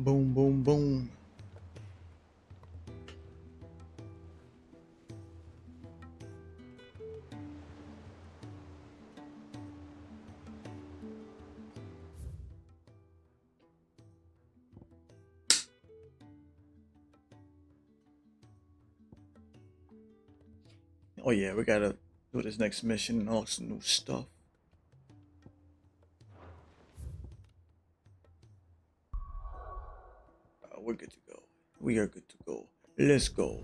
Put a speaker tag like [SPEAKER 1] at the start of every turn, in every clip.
[SPEAKER 1] Boom, boom, boom. Oh yeah, we gotta do this next mission and all some new stuff. We're good to go. We are good to go. Let's go.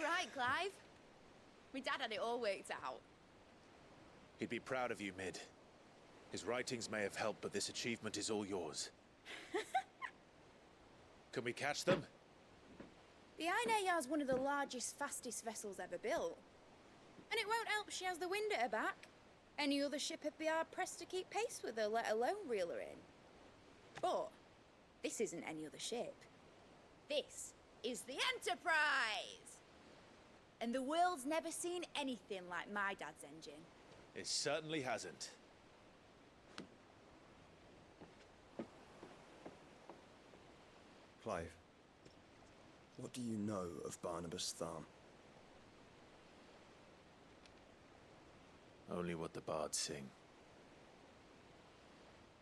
[SPEAKER 2] Right, Clive? My dad had it all worked out.
[SPEAKER 3] He'd be proud of you, Mid. His writings may have helped, but this achievement is all yours. Can we catch them?
[SPEAKER 2] The Ainayar's one of the largest, fastest vessels ever built. And it won't help she has the wind at her back. Any other ship would be hard-pressed to keep pace with her, let alone reel her in. But this isn't any other ship. This is the Enterprise! And the world's never seen anything like my dad's engine.
[SPEAKER 3] It certainly hasn't.
[SPEAKER 4] Clive, what do you know of Barnabas Tharm?
[SPEAKER 3] Only what the bards sing.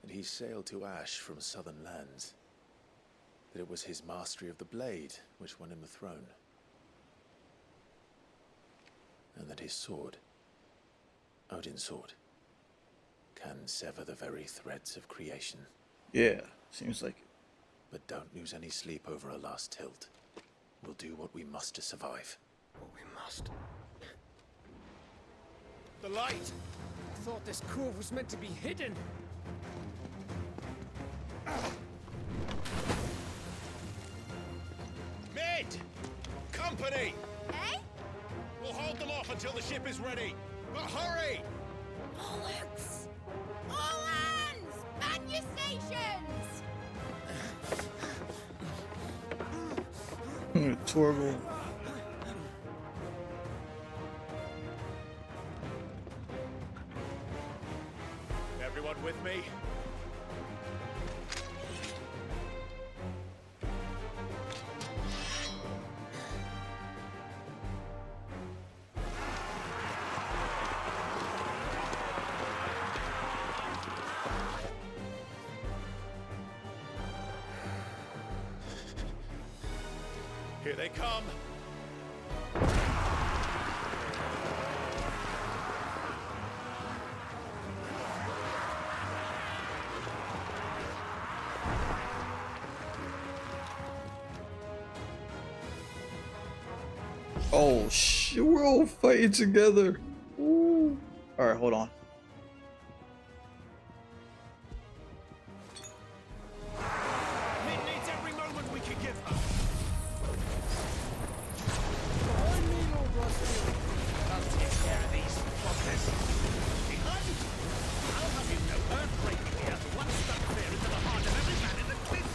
[SPEAKER 3] That he sailed to Ash from southern lands. That it was his mastery of the blade which won him the throne. And that his sword, Odin's sword, can sever the very threads of creation.
[SPEAKER 1] Yeah, seems like it.
[SPEAKER 3] But don't lose any sleep over a last tilt. We'll do what we must to survive.
[SPEAKER 4] What we must.
[SPEAKER 5] The light! I thought this cove was meant to be hidden.
[SPEAKER 3] Mid! Company!
[SPEAKER 2] Eh?
[SPEAKER 3] We'll hold them off until the ship is ready. But hurry!
[SPEAKER 2] Bollocks! All hands! Man your stations!
[SPEAKER 1] Torgal.
[SPEAKER 3] Everyone with me? Here they come.
[SPEAKER 1] Oh shit, we're all fighting together. Ooh. All right, hold on.
[SPEAKER 5] Mid needs every moment we can give her. I'll take care of these fuckers. Behind you! I'll have you know earthquake here. One stuck there into the heart of every man in the cliff.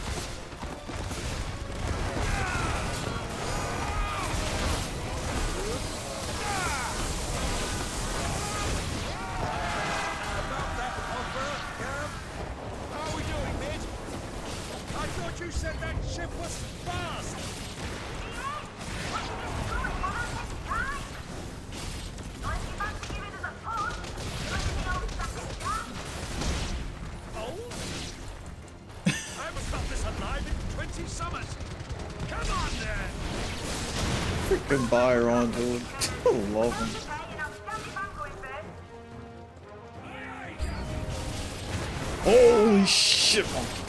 [SPEAKER 5] About that offer, Gav? How are we doing, Mid? I thought you said that ship was fast! Old? I was not this alive in 20 summers! Come on, then!
[SPEAKER 1] Freaking Byron, dude. I love him. Holy shit, monkey.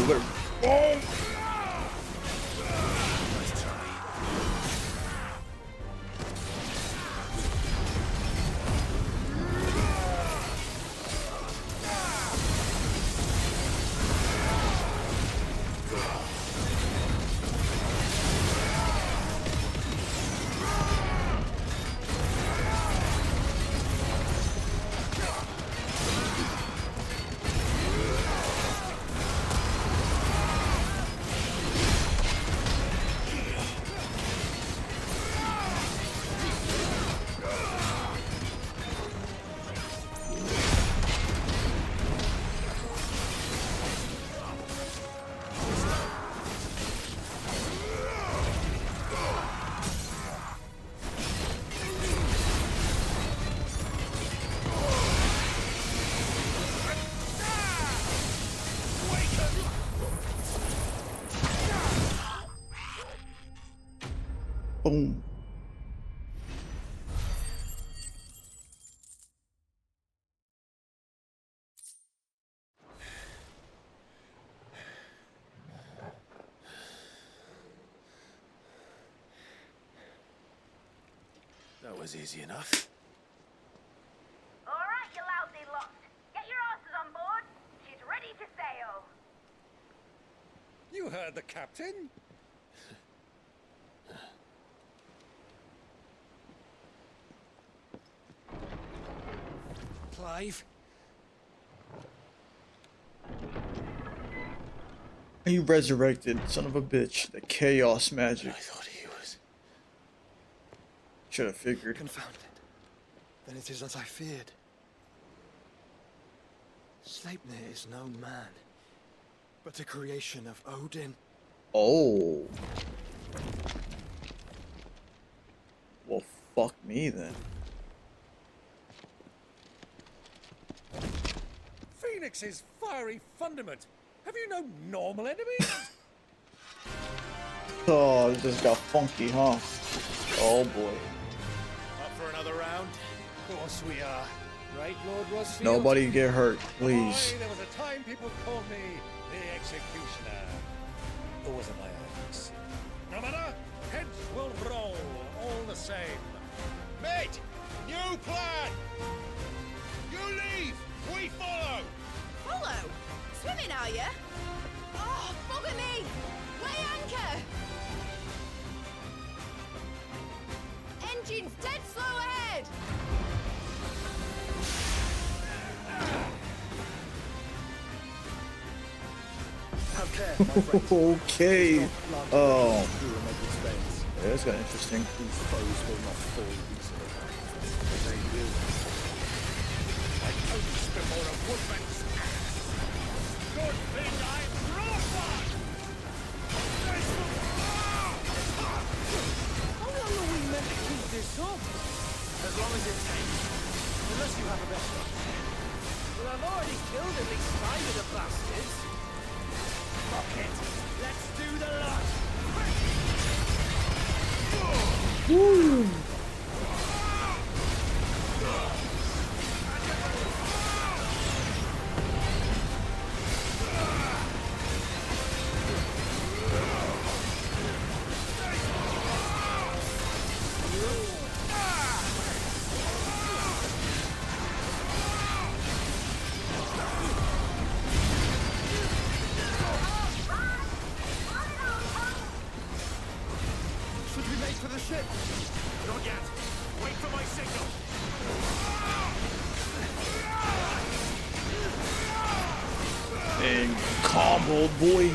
[SPEAKER 1] better. Oh! Boom.
[SPEAKER 3] That was easy enough.
[SPEAKER 6] All right, you lousy lot. Get your asses on board. She's ready to sail.
[SPEAKER 5] You heard the captain. Clive.
[SPEAKER 1] You resurrected, son of a bitch. The chaos magic.
[SPEAKER 3] I thought he was.
[SPEAKER 1] Should have figured.
[SPEAKER 4] Confounded. Then it is as I feared. Sleipnir is no man, but a creation of Odin.
[SPEAKER 1] Oh. Well, fuck me then.
[SPEAKER 5] Phoenix's fiery fundament. Have you no normal enemies?
[SPEAKER 1] Oh, it just got funky, huh? Oh boy.
[SPEAKER 5] Up for another round? Of course we are. Right, Lord Rosfield?
[SPEAKER 1] Nobody get hurt, please.
[SPEAKER 5] Boy, there was a time people called me the Executioner. Or was it my eyes? No matter, heads will roll all the same. Mate, new plan! You leave, we follow!
[SPEAKER 2] Follow? Swimming, are you? Oh, bugger me! Weigh anchor! Engine's dead slow ahead!
[SPEAKER 4] Have care, my friends.
[SPEAKER 1] Okay. Oh,
[SPEAKER 4] Who will make its veins.
[SPEAKER 1] yeah, that's got interesting.
[SPEAKER 4] These foes will not fall easily. They will.
[SPEAKER 5] I coach before a woodman's axe. Good thing I brought one!
[SPEAKER 7] How long are we meant to keep this up?
[SPEAKER 5] As long as it takes. Unless you have a better.
[SPEAKER 7] Well, I've already killed at least 5 of the bastards.
[SPEAKER 5] Fuck it. Let's do the lot.
[SPEAKER 4] Should we make for the ship?
[SPEAKER 5] Not yet. Wait for my signal.
[SPEAKER 1] And calm, old boy.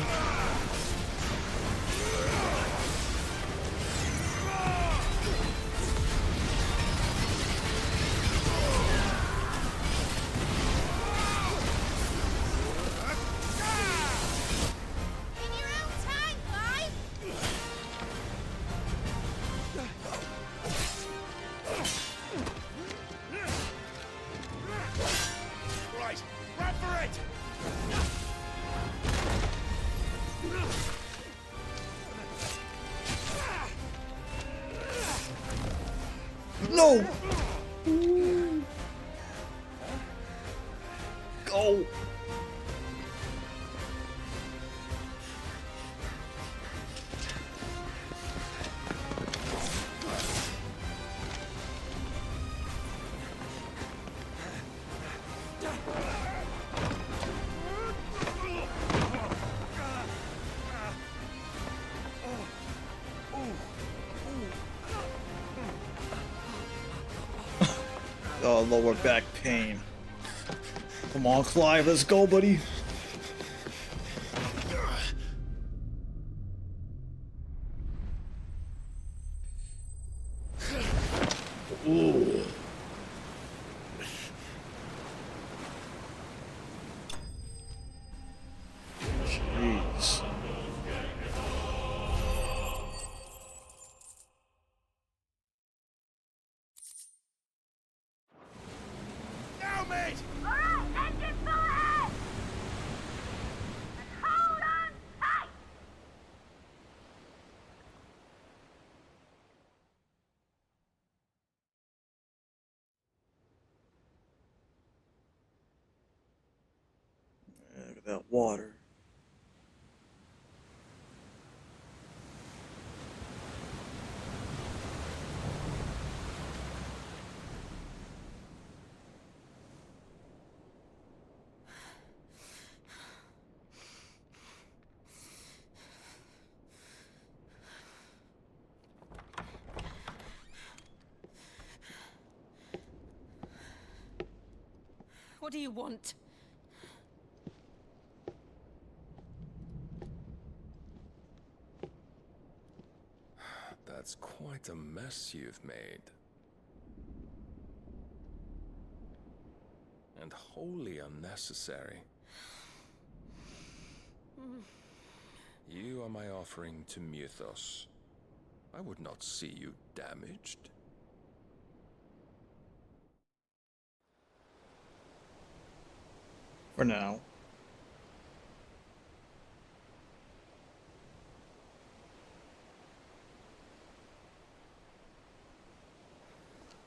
[SPEAKER 2] In your own time, Clive!
[SPEAKER 5] Right. Run for it.
[SPEAKER 1] No. Go. Oh, lower back pain. Come on, Clive, let's go, buddy. Ooh. Jeez.
[SPEAKER 5] Now, mate!
[SPEAKER 6] Alright, engine full ahead! And hold on tight!
[SPEAKER 1] Look at that water.
[SPEAKER 7] What do you want?
[SPEAKER 8] That's quite a mess you've made. And wholly unnecessary. You are my offering to Mythos. I would not see you damaged.
[SPEAKER 1] For now.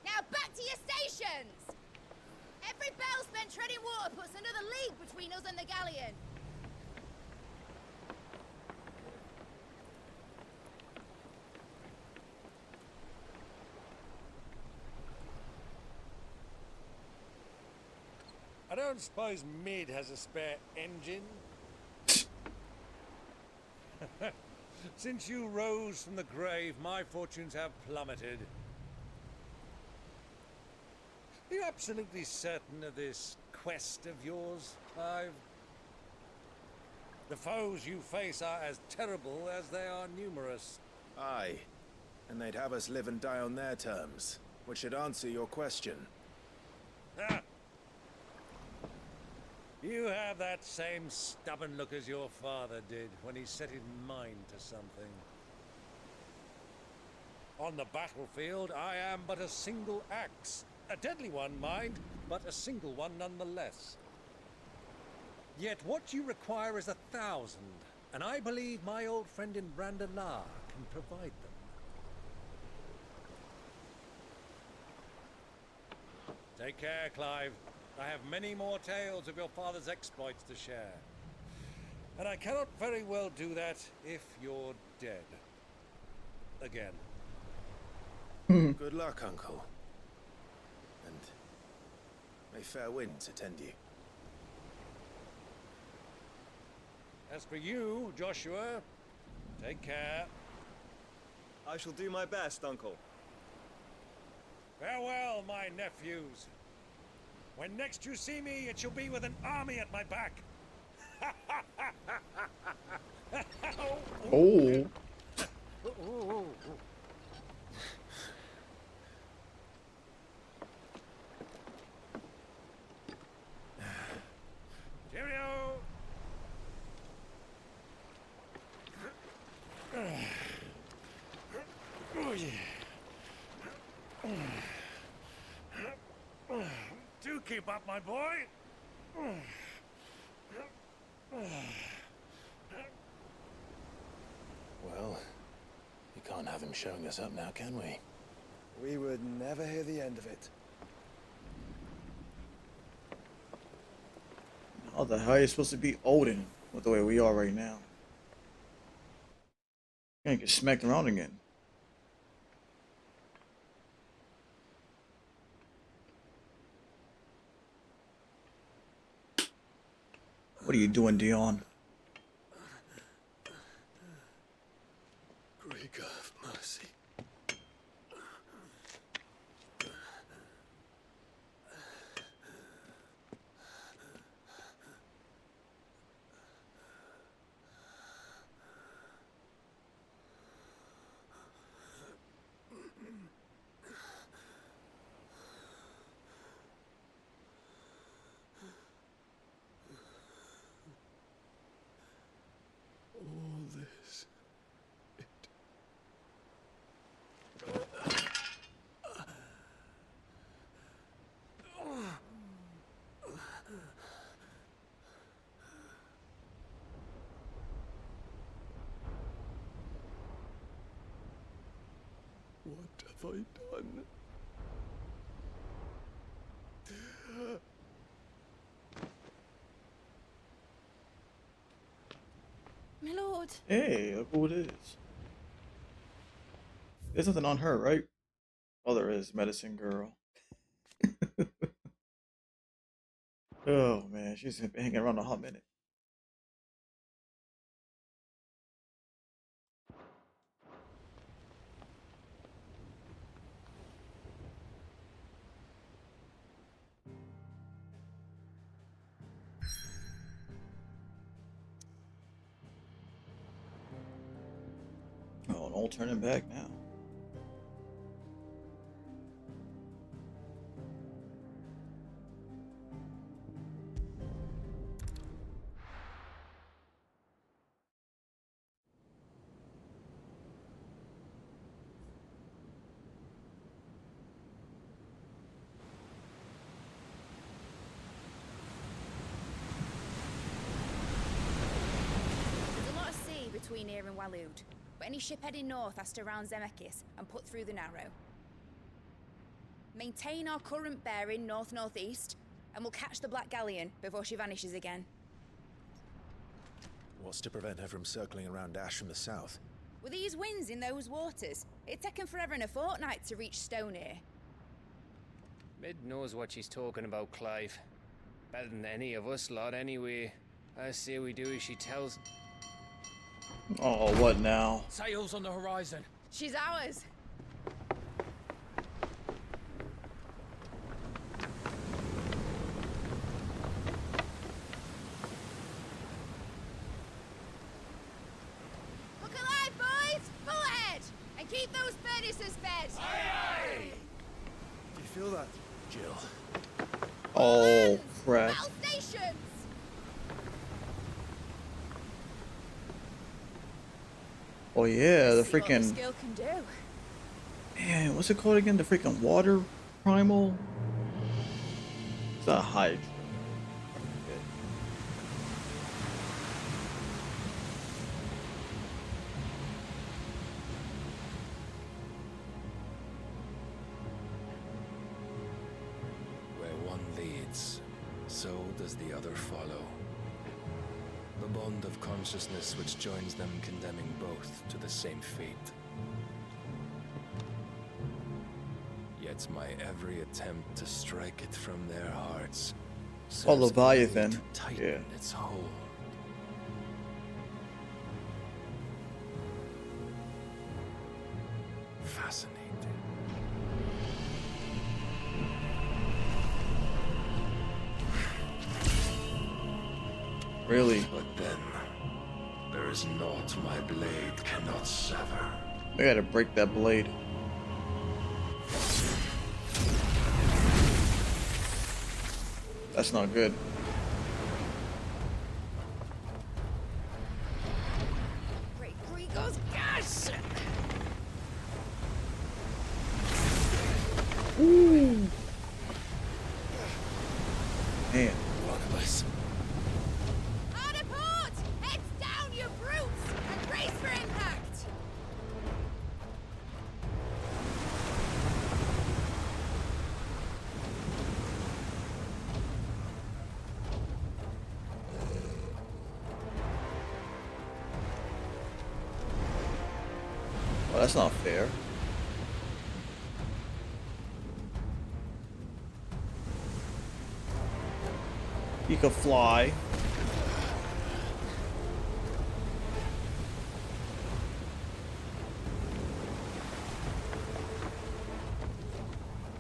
[SPEAKER 2] Now back to your stations! Every bell spent treading water puts another league between us and the galleon.
[SPEAKER 5] I don't suppose Mid has a spare engine? Since you rose from the grave, my fortunes have plummeted. Are you absolutely certain of this quest of yours, Clive? The foes you face are as terrible as they are numerous.
[SPEAKER 3] Aye. And they'd have us live and die on their terms, which should answer your question.
[SPEAKER 5] Ah. You have that same stubborn look as your father did when he set his mind to something. On the battlefield, I am but a single axe. A deadly one, mind, but a single one nonetheless. Yet what you require is 1,000, and I believe my old friend in Brandalar can provide them. Take care, Clive. I have many more tales of your father's exploits to share. And I cannot very well do that if you're dead. Again.
[SPEAKER 3] Good luck, Uncle. And may fair winds attend you.
[SPEAKER 5] As for you, Joshua, take care.
[SPEAKER 4] I shall do my best, Uncle.
[SPEAKER 5] Farewell, my nephews. When next you see me, it shall be with an army at my back.
[SPEAKER 1] Oh.
[SPEAKER 5] Cheerio. Oh, yeah. Do keep up, my boy.
[SPEAKER 3] Well, you can't have him showing us up now, can we?
[SPEAKER 4] We would never hear the end of it.
[SPEAKER 1] How the hell are you supposed to be Odin with the way we are right now? You're gonna get smacked around again. What are you doing, Dion?
[SPEAKER 8] Great God of mercy.
[SPEAKER 1] have I done?
[SPEAKER 2] My lord.
[SPEAKER 1] Hey, look who it is. There's nothing on her, right? Oh, there is. Medicine girl. Oh, man. She's been hanging around a hot minute. Oh, no turning back now.
[SPEAKER 2] There's a lot of sea between here and Waloed, but any ship heading north has to round Zemeckis and put through the Narrow. Maintain our current bearing north-northeast, and we'll catch the Black Galleon before she vanishes again.
[SPEAKER 3] What's to prevent her from circling around Ash from the south?
[SPEAKER 2] With these winds in those waters, it'd taken forever and a fortnight to reach Stonehere.
[SPEAKER 7] Mid knows what she's talking about, Clive. Better than any of us lot, anyway. I say we do as she tells.
[SPEAKER 1] Oh, what now?
[SPEAKER 7] Sails on the horizon.
[SPEAKER 2] She's ours. Look alive, boys! Full ahead! And keep those furnaces fed!
[SPEAKER 4] Do you feel that?
[SPEAKER 3] Jill.
[SPEAKER 1] Oh, crap.
[SPEAKER 2] Battle stations!
[SPEAKER 1] Oh, yeah, the
[SPEAKER 2] See what this
[SPEAKER 1] freaking...
[SPEAKER 2] girl can do.
[SPEAKER 1] Man, what's it called again? The freaking water primal? It's a Hydra.
[SPEAKER 8] Where one leads, so does the other follow. The bond of consciousness which joins them condemning both to the same fate. Yet my every attempt to strike it from their hearts
[SPEAKER 1] Oh,
[SPEAKER 8] serves
[SPEAKER 1] Leviathan.
[SPEAKER 8] only to tighten
[SPEAKER 1] Yeah.
[SPEAKER 8] its hold. Fascinating.
[SPEAKER 1] Really?
[SPEAKER 8] But then, there is naught my blade cannot sever.
[SPEAKER 1] I gotta break that blade. That's not good.
[SPEAKER 2] Great Grigor's gas!
[SPEAKER 1] Ooh. Man.
[SPEAKER 2] Hard a port! Heads down, you brutes! And brace for impact!
[SPEAKER 1] Well, that's not fair. You can fly.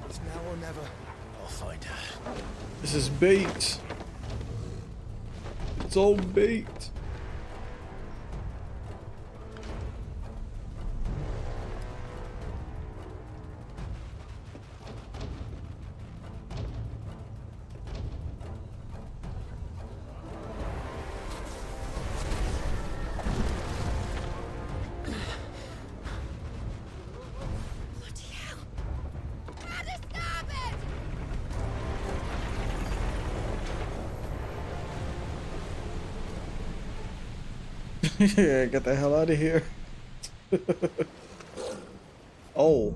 [SPEAKER 4] It's now or never.
[SPEAKER 3] I'll find her.
[SPEAKER 1] This is bait. It's all bait.
[SPEAKER 2] Bloody hell! Hard a starboard!
[SPEAKER 1] Yeah, get the hell out of here. Oh.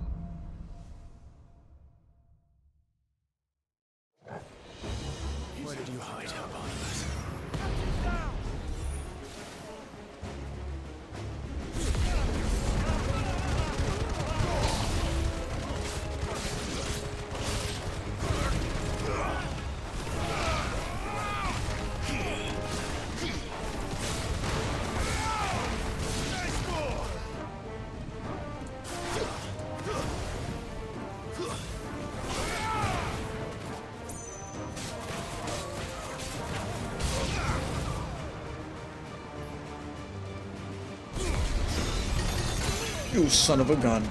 [SPEAKER 1] You son of a gun.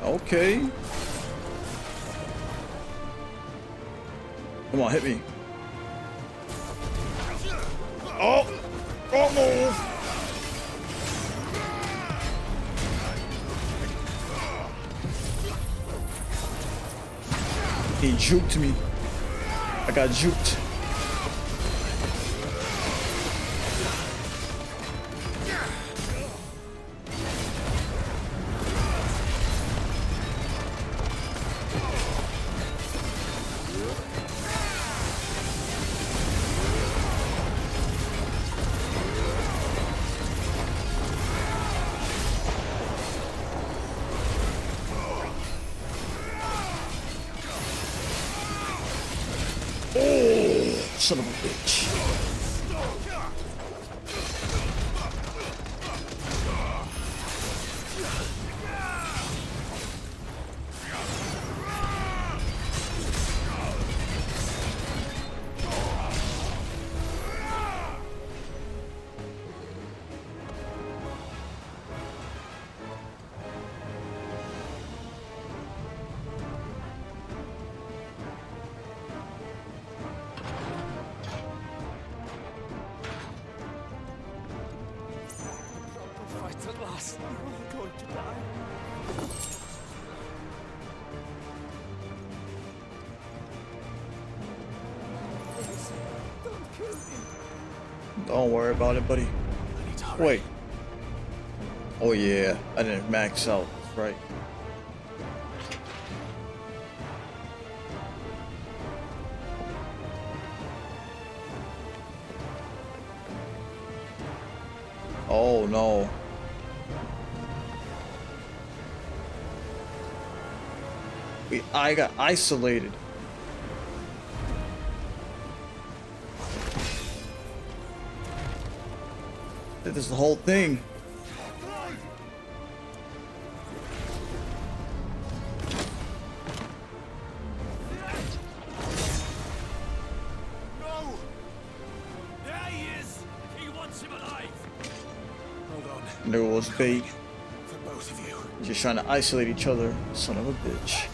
[SPEAKER 1] Okay. Come on, hit me. Oh! Oh no! He juked me. I got juked. Son of a bitch.
[SPEAKER 4] At last, we're all going to die. Please, don't kill me.
[SPEAKER 1] Don't worry about it, buddy.
[SPEAKER 3] I need to hurry.
[SPEAKER 1] Wait. Oh yeah, I didn't max out. That's right. Oh no. I got isolated. This is the whole thing.
[SPEAKER 4] No! There he is! He wants him alive! Hold on.
[SPEAKER 1] Knew it was bait.
[SPEAKER 4] For both of you.
[SPEAKER 1] Just trying to isolate each other. Son of a bitch.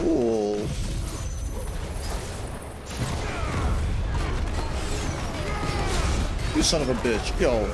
[SPEAKER 1] Ooh. You son of a bitch. Yo.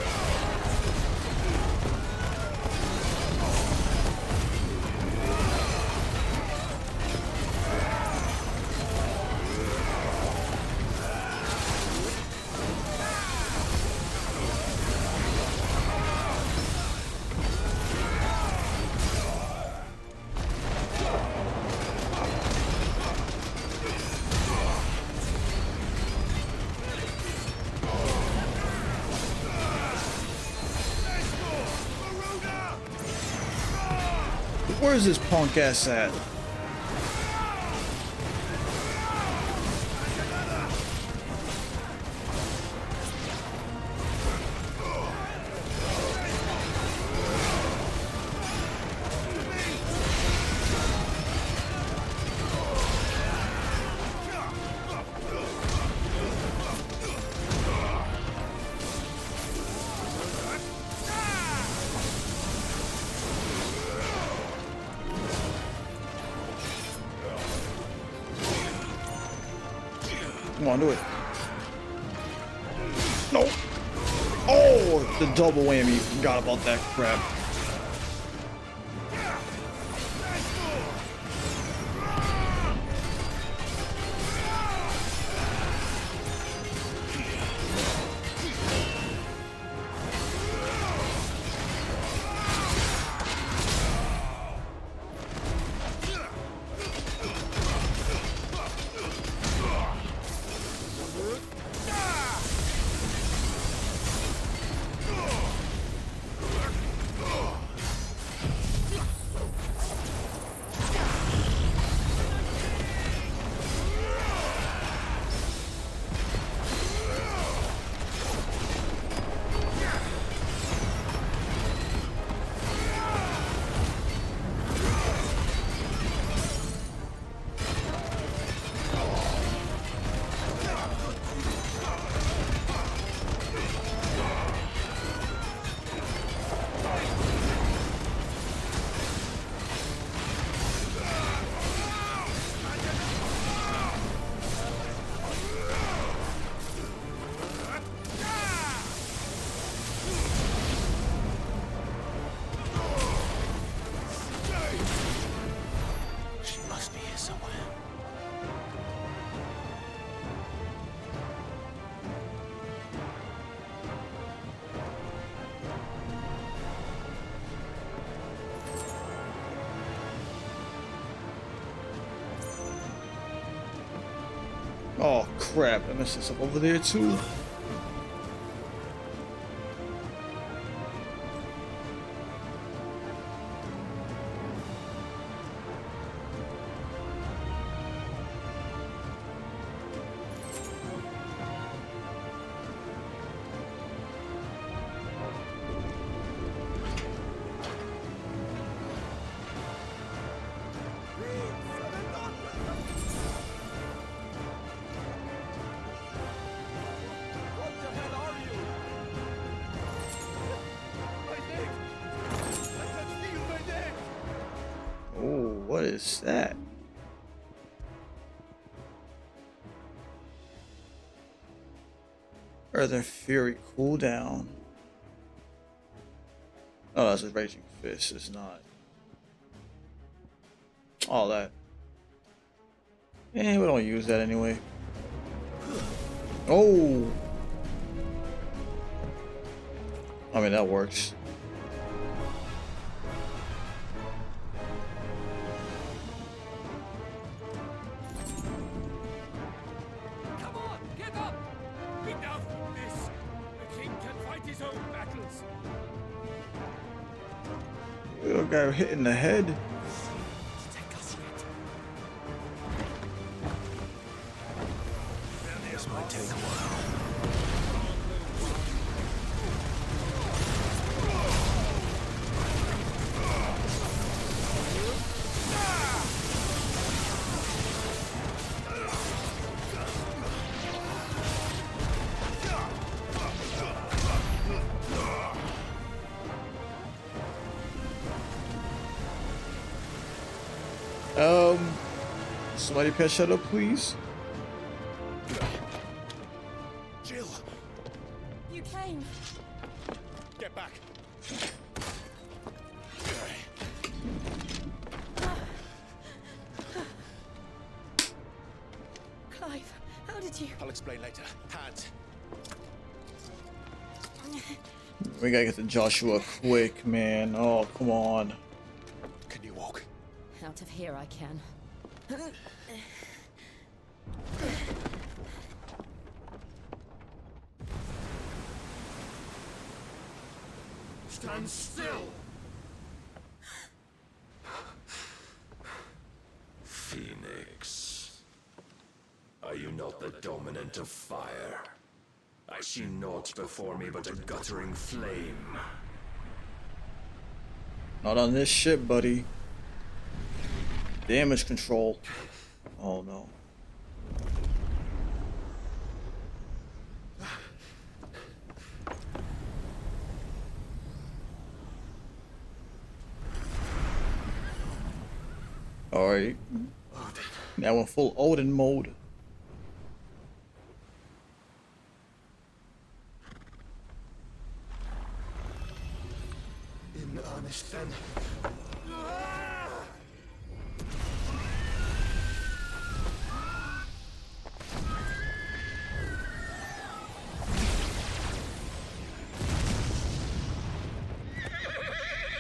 [SPEAKER 1] Where's this punk ass at? Come on, do it. No. Oh! Oh, the double whammy. Forgot about that crap.
[SPEAKER 3] She must be here somewhere.
[SPEAKER 1] Oh crap, I messed this up over there too. Oh, what is that? Earth and Fury cooldown. Oh, that's a Raging Fist, it's not. All that. Eh, we don't use that anyway. Oh! I mean, that works.
[SPEAKER 4] Come on, get up! Enough of this! The king can fight his own battles!
[SPEAKER 1] Little guy hit in the head.
[SPEAKER 3] This might take a while.
[SPEAKER 1] Somebody patch that up, please.
[SPEAKER 5] Jill,
[SPEAKER 2] You came.
[SPEAKER 5] get back.
[SPEAKER 2] Clive, how did you?
[SPEAKER 5] I'll explain later. Hands.
[SPEAKER 1] We gotta get to Joshua quick, man. Oh, come on.
[SPEAKER 5] Can you walk?
[SPEAKER 2] Out of here I can.
[SPEAKER 4] Stand still!
[SPEAKER 8] Phoenix. Are you not the dominant of fire? I see naught before me but a guttering flame.
[SPEAKER 1] Not on this ship, buddy. Damage control. Oh no. Alright. Now we're full Odin mode.
[SPEAKER 5] punished then.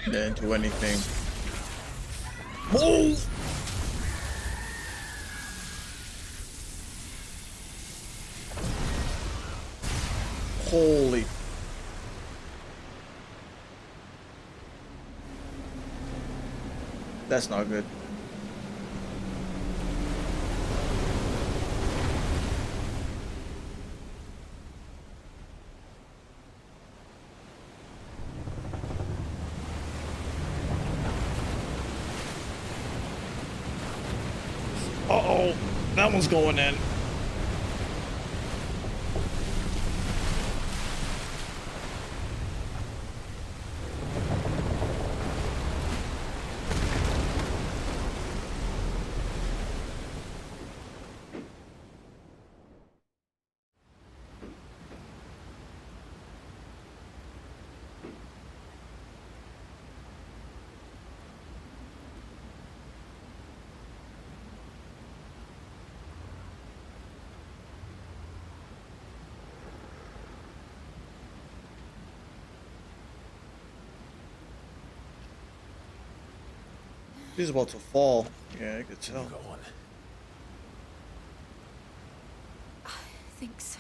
[SPEAKER 1] Didn't do anything. Move! Holy. That's not good. Uh-oh, that one's going in. He's about to fall. Yeah, I could tell.
[SPEAKER 3] Go on.
[SPEAKER 2] I think so.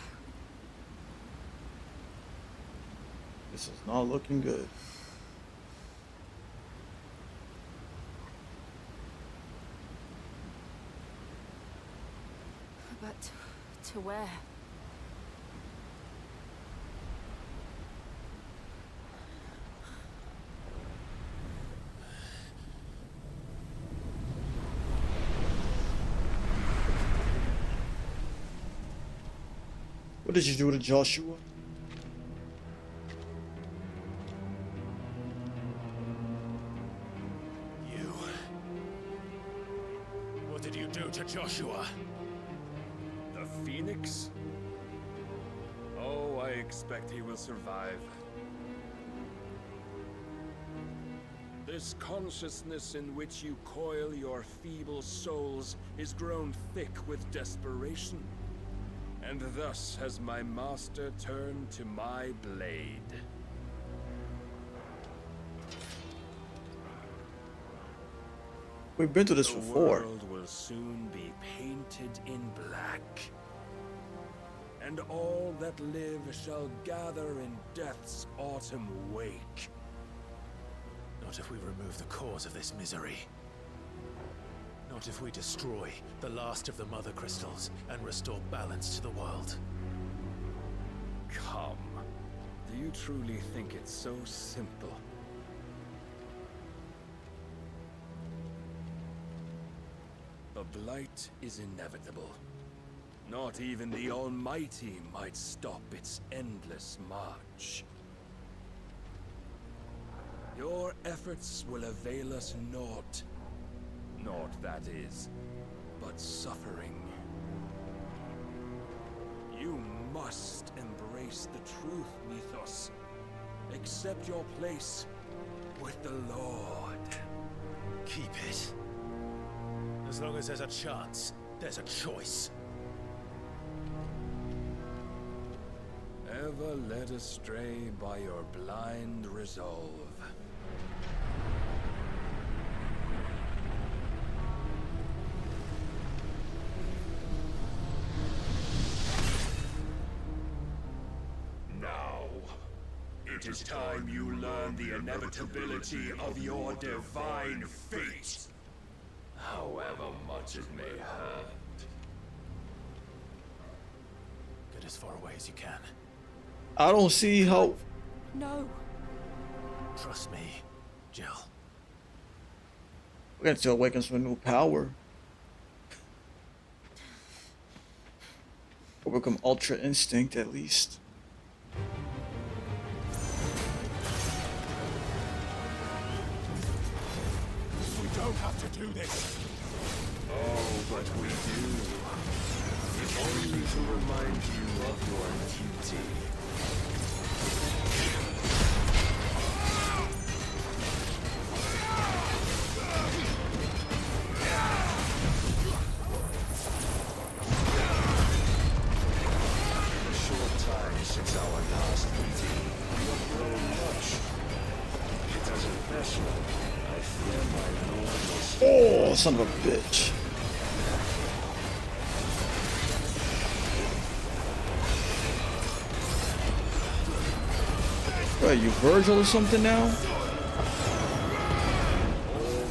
[SPEAKER 1] This is not looking good.
[SPEAKER 2] But to where?
[SPEAKER 1] What did you do to Joshua?
[SPEAKER 3] You. What did you do to Joshua?
[SPEAKER 9] The Phoenix? Oh, I expect he will survive. This consciousness in which you coil your feeble souls is grown thick with desperation. And thus has my master turned to my blade.
[SPEAKER 1] We've been to this
[SPEAKER 9] The
[SPEAKER 1] before.
[SPEAKER 9] world will soon be painted in black. And all that live shall gather in death's autumn wake.
[SPEAKER 3] Not if we remove the cause of this misery. Not if we destroy the last of the Mother Crystals and restore balance to the world.
[SPEAKER 9] Come. Do you truly think it's so simple? The blight is inevitable. Not even the Almighty might stop its endless march. Your efforts will avail us naught. Naught, that is, but suffering. You must embrace the truth, Mythos. Accept your place with the Lord.
[SPEAKER 3] Keep it. As long as there's a chance, there's a choice.
[SPEAKER 9] Ever led astray by your blind resolve. Now, it is time you learn the inevitability of your divine fate. However much it may hurt.
[SPEAKER 3] Get as far away as you can.
[SPEAKER 1] I don't see how.
[SPEAKER 2] No.
[SPEAKER 3] Trust me, Jill.
[SPEAKER 1] We're going to awaken some new power. Or become Ultra Instinct at least.
[SPEAKER 3] We don't have to do this.
[SPEAKER 9] Oh, but we do. If only to remind you of your duty.
[SPEAKER 1] son of a bitch. What, you Virgil or something now?
[SPEAKER 10] All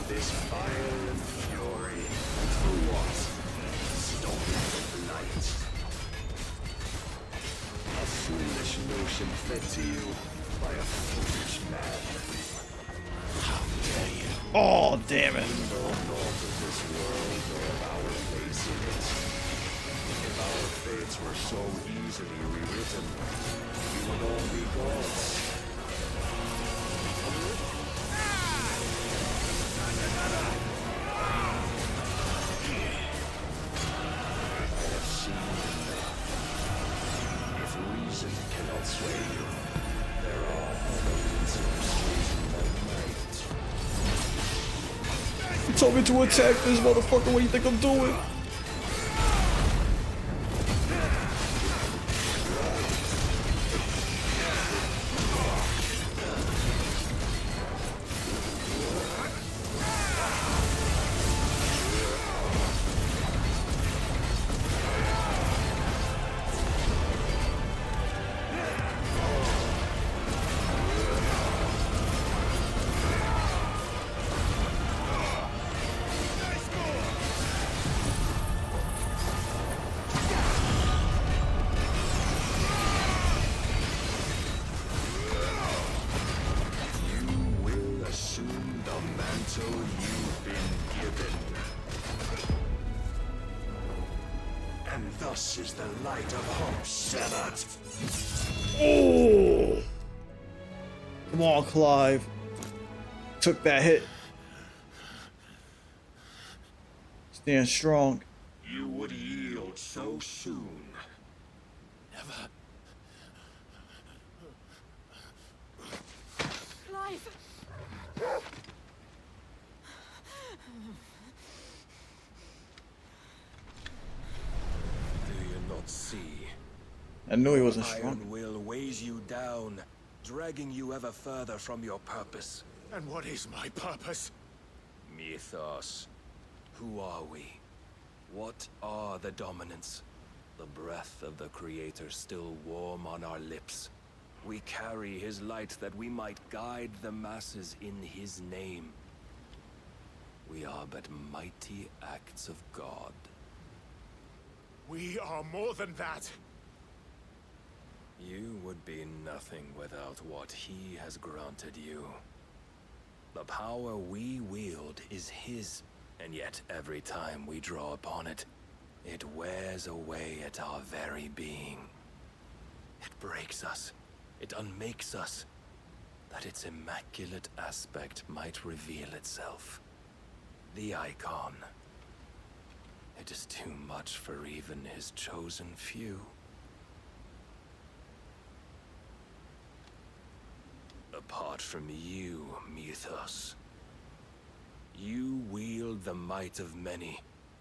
[SPEAKER 10] this fire and fury. For what? Stopping the light. A foolish notion fed to you by a foolish man. How dare you?
[SPEAKER 1] Oh, damn it.
[SPEAKER 10] Know naught of this world nor of our place in it. If our fates were so easily rewritten, we would all be gods. Reason cannot sway you. There are other reasons that might.
[SPEAKER 1] You told me to attack this motherfucker. What do you think I'm doing?
[SPEAKER 10] You've been given. And thus is the light of hope severed.
[SPEAKER 1] Oh! Come on, Clive. Took that hit. Stand strong.
[SPEAKER 10] You would yield so soon.
[SPEAKER 3] Never.
[SPEAKER 2] Clive!
[SPEAKER 5] Do you not see?
[SPEAKER 1] I knew he wasn't
[SPEAKER 5] Iron
[SPEAKER 1] strong.
[SPEAKER 5] will weighs you down, dragging you ever further from your purpose.
[SPEAKER 3] And what is my purpose?
[SPEAKER 5] Mythos. Who are we? What are the dominants? The breath of the Creator still warm on our lips. We carry his light that we might guide the masses in his name. We are but mighty acts of God.
[SPEAKER 3] We are more than that.
[SPEAKER 5] You would be nothing without what he has granted you. The power we wield is his, and yet every time we draw upon it, it wears away at our very being. It breaks us. It unmakes us, that its immaculate aspect might reveal itself. The icon. It is too much for even his chosen few. Apart from you, Mythos, you wield the might of many,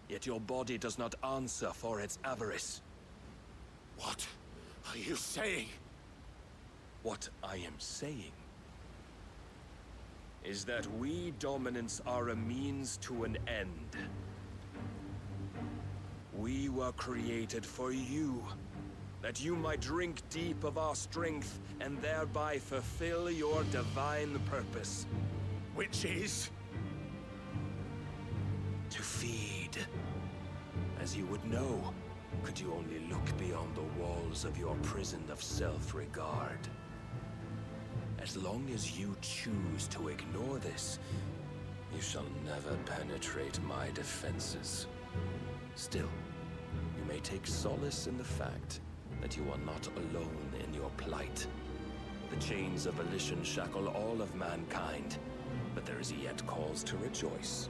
[SPEAKER 5] yet your body does not answer for its avarice.
[SPEAKER 3] What are you saying?
[SPEAKER 5] What I am saying is that we dominants are a means to an end. We were created for you, that you might drink deep of our strength and thereby fulfill your divine purpose.
[SPEAKER 3] Which is?
[SPEAKER 5] To feed. As you would know, could you only look beyond the walls of your prison of self-regard. As long as you choose to ignore this, you shall never penetrate my defenses. Still, you may take solace in the fact that you are not alone in your plight. The chains of volition shackle all of mankind, but there is yet cause to rejoice.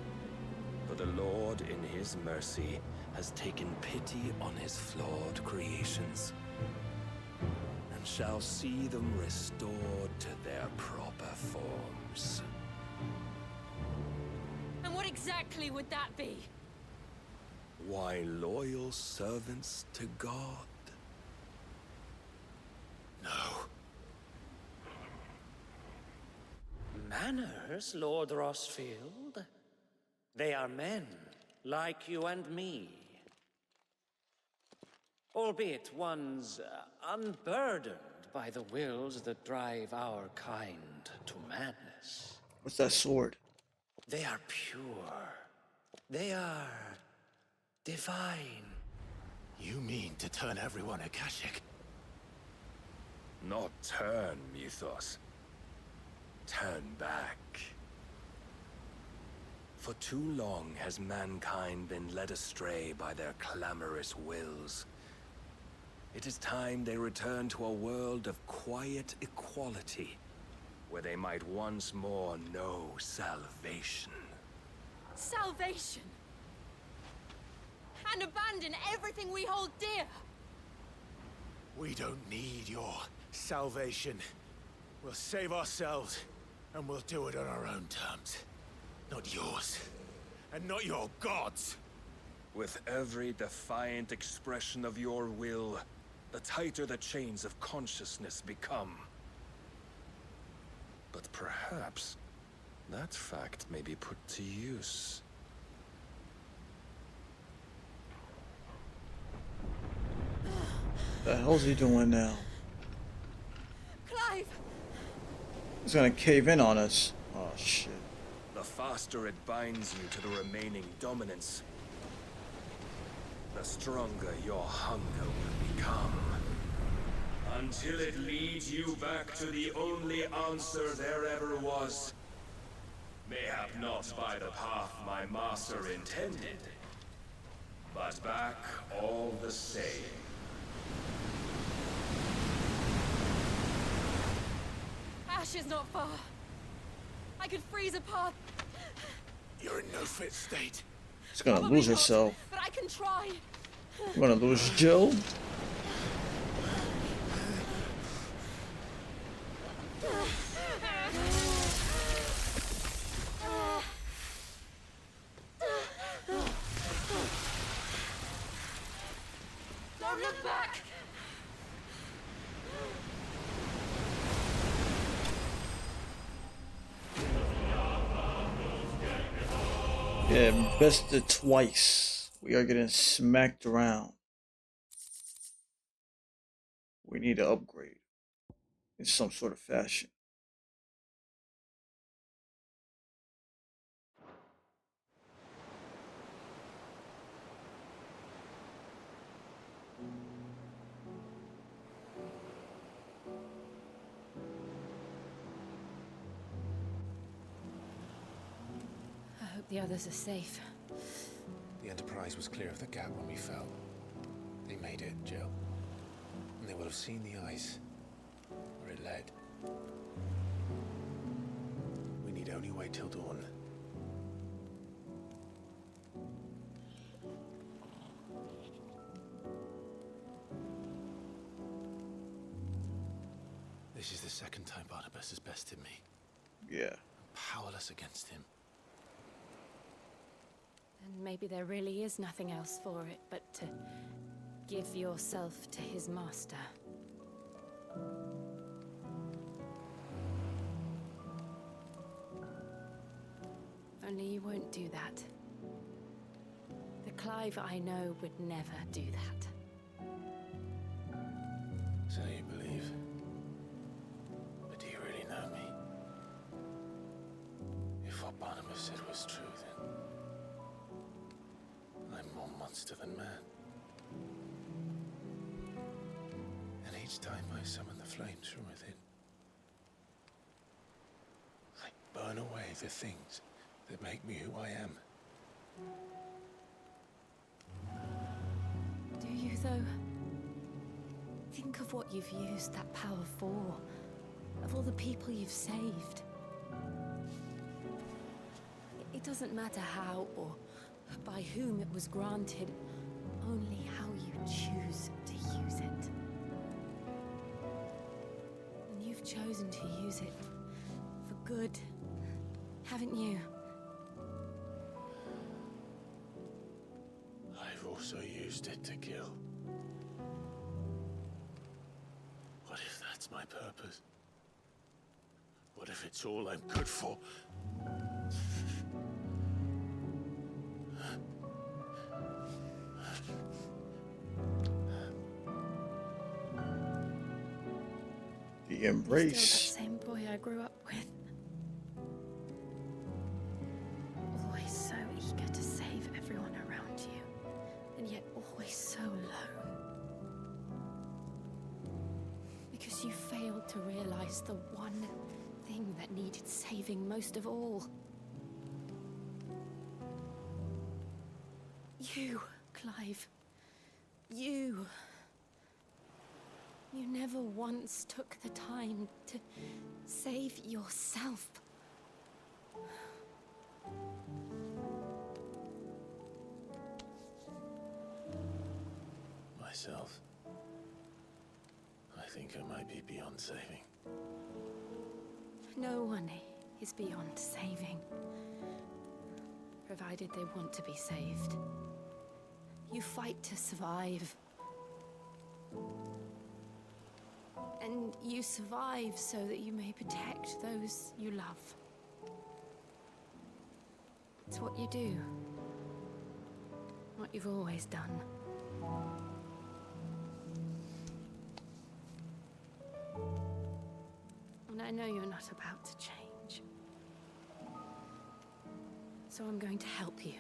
[SPEAKER 5] For the Lord, in his mercy, has taken pity on his flawed creations, and shall see them restored to their proper forms.
[SPEAKER 2] And what exactly would that be?
[SPEAKER 5] Why, loyal servants to God.
[SPEAKER 3] No.
[SPEAKER 11] Manners, Lord Rossfield? They are men, like you and me. Albeit ones unburdened by the wills that drive our kind to madness.
[SPEAKER 1] What's that sword?
[SPEAKER 11] They are pure. They are divine.
[SPEAKER 3] You mean to turn everyone Akashic?
[SPEAKER 10] Not turn, Mythos. Turn back. For too long has mankind been led astray by their clamorous wills. It is time they return to a world of quiet equality, where they might once more know salvation.
[SPEAKER 2] Salvation! And abandon everything we hold dear!
[SPEAKER 3] We don't need your salvation. We'll save ourselves, and we'll do it on our own terms. Not yours. And not your gods!
[SPEAKER 10] With every defiant expression of your will, the tighter the chains of consciousness become. But perhaps that fact may be put to use.
[SPEAKER 1] The hell's he doing now?
[SPEAKER 2] Clive!
[SPEAKER 1] He's gonna cave in on us. Oh shit.
[SPEAKER 10] The faster it binds you to the remaining dominance, the stronger your hunger will become. Until it leads you back to the only answer there ever was. Mayhap not by the path my master intended, but back all the same.
[SPEAKER 2] Ash is not far. I could freeze a path.
[SPEAKER 3] You're in no fit state.
[SPEAKER 1] She's gonna
[SPEAKER 2] Probably
[SPEAKER 1] lose
[SPEAKER 2] not,
[SPEAKER 1] herself.
[SPEAKER 2] but I can try.
[SPEAKER 1] You're gonna lose Jill.
[SPEAKER 2] Don't look back!
[SPEAKER 1] Yeah, bested twice. We are getting smacked around. We need to upgrade in some sort of fashion.
[SPEAKER 2] I hope the others are safe.
[SPEAKER 3] The Enterprise was clear of the gap when we fell. They made it, Jill. And they will have seen the ice where it led. We need only wait till dawn. This is the second time Barnabas has bested me.
[SPEAKER 1] Yeah.
[SPEAKER 3] I'm powerless against him.
[SPEAKER 2] And maybe there really is nothing else for it but to give yourself to his master. Only you won't do that. The Clive I know would never do that.
[SPEAKER 3] So you believe? But do you really know me? If what Barnabas said was true, then I'm more monster than man. And each time I summon the flames from within, I burn away the things that make me who I am.
[SPEAKER 2] Do you, though? Think of what you've used that power for. Of all the people you've saved. It doesn't matter how or by whom it was granted, only how you choose to use it. And you've chosen to use it for good, haven't you?
[SPEAKER 3] I've also used it to kill. What if that's my purpose? What if it's all I'm good for?
[SPEAKER 1] The
[SPEAKER 2] You're
[SPEAKER 1] embrace.
[SPEAKER 2] still that same boy I grew up with. Always so eager to save everyone around you, and yet always so alone. Because you failed to realize the one thing that needed saving most of all. You, Clive. You. You never once took the time to save yourself.
[SPEAKER 3] Myself. I think I might be beyond saving.
[SPEAKER 2] No one is beyond saving, provided they want to be saved. You fight to survive. And you survive so that you may protect those you love. It's what you do. What you've always done. And I know you're not about to change. So I'm going to help you.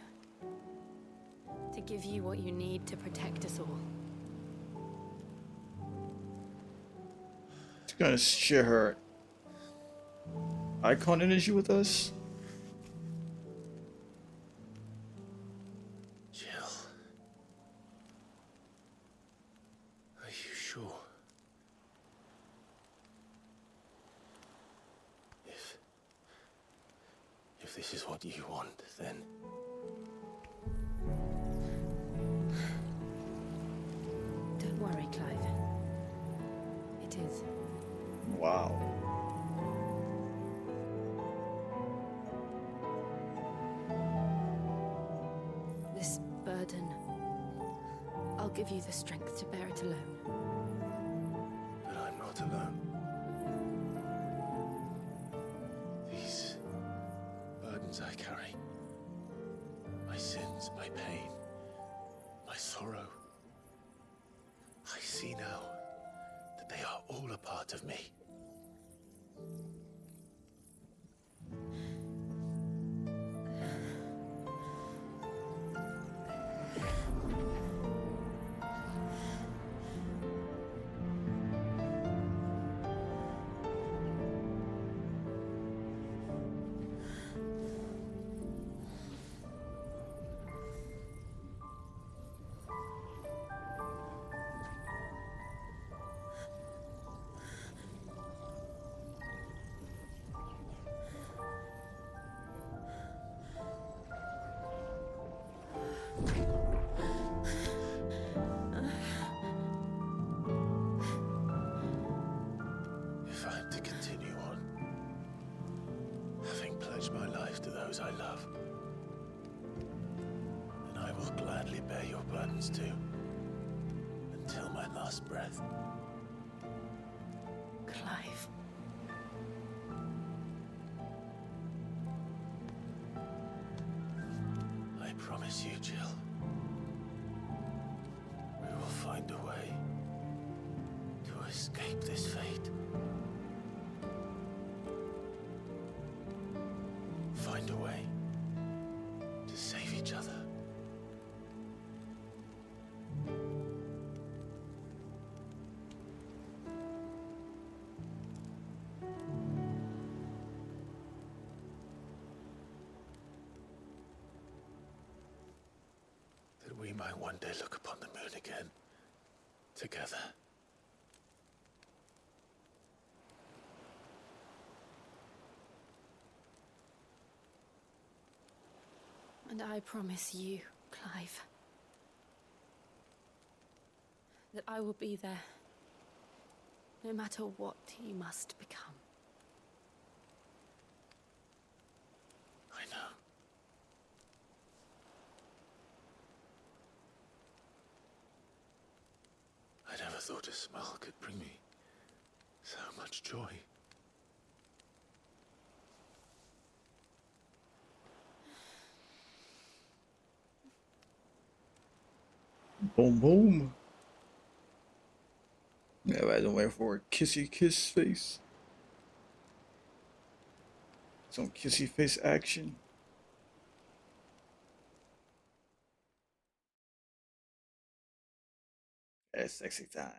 [SPEAKER 2] To give you what you need to protect us all.
[SPEAKER 1] She's gonna share her icon energy with us.
[SPEAKER 3] Jill. Are you sure? If this is what you want, then...
[SPEAKER 2] Don't worry, Clive. It is.
[SPEAKER 1] Wow.
[SPEAKER 2] This burden, I'll give you the strength to bear it alone.
[SPEAKER 3] But I'm not alone. These burdens I carry, my sins, my pain, my sorrow, I see now that they are all a part of me. If I'm to continue on, having pledged my life to those I love, then I will gladly bear your burdens too, until my last breath.
[SPEAKER 2] Clive.
[SPEAKER 3] I promise you, Jill, we will find a way to escape this fate. Find a way to save each other. That we might one day look upon the moon again, together.
[SPEAKER 2] And I promise you, Clive, that I will be there, no matter what you must become.
[SPEAKER 3] I know. I never thought a smile could bring me so much joy.
[SPEAKER 1] Boom, boom. Alright, don't wait for a kissy kiss face. Some kissy face action. That's sexy time.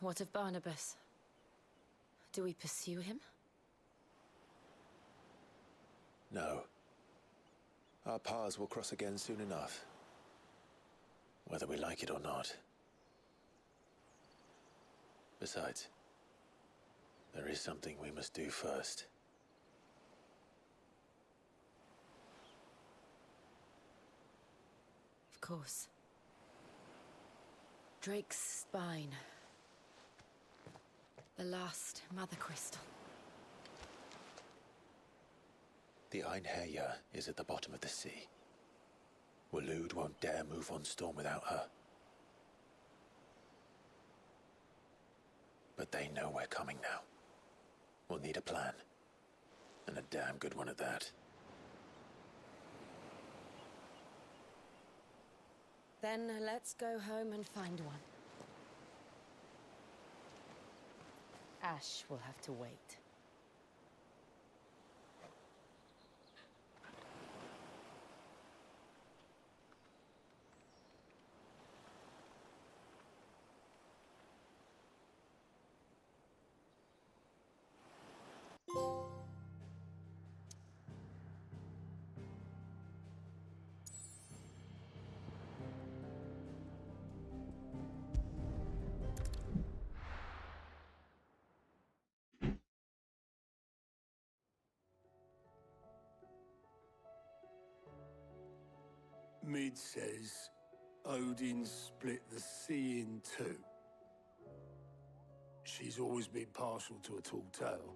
[SPEAKER 12] What of Barnabas? Do we pursue him?
[SPEAKER 3] No. Our paths will cross again soon enough. Whether we like it or not. Besides, there is something we must do first.
[SPEAKER 12] Of course. Drake's spine. The last Mother Crystal.
[SPEAKER 3] The Einherjar is at the bottom of the sea. Waloed won't dare move on Storm without her. But they know we're coming now. We'll need a plan. And a damn good one at that.
[SPEAKER 12] Then let's go home and find one. Ash will have to wait.
[SPEAKER 13] Mid says Odin split the sea in two. She's always been partial to a tall tale.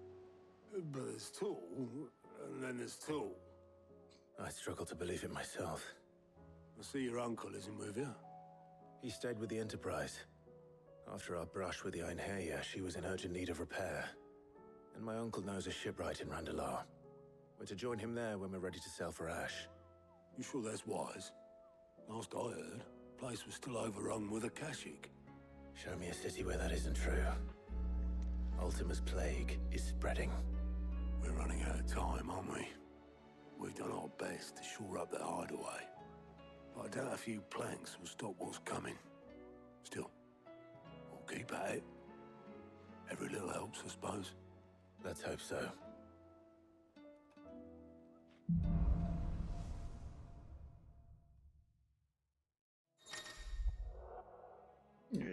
[SPEAKER 13] But there's tall, and then there's tall.
[SPEAKER 3] I struggle to believe it myself.
[SPEAKER 13] I see your uncle isn't with you.
[SPEAKER 3] He stayed with the Enterprise. After our brush with the Einherjar, she was in urgent need of repair. And my uncle knows a shipwright in Randalar. We're to join him there when we're ready to sail for Ash.
[SPEAKER 13] You sure that's wise? Last I heard, the place was still overrun with Akashic.
[SPEAKER 3] Show me a city where that isn't true. Ultima's plague is spreading.
[SPEAKER 13] We're running out of time, aren't we? We've done our best to shore up that hideaway. But I doubt a few planks will stop what's coming. Still, we'll keep at it. Every little helps, I suppose.
[SPEAKER 3] Let's hope so.
[SPEAKER 1] Yeah.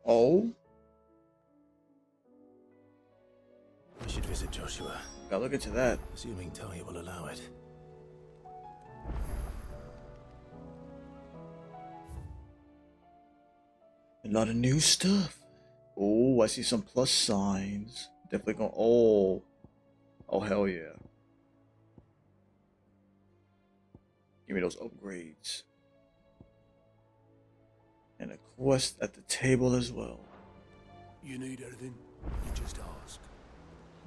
[SPEAKER 1] Oh?
[SPEAKER 3] We should visit Joshua.
[SPEAKER 1] Gotta look into that.
[SPEAKER 3] Assuming Talia will allow it.
[SPEAKER 1] A lot of new stuff. Oh, I see some plus signs. Definitely going. Oh. Oh, hell yeah. Give me those upgrades. And a quest at the table as well.
[SPEAKER 13] You need anything, you just ask.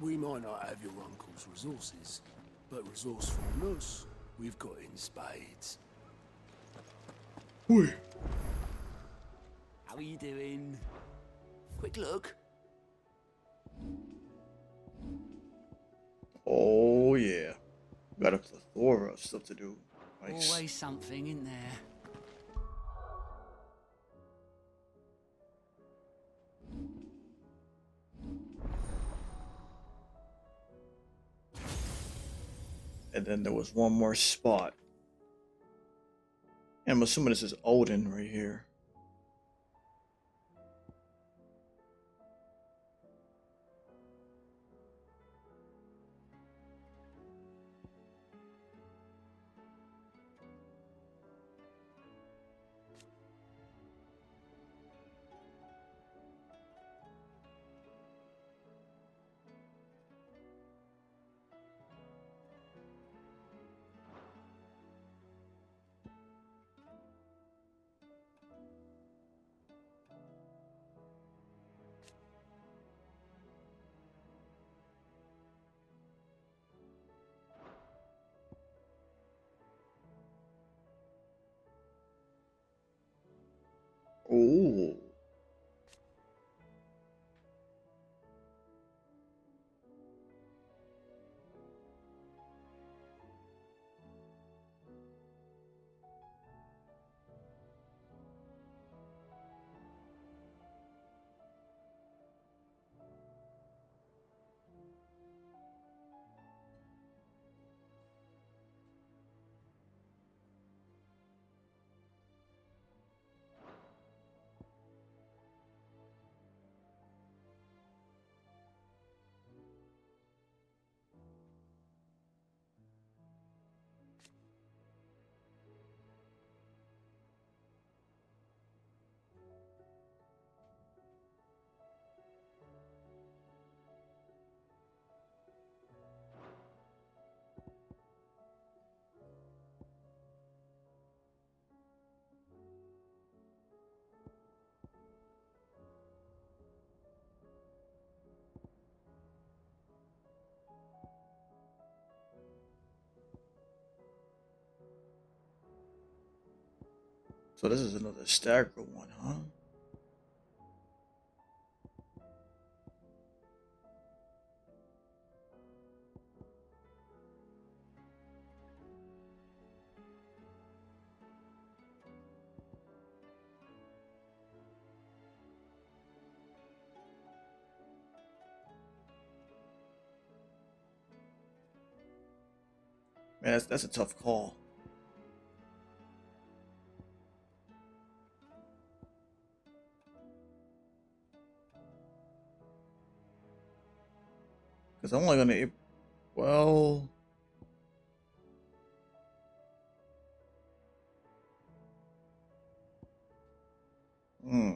[SPEAKER 13] We might not have your uncle's resources, but resourcefulness, we've got in spades.
[SPEAKER 1] Oi.
[SPEAKER 14] How are you doing? Quick look.
[SPEAKER 1] Oh yeah, got a plethora of stuff to do. Nice.
[SPEAKER 14] Always something in there.
[SPEAKER 1] And then there was one more spot. And I'm assuming this is Odin right here. Oh. So this is another stagger one, huh? Man, that's a tough call. Because I'm only gonna, well, hmm.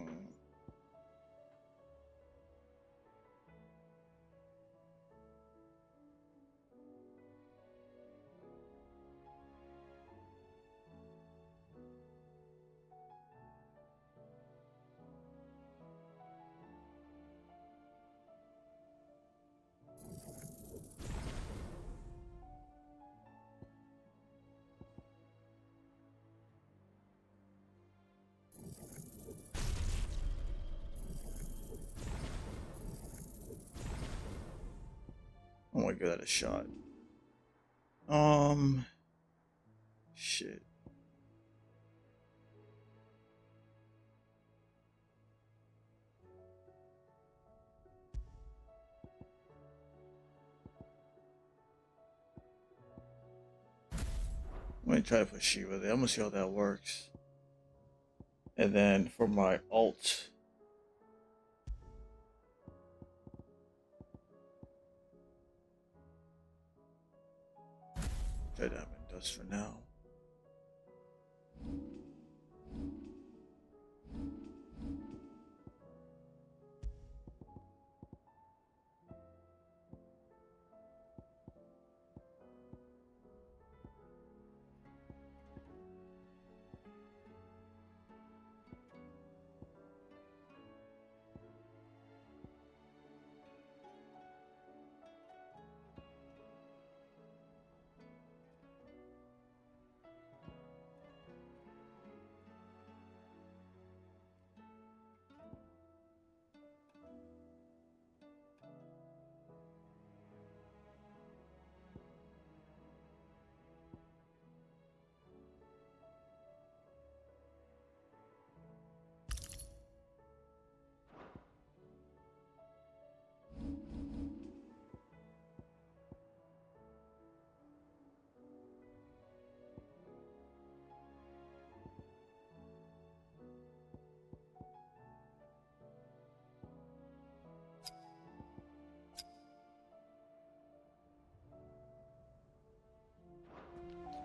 [SPEAKER 1] I want to give that a shot. Shit. I'm gonna try to put Shiva there. I'm gonna see how that works. And then for my alt, try Diamond Dust for now.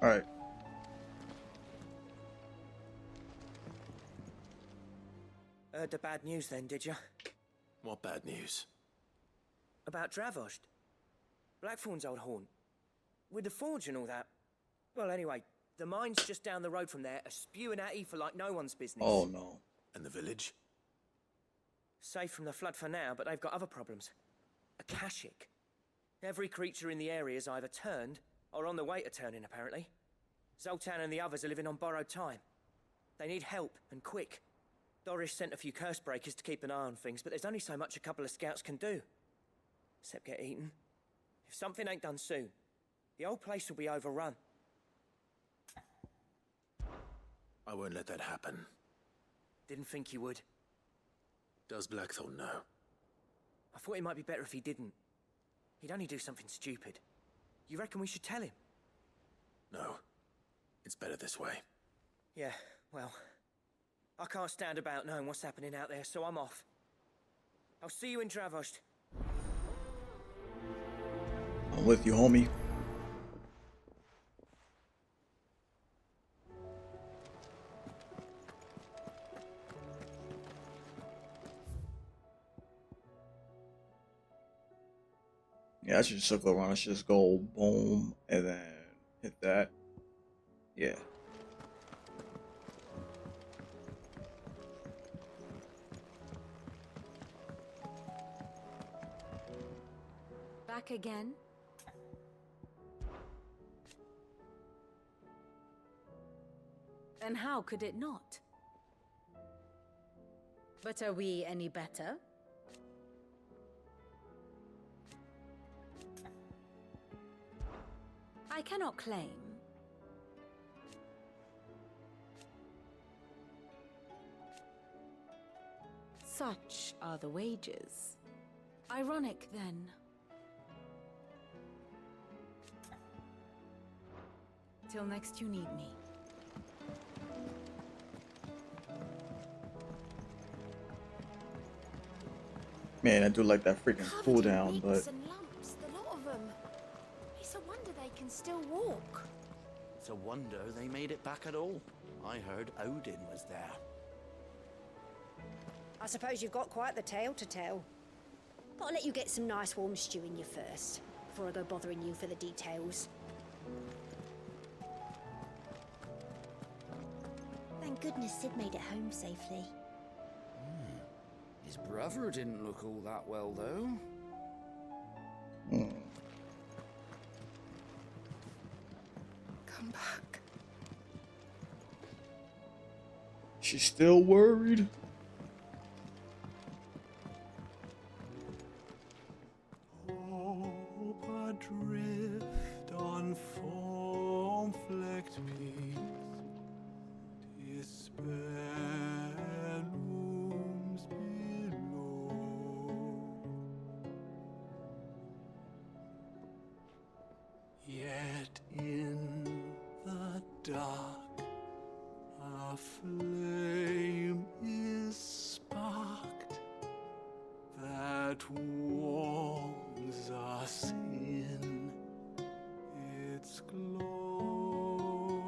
[SPEAKER 1] All right.
[SPEAKER 15] Heard the bad news then, did you?
[SPEAKER 3] What bad news?
[SPEAKER 15] About Dravost. Blackthorn's old haunt. With the forge and all that. Well, anyway, the mines just down the road from there are spewing at Aoife like no one's business.
[SPEAKER 1] Oh no.
[SPEAKER 3] And the village?
[SPEAKER 15] Safe from the flood for now, but they've got other problems. Akashic. Every creature in the area is either turned or on the way to turning, apparently. Zoltan and the others are living on borrowed time. They need help, and quick. Doris sent a few curse breakers to keep an eye on things, but there's only so much a couple of scouts can do. Except get eaten. If something ain't done soon, the old place will be overrun.
[SPEAKER 3] I won't let that happen.
[SPEAKER 15] Didn't think you would.
[SPEAKER 3] Does Blackthorn know?
[SPEAKER 15] I thought it might be better if he didn't. He'd only do something stupid. You reckon we should tell him?
[SPEAKER 3] No. It's better this way.
[SPEAKER 15] Yeah, well, I can't stand about knowing what's happening out there, so I'm off. I'll see you in Dravost.
[SPEAKER 1] I'm with you, homie. Yeah, I should just circle around. I should just go boom and then hit that. Yeah.
[SPEAKER 12] Back again? And how could it not? But are we any better? I cannot claim. Such are the wages. Ironic, then. Till next you need me.
[SPEAKER 1] Man, I do like that freaking cooldown, but
[SPEAKER 2] And lumps, the lot of them. It's a wonder they can still walk.
[SPEAKER 14] It's a wonder they made it back at all. I heard Odin was there.
[SPEAKER 16] I suppose you've got quite the tale to tell. But I'll let you get some nice warm stew in you first, before I go bothering you for the details. Thank goodness Sid made it home safely.
[SPEAKER 14] His brother didn't look all that well, though.
[SPEAKER 2] Come back.
[SPEAKER 1] she's still worried.
[SPEAKER 13] Hope adrift on foam-flecked peaks, despair looms below. Yet in the dark, a flame is sparked that warms us in its glow.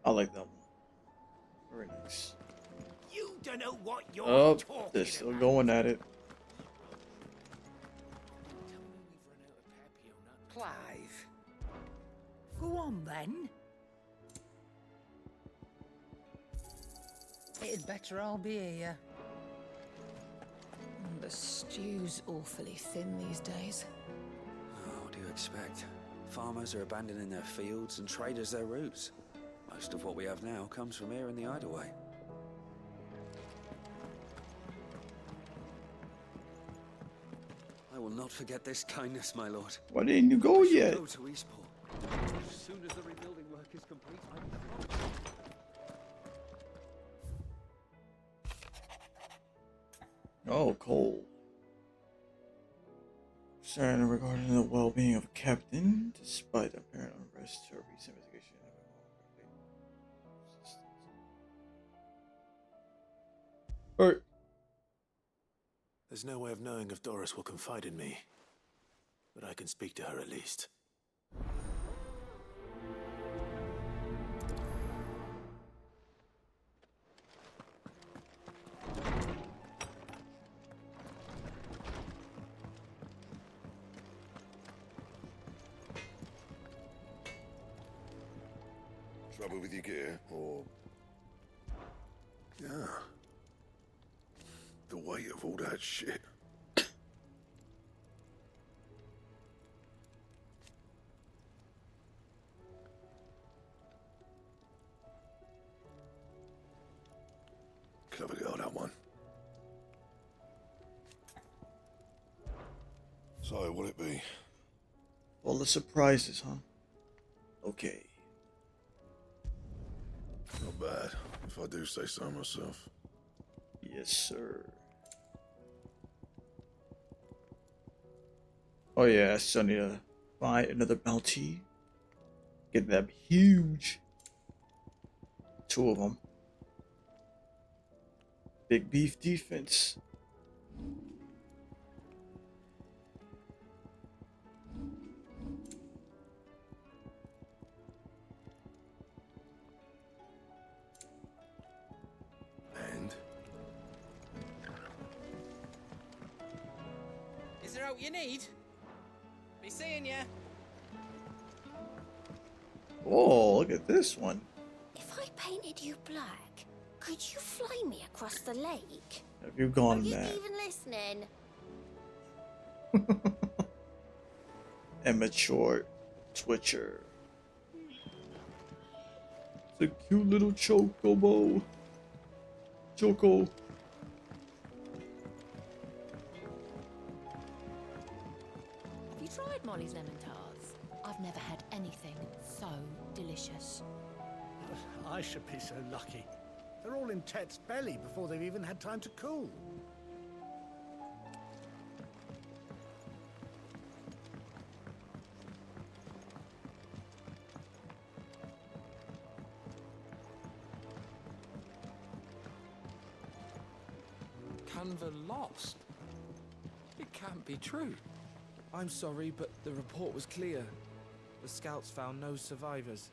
[SPEAKER 1] I like that one. Very nice.
[SPEAKER 15] You don't know what you're
[SPEAKER 1] Oh,
[SPEAKER 15] talking
[SPEAKER 1] they're still
[SPEAKER 15] about.
[SPEAKER 1] going at it.
[SPEAKER 15] Clive. Go on then.
[SPEAKER 17] It'd better I'll be here. The stew's awfully thin these days.
[SPEAKER 18] Oh, what do you expect? Farmers are abandoning their fields and traders their routes. Most of what we have now comes from here in the Hideaway. I will not forget this kindness, my lord.
[SPEAKER 1] Why didn't you go
[SPEAKER 18] I shall
[SPEAKER 1] yet?
[SPEAKER 18] go to Eastport. As soon as the rebuilding work is complete, I will approach.
[SPEAKER 1] Oh, Cole. Concerned regarding the well-being of Captain, despite apparent unrest, her recent investigation. Alright.
[SPEAKER 3] There's no way of knowing if Doris will confide in me, but I can speak to her at least.
[SPEAKER 19] Trouble with your gear, or... Yeah. The weight of all that shit. Clever girl, that one. So, what'll it be?
[SPEAKER 1] All the surprises, huh? Okay.
[SPEAKER 19] Not bad, if I do say so myself.
[SPEAKER 1] Yes, sir. Oh yeah, I still need to find another bounty. Get them huge. 2 of them. Big beef defense.
[SPEAKER 19] And?
[SPEAKER 15] Is there out you need? Be seeing ya.
[SPEAKER 1] Oh, look at this one.
[SPEAKER 16] If I painted you black, could you fly me across the lake?
[SPEAKER 1] Have you gone
[SPEAKER 16] Are you
[SPEAKER 1] mad?
[SPEAKER 16] even listening?
[SPEAKER 1] Immature Twitcher. It's a cute little chocobo. Choco.
[SPEAKER 12] Have you tried Molly's lemon tarts? I've never had anything so delicious.
[SPEAKER 3] I should be so lucky. They're all in Tet's belly before they've even had time to cool.
[SPEAKER 20] Canva lost? It can't be true.
[SPEAKER 21] I'm sorry, but the report was clear. The scouts found no survivors.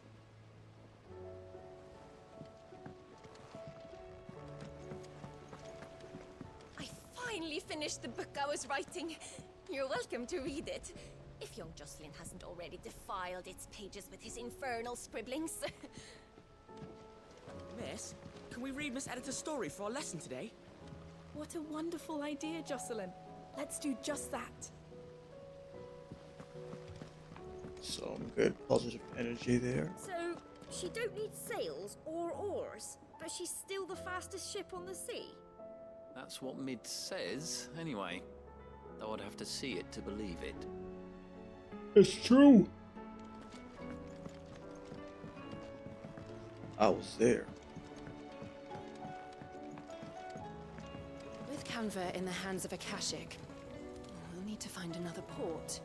[SPEAKER 22] I finally finished the book I was writing. You're welcome to read it. If young Jocelyn hasn't already defiled its pages with his infernal scribblings.
[SPEAKER 15] Miss, can we read Miss Editor's story for our lesson today?
[SPEAKER 23] What a wonderful idea, Jocelyn. Let's do just that.
[SPEAKER 1] Some good positive energy there.
[SPEAKER 24] So, she don't need sails or oars, but she's still the fastest ship on the sea?
[SPEAKER 14] That's what Mid says, anyway. Though I'd have to see it to believe it.
[SPEAKER 1] It's true. I was there.
[SPEAKER 12] With Canva in the hands of a Kashik, we'll need to find another port.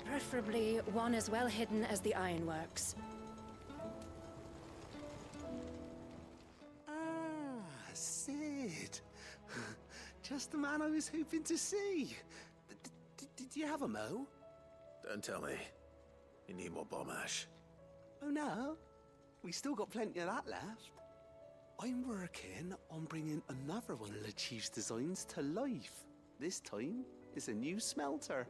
[SPEAKER 12] Preferably one as well hidden as the ironworks.
[SPEAKER 25] Ah, Sid. Just the man I was hoping to see. Did you have a mo?
[SPEAKER 3] Don't tell me. You need more bomb ash.
[SPEAKER 25] Oh no, we still got plenty of that left. I'm working on bringing another one of the Chief's designs to life. This time, it's a new smelter.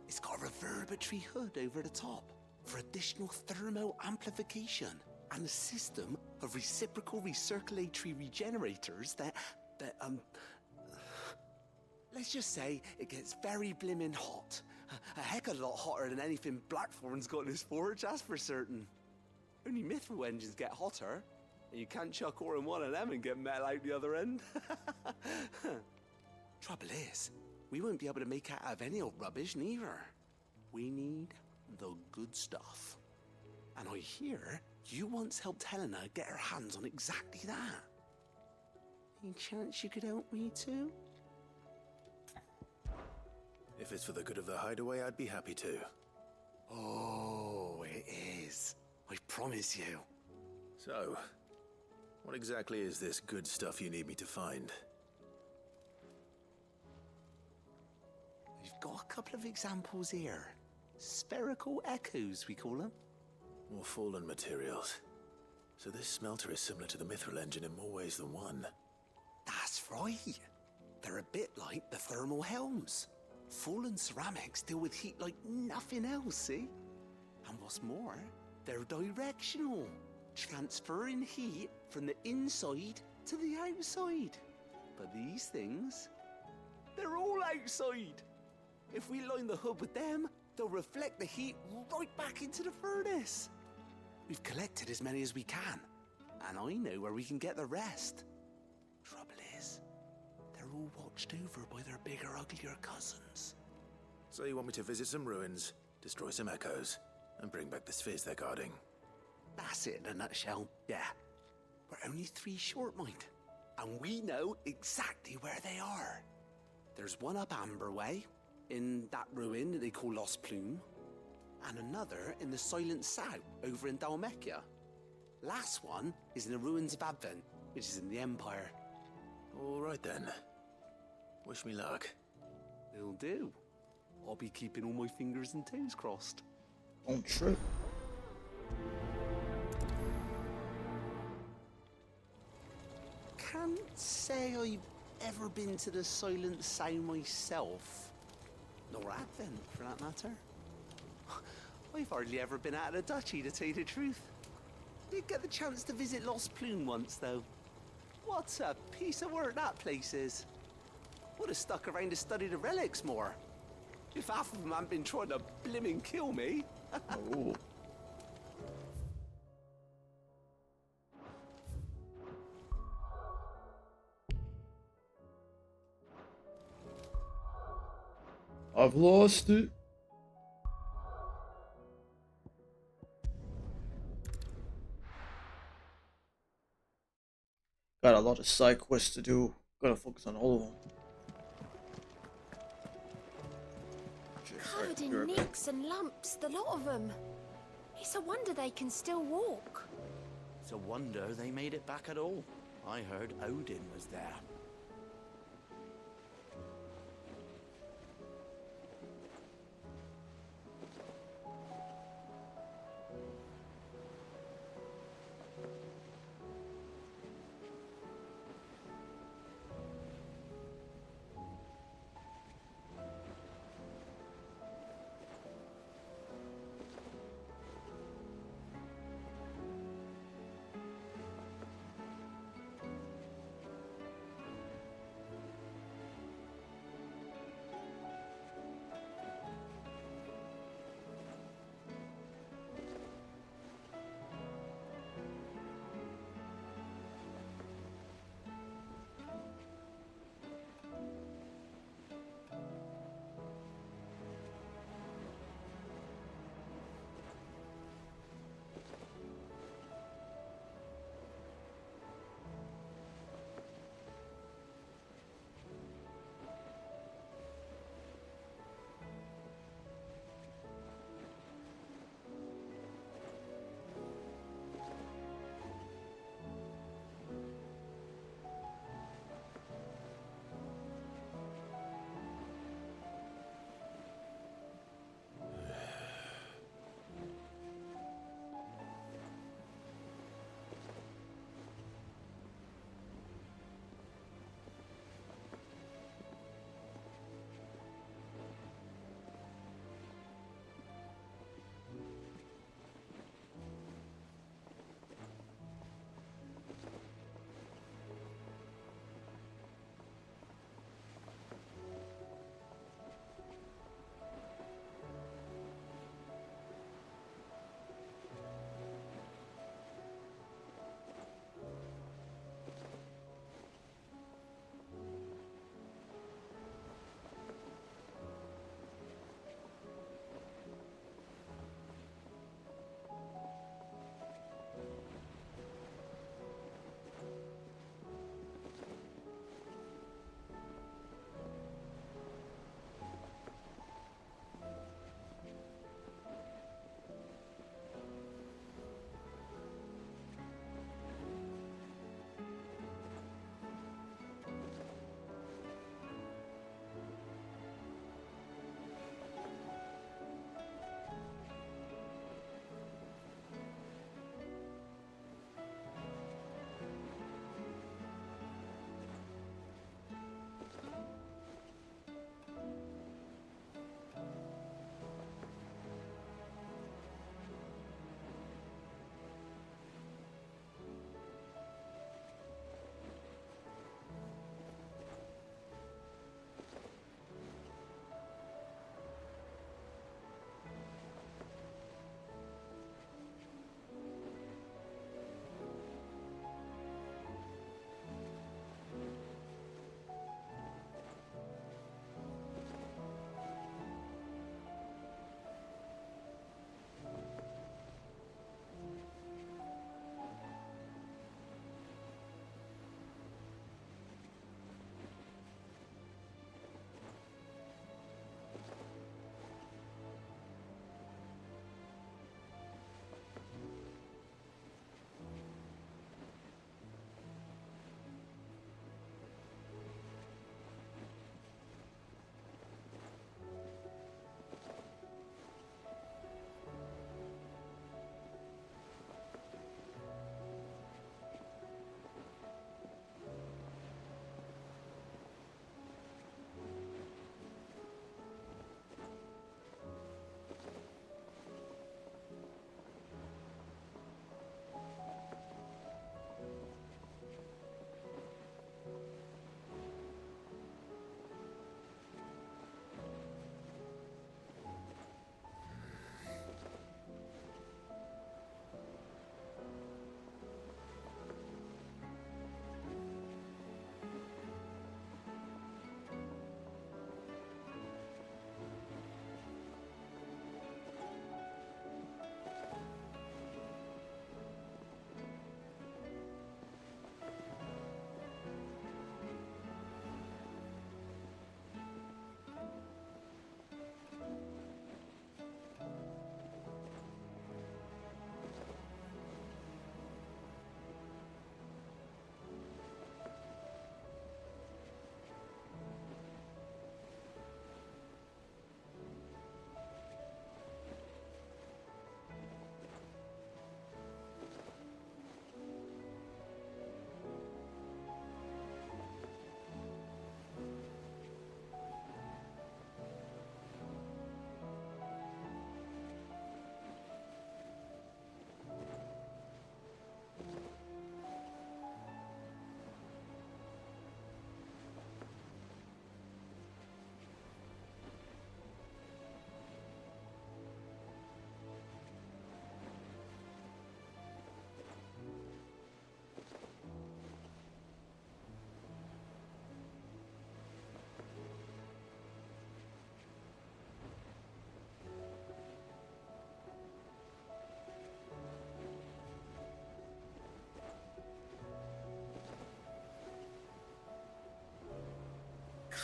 [SPEAKER 25] It's got a reverberatory hood over the top for additional thermal amplification and a system of reciprocal recirculatory regenerators that let's just say it gets very blimmin' hot. A heck of a lot hotter than anything Blackthorn's got in his forge, that's for certain. Only Mithril engines get hotter, and you can't chuck ore in one of them and get metal out the other end. Trouble is, we won't be able to make out of any old rubbish neither. We need the good stuff. And I hear you once helped Helena get her hands on exactly that. Any chance you could help me too?
[SPEAKER 3] If it's for the good of the hideaway, I'd be happy to.
[SPEAKER 25] Oh, it is. I promise you.
[SPEAKER 3] So, what exactly is this good stuff you need me to find?
[SPEAKER 25] We've got a couple of examples here. Spherical echoes, we call them.
[SPEAKER 3] More fallen materials. So this smelter is similar to the Mithril engine in more ways than one.
[SPEAKER 25] That's right. They're a bit like the thermal helms. Fallen ceramics deal with heat like nothing else, see? And what's more, they're directional. transferring heat from the inside to the outside. But these things, they're all outside. If we line the hub with them, they'll reflect the heat right back into the furnace. We've collected as many as we can, and I know where we can get the rest. Trouble is, they're all watched over by their bigger, uglier cousins.
[SPEAKER 3] So you want me to visit some ruins, destroy some echoes, and bring back the spheres they're guarding?
[SPEAKER 25] That's it in a nutshell, yeah. We're only 3 short, mind, and we know exactly where they are. There's one up Amber Way, in that ruin that they call Lost Plume, and another in the Silent South, over in Dalmekia. Last one is in the ruins of Advent, which is in the Empire.
[SPEAKER 3] All right then. Wish me luck.
[SPEAKER 25] Will do. I'll be keeping all my fingers and toes crossed.
[SPEAKER 1] Don't trip.
[SPEAKER 25] Can't say I've ever been to the Silent Sound myself. Nor Advent, for that matter. I've hardly ever been out of the duchy, to tell you the truth. Did get the chance to visit Lost Plume once, though. What a piece of work that place is. Would have stuck around to study the relics more. If half of them hadn't been trying to blimmin' kill me.
[SPEAKER 1] Oh. I've lost it. Got a lot of side quests to do. Gotta focus on all of them.
[SPEAKER 16] Covered in nicks and lumps, the lot of them. It's a wonder they can still walk.
[SPEAKER 25] It's a wonder they made it back at all. I heard Odin was there.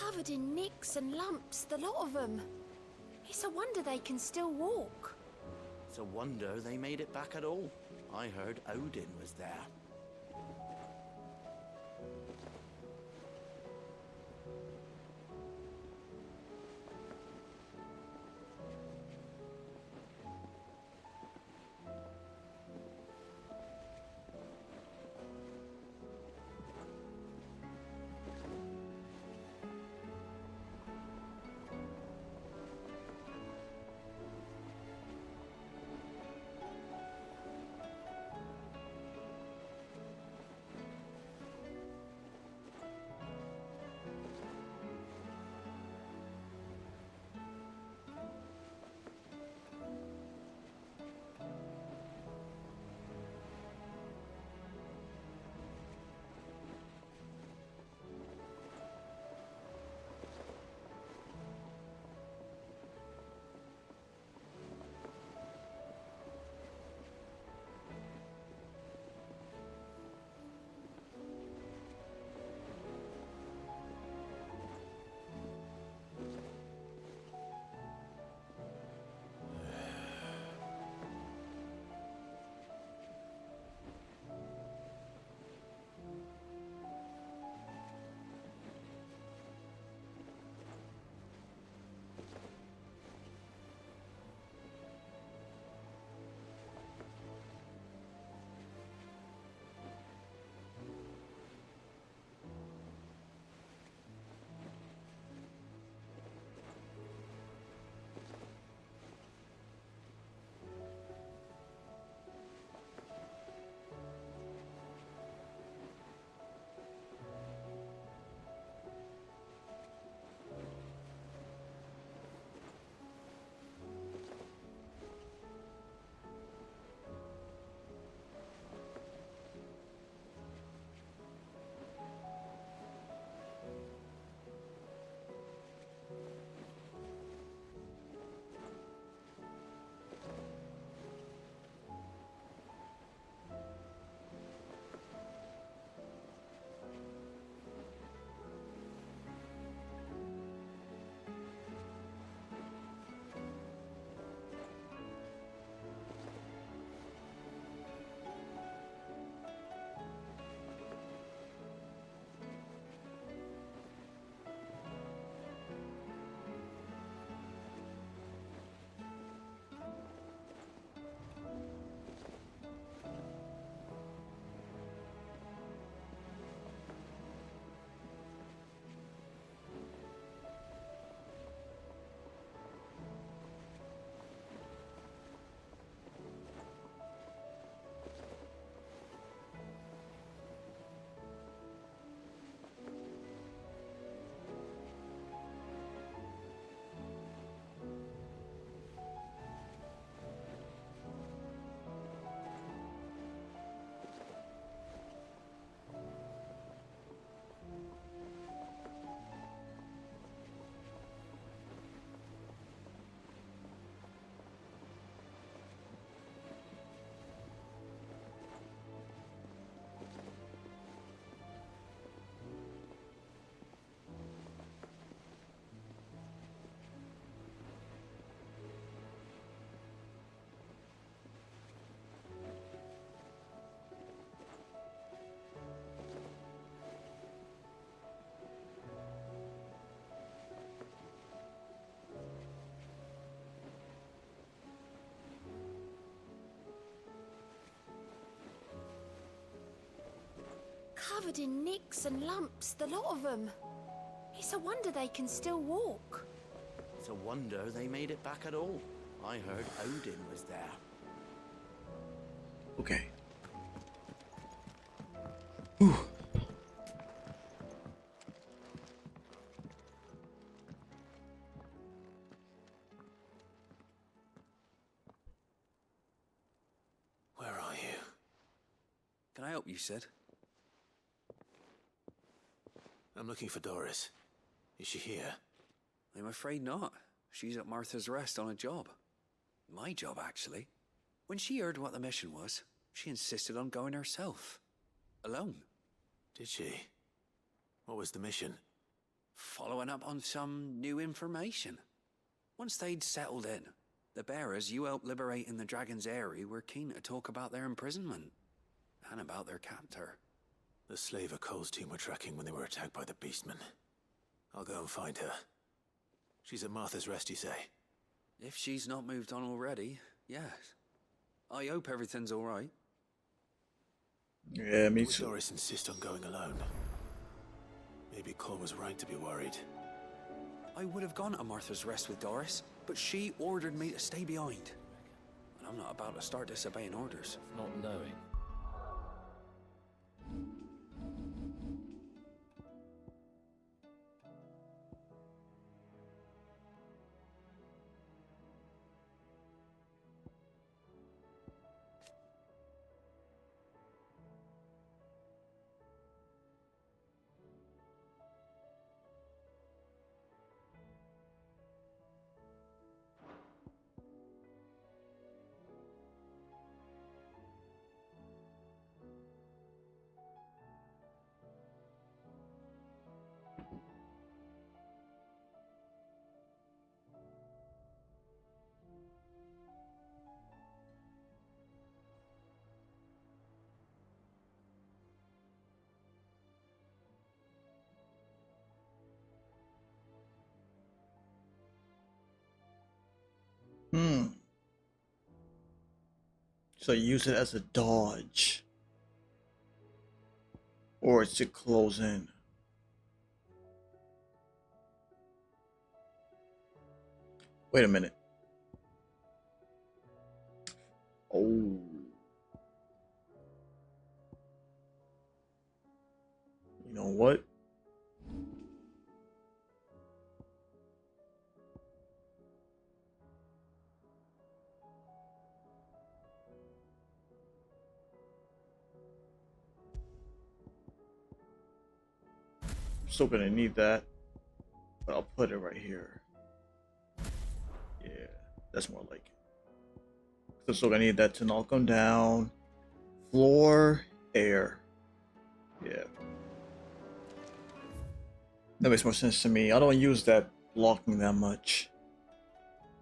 [SPEAKER 16] Covered in nicks and lumps, the lot of them. It's a wonder they can still walk.
[SPEAKER 25] It's a wonder they made it back at all. I heard Odin was there.
[SPEAKER 16] Covered in nicks and lumps, the lot of them. It's a wonder they can still walk.
[SPEAKER 25] It's a wonder they made it back at all. I heard Odin was there.
[SPEAKER 1] Okay. Whew.
[SPEAKER 25] Where are you?
[SPEAKER 18] Can I help you, Sid?
[SPEAKER 3] I'm looking for Doris. Is she here?
[SPEAKER 18] I'm afraid not. She's at Martha's Rest on a job. My job, actually. When she heard what the mission was, she insisted on going herself. Alone.
[SPEAKER 3] Did she? What was the mission?
[SPEAKER 18] following up on some new information. Once they'd settled in, the bearers you helped liberate in the Dragon's Eyrie were keen to talk about their imprisonment and about their captor.
[SPEAKER 3] The slaver Cole's team were tracking when they were attacked by the Beastmen. I'll go and find her. She's at Martha's Rest, you say?
[SPEAKER 18] If she's not moved on already, yes. I hope everything's all right.
[SPEAKER 1] Yeah, me
[SPEAKER 3] Would
[SPEAKER 1] too.
[SPEAKER 3] Doris insist on going alone? Maybe Cole was right to be worried.
[SPEAKER 18] I would have gone to Martha's Rest with Doris, but she ordered me to stay behind. And I'm not about to start disobeying orders.
[SPEAKER 11] Not knowing.
[SPEAKER 1] So use it as a dodge. Or it's to close in. Wait a minute. Oh. You know what? Still gonna need that, but I'll put it right here. Yeah, that's more like it. So still gonna need that to knock them down. Floor, air. Yeah. That makes more sense to me. I don't use that blocking that much.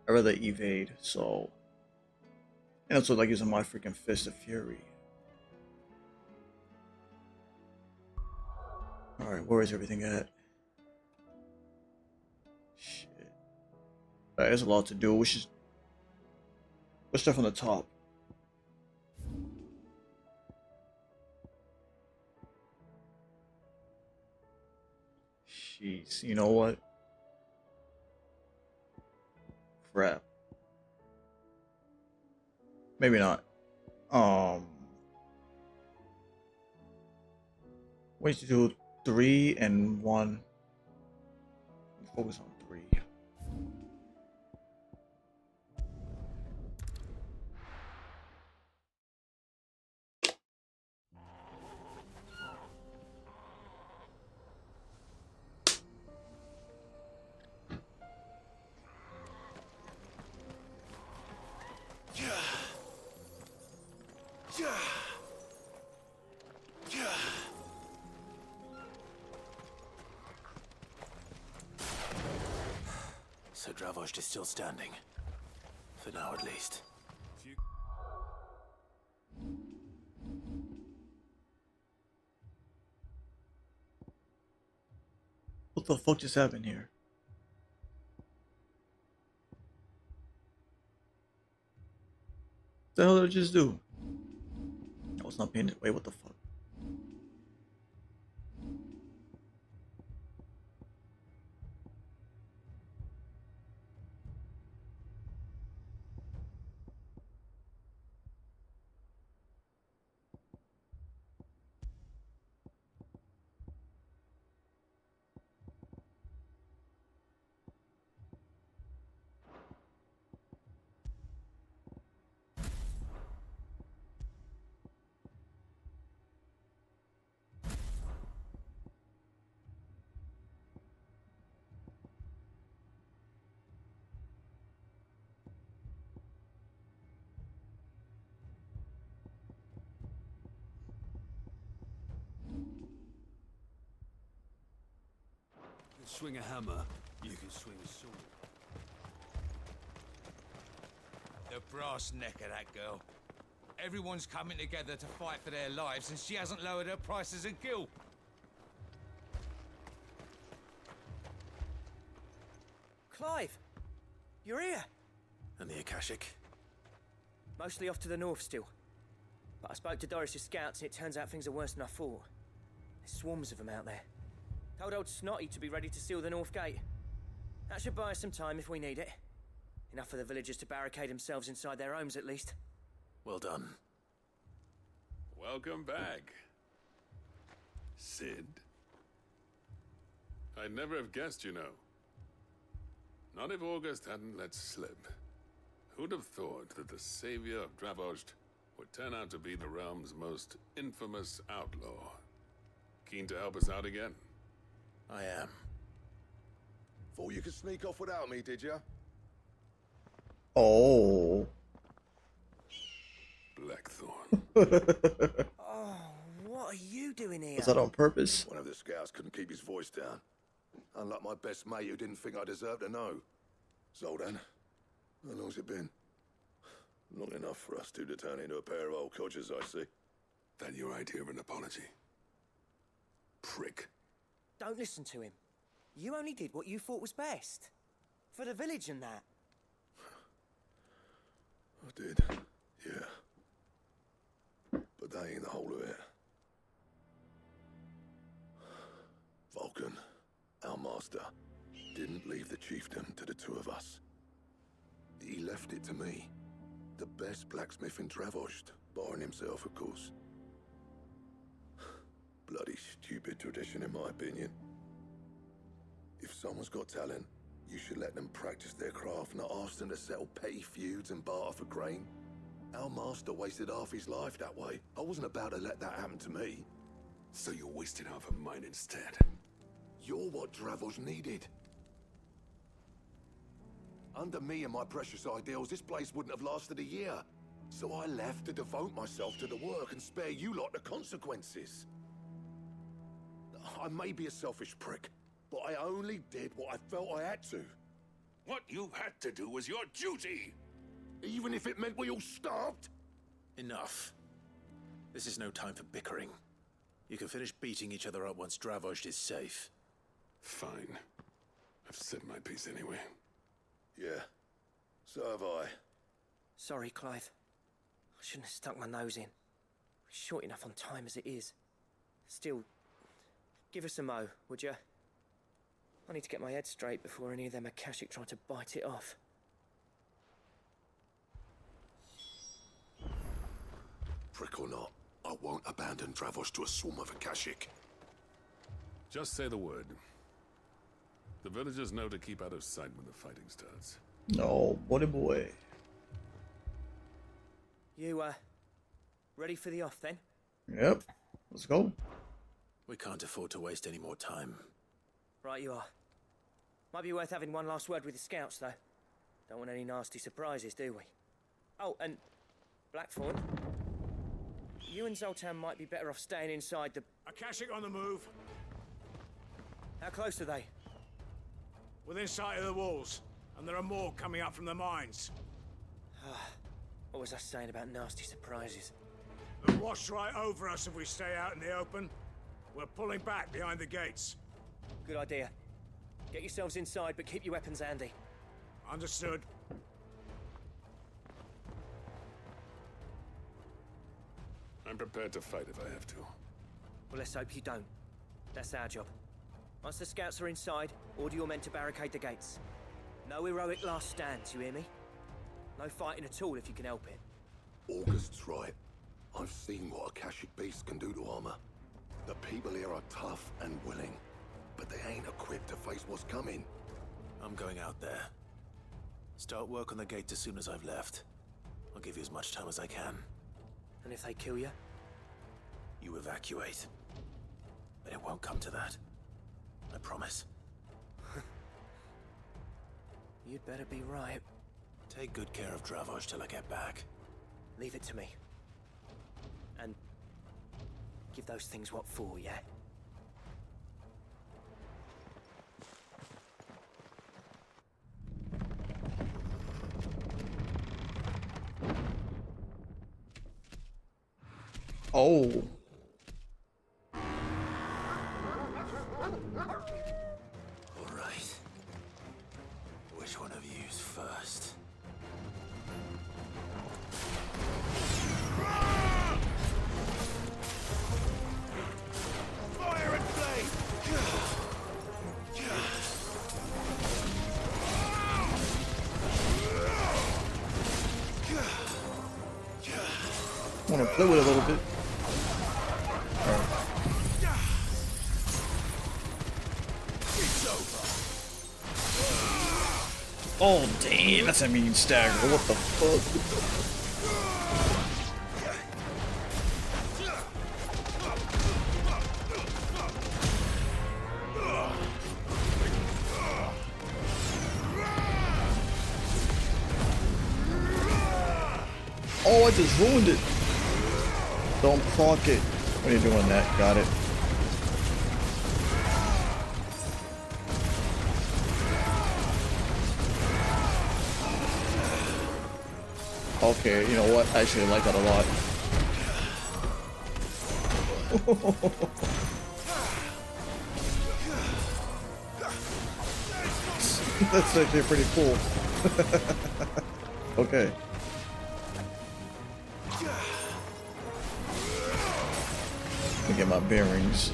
[SPEAKER 1] I rather evade, so. And also like using my freaking Fist of Fury. Alright, where is everything at? Shit. Alright, there's a lot to do. Let's start from the top. Jeez, you know what? Crap. Maybe not. Wait to do 3 and 1. Focus on 3.
[SPEAKER 3] So Dravost is still standing. For now, at least.
[SPEAKER 1] What the fuck just happened here? What the hell did I just do? I was not paying it. Wait, what the fuck?
[SPEAKER 13] swing a hammer, you can swing a sword.
[SPEAKER 5] The brass neck of that girl. Everyone's coming together to fight for their lives, and she hasn't lowered her prices a gill.
[SPEAKER 15] Clive! You're here!
[SPEAKER 4] And the Akashic?
[SPEAKER 15] Mostly off to the north still. But I spoke to Doris's scouts, and it turns out things are worse than I thought. There's swarms of them out there. Told old Snotty to be ready to seal the north gate. That should buy us some time if we need it. Enough for the villagers to barricade themselves inside their homes, at least.
[SPEAKER 4] Well done.
[SPEAKER 6] Welcome back, Sid. I'd never have guessed, you know. Not if August hadn't let slip. Who'd have thought that the savior of Dravost would turn out to be the realm's most infamous outlaw? Keen to help us out again?
[SPEAKER 4] I am.
[SPEAKER 19] Thought you could sneak off without me, did ya?
[SPEAKER 1] Oh.
[SPEAKER 6] Blackthorn.
[SPEAKER 15] Oh, what are you doing here?
[SPEAKER 1] Was that on purpose?
[SPEAKER 19] One of the scouts couldn't keep his voice down. Unlike my best mate who didn't think I deserved to know. Zoltan, how long's it been? Long enough for us two to turn into a pair of old codgers, I see.
[SPEAKER 6] That your idea of an apology? Prick.
[SPEAKER 15] Don't listen to him. You only did what you thought was best. For the village and that.
[SPEAKER 19] I did, yeah. But that ain't the whole of it. Vulcan, our master, didn't leave the chiefdom to the two of us. He left it to me. The best blacksmith in Dravost, barring himself, of course. Bloody stupid tradition, in my opinion. If someone's got talent, you should let them practice their craft, not ask them to settle petty feuds and barter for grain. Our master wasted half his life that way. I wasn't about to let that happen to me.
[SPEAKER 6] So you wasted half of mine instead.
[SPEAKER 19] You're what Dravost needed. Under me and my precious ideals, this place wouldn't have lasted a year. So I left to devote myself to the work and spare you lot the consequences. I may be a selfish prick, but I only did what I felt I had to.
[SPEAKER 6] What you had to do was your duty!
[SPEAKER 19] Even if it meant we all starved?
[SPEAKER 4] Enough. This is no time for bickering. You can finish beating each other up once Dravost is safe.
[SPEAKER 6] Fine. I've said my piece anyway.
[SPEAKER 19] Yeah, so have I.
[SPEAKER 15] Sorry, Clive. I shouldn't have stuck my nose in. We're short enough on time as it is. Still, give us a mo, would you? I need to get my head straight before any of them Akashic try to bite it off.
[SPEAKER 19] Prick or not, I won't abandon Dravost to a swarm of Akashic.
[SPEAKER 6] Just say the word. The villagers know to keep out of sight when the fighting starts.
[SPEAKER 1] No, boy.
[SPEAKER 15] You, ready for the off then?
[SPEAKER 1] Yep. Let's go.
[SPEAKER 4] We can't afford to waste any more time.
[SPEAKER 15] Right you are. Might be worth having one last word with the scouts, though. Don't want any nasty surprises, do we? Oh, and Blackthorn, you and Zoltan might be better off staying inside the...
[SPEAKER 3] Akashic on the move.
[SPEAKER 15] How close are they?
[SPEAKER 3] Within sight of the walls, and there are more coming up from the mines.
[SPEAKER 15] What was I saying about nasty surprises?
[SPEAKER 3] They'll wash right over us if we stay out in the open. We're pulling back behind the gates.
[SPEAKER 15] Good idea. Get yourselves inside, but keep your weapons handy.
[SPEAKER 3] Understood.
[SPEAKER 6] I'm prepared to fight if I have to.
[SPEAKER 15] Well, let's hope you don't. That's our job. Once the scouts are inside, order your men to barricade the gates. No heroic last stands, you hear me? No fighting at all if you can help it.
[SPEAKER 19] August's right. I've seen what Akashic beasts can do to armor. The people here are tough and willing, but they ain't equipped to face what's coming.
[SPEAKER 4] I'm going out there. Start work on the gate as soon as I've left. I'll give you as much time as I can.
[SPEAKER 15] And if they kill you?
[SPEAKER 4] You evacuate. But it won't come to that. I promise.
[SPEAKER 15] You'd better be right.
[SPEAKER 4] Take good care of Dravost till I get back.
[SPEAKER 15] Leave it to me. And give those things what for, yeah?
[SPEAKER 1] Oh.
[SPEAKER 3] All right. Which one of you's first? Fire and flame!
[SPEAKER 1] I want to play with it a little bit. Oh damn, that's a mean stagger. What the fuck? Oh, I just ruined it. Don't proc it. What are you doing that? Got it. Okay, you know what? I actually like that a lot. That's actually pretty cool. Okay. Let me get my bearings.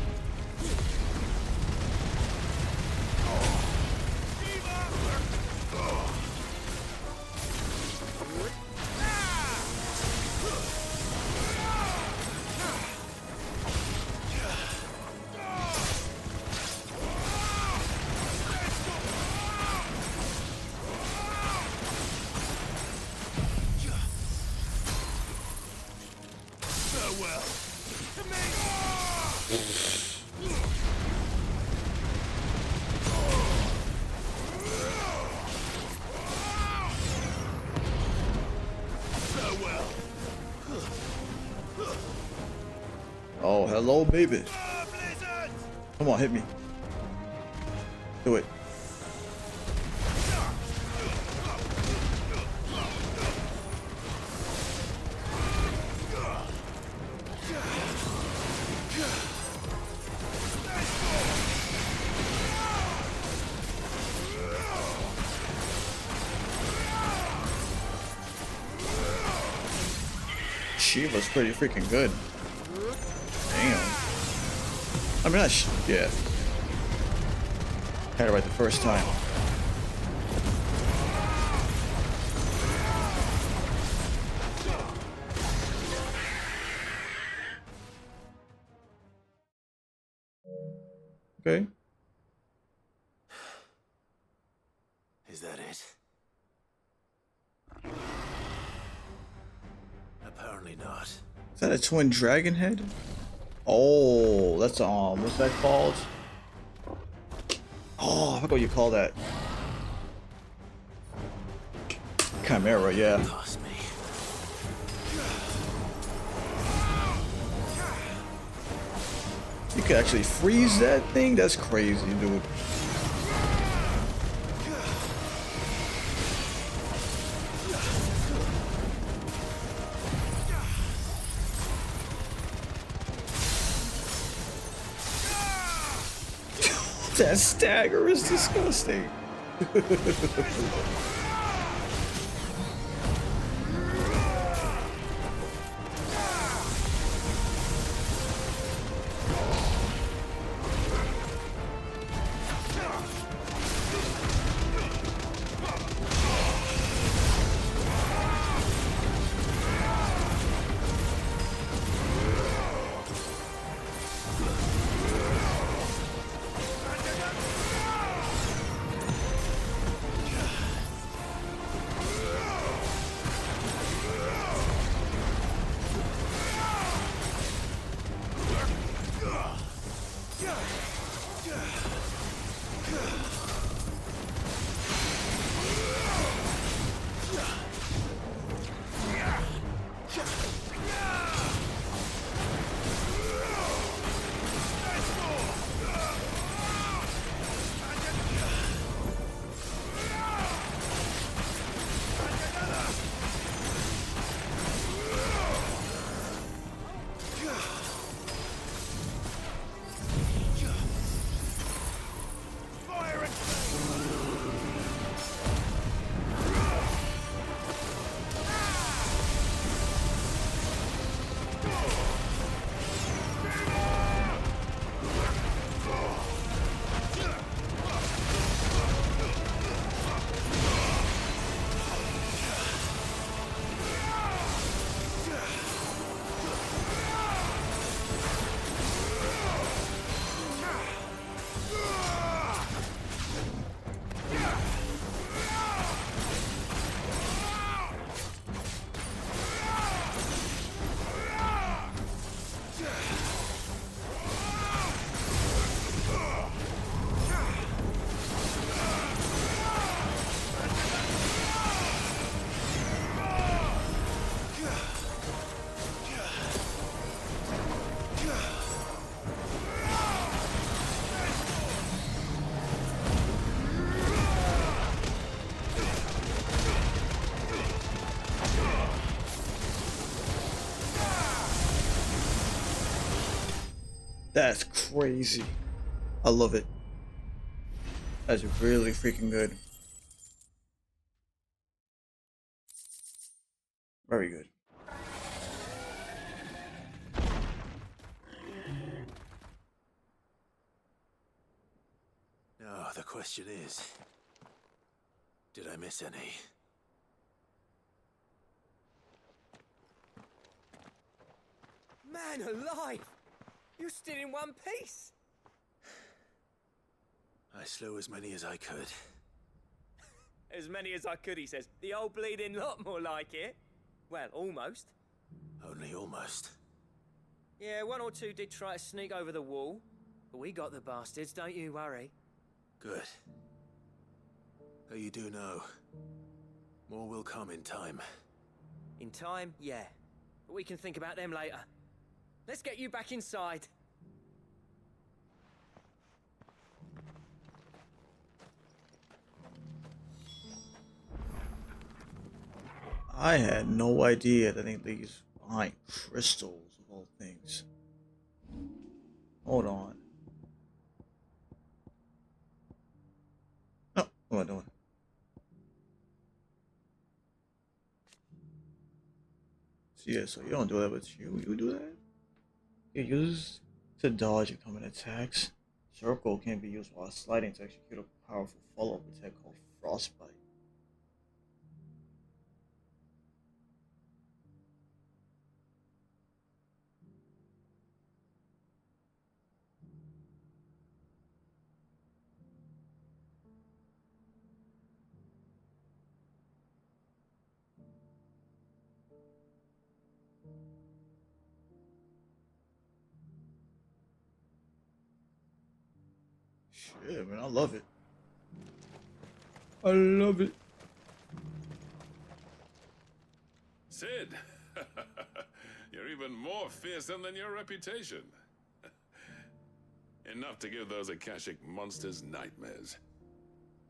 [SPEAKER 1] Oh, hello, baby. Come on, hit me. Do it. Shiva's pretty freaking good. Damn. I mean, yeah. Had it right the first time. Okay.
[SPEAKER 3] Is that it? Apparently not.
[SPEAKER 1] Is that a twin dragon head? Oh, that's what's that called? Oh, I forgot what you call that. Chimera, yeah. You could actually freeze that thing? That's crazy, dude. That stagger is disgusting. That's crazy. I love it. That's really freaking good. Very good.
[SPEAKER 4] Now, the question is, did I miss any?
[SPEAKER 15] Man alive! You're still in one piece!
[SPEAKER 4] I slew as many as I could.
[SPEAKER 15] As many as I could, he says. The old bleeding lot, more like it. Well, almost.
[SPEAKER 4] Only almost.
[SPEAKER 15] Yeah, one or two did try to sneak over the wall. But we got the bastards, don't you worry.
[SPEAKER 4] Good. Though you do know, more will come in time.
[SPEAKER 15] In time, yeah. But we can think about them later. Let's get you back inside.
[SPEAKER 1] I had no idea that any of these behind crystals of all things. Hold on. Oh, what am I doing? So yeah, so you don't do that with you. You do that? You use to dodge incoming attacks. Circle can be used while sliding to execute a powerful follow-up attack called Frostbite. Shit, man, I love it. I love it.
[SPEAKER 6] Sid, you're even more fearsome than your reputation. Enough to give those Akashic monsters nightmares.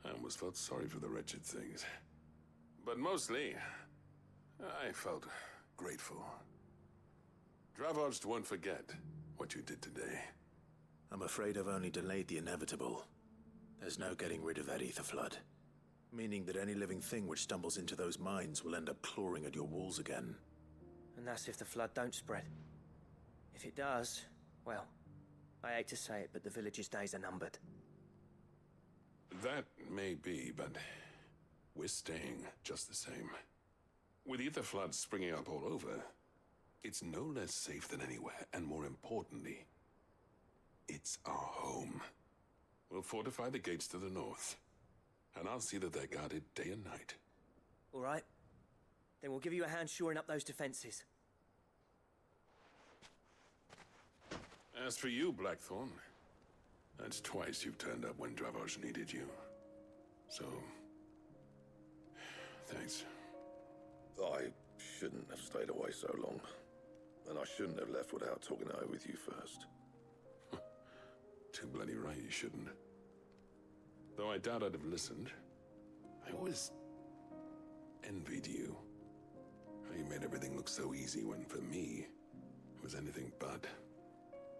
[SPEAKER 6] I almost felt sorry for the wretched things. But mostly, I felt grateful. Dravoged won't forget what you did today.
[SPEAKER 4] I'm afraid I've only delayed the inevitable. There's no getting rid of that ether flood. Meaning that any living thing which stumbles into those mines will end up clawing at your walls again.
[SPEAKER 15] And that's if the flood don't spread. If it does, well, I hate to say it, but the village's days are numbered.
[SPEAKER 6] That may be, but we're staying just the same. With ether floods springing up all over, it's no less safe than anywhere, and more importantly, it's our home. We'll fortify the gates to the north, and I'll see that they're guarded day and night.
[SPEAKER 15] All right. Then we'll give you a hand shoring up those defenses.
[SPEAKER 6] As for you, Blackthorn, that's twice you've turned up when Dravos needed you. So, thanks.
[SPEAKER 19] I shouldn't have stayed away so long. And I shouldn't have left without talking it over with you first.
[SPEAKER 6] Too bloody right you shouldn't. Though I doubt I'd have listened. I always envied you. How you made everything look so easy when, for me, it was anything but.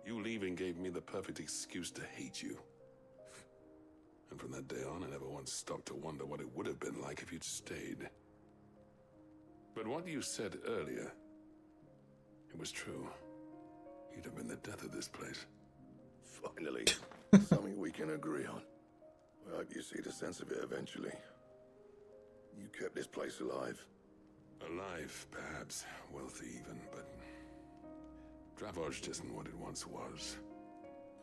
[SPEAKER 6] You leaving gave me the perfect excuse to hate you. And from that day on, I never once stopped to wonder what it would have been like if you'd stayed. But what you said earlier, it was true. You'd have been the death of this place.
[SPEAKER 19] Finally, something we can agree on. I hope you see the sense of it eventually. You kept this place alive.
[SPEAKER 6] Alive, perhaps. Wealthy even, but Dravos isn't what it once was.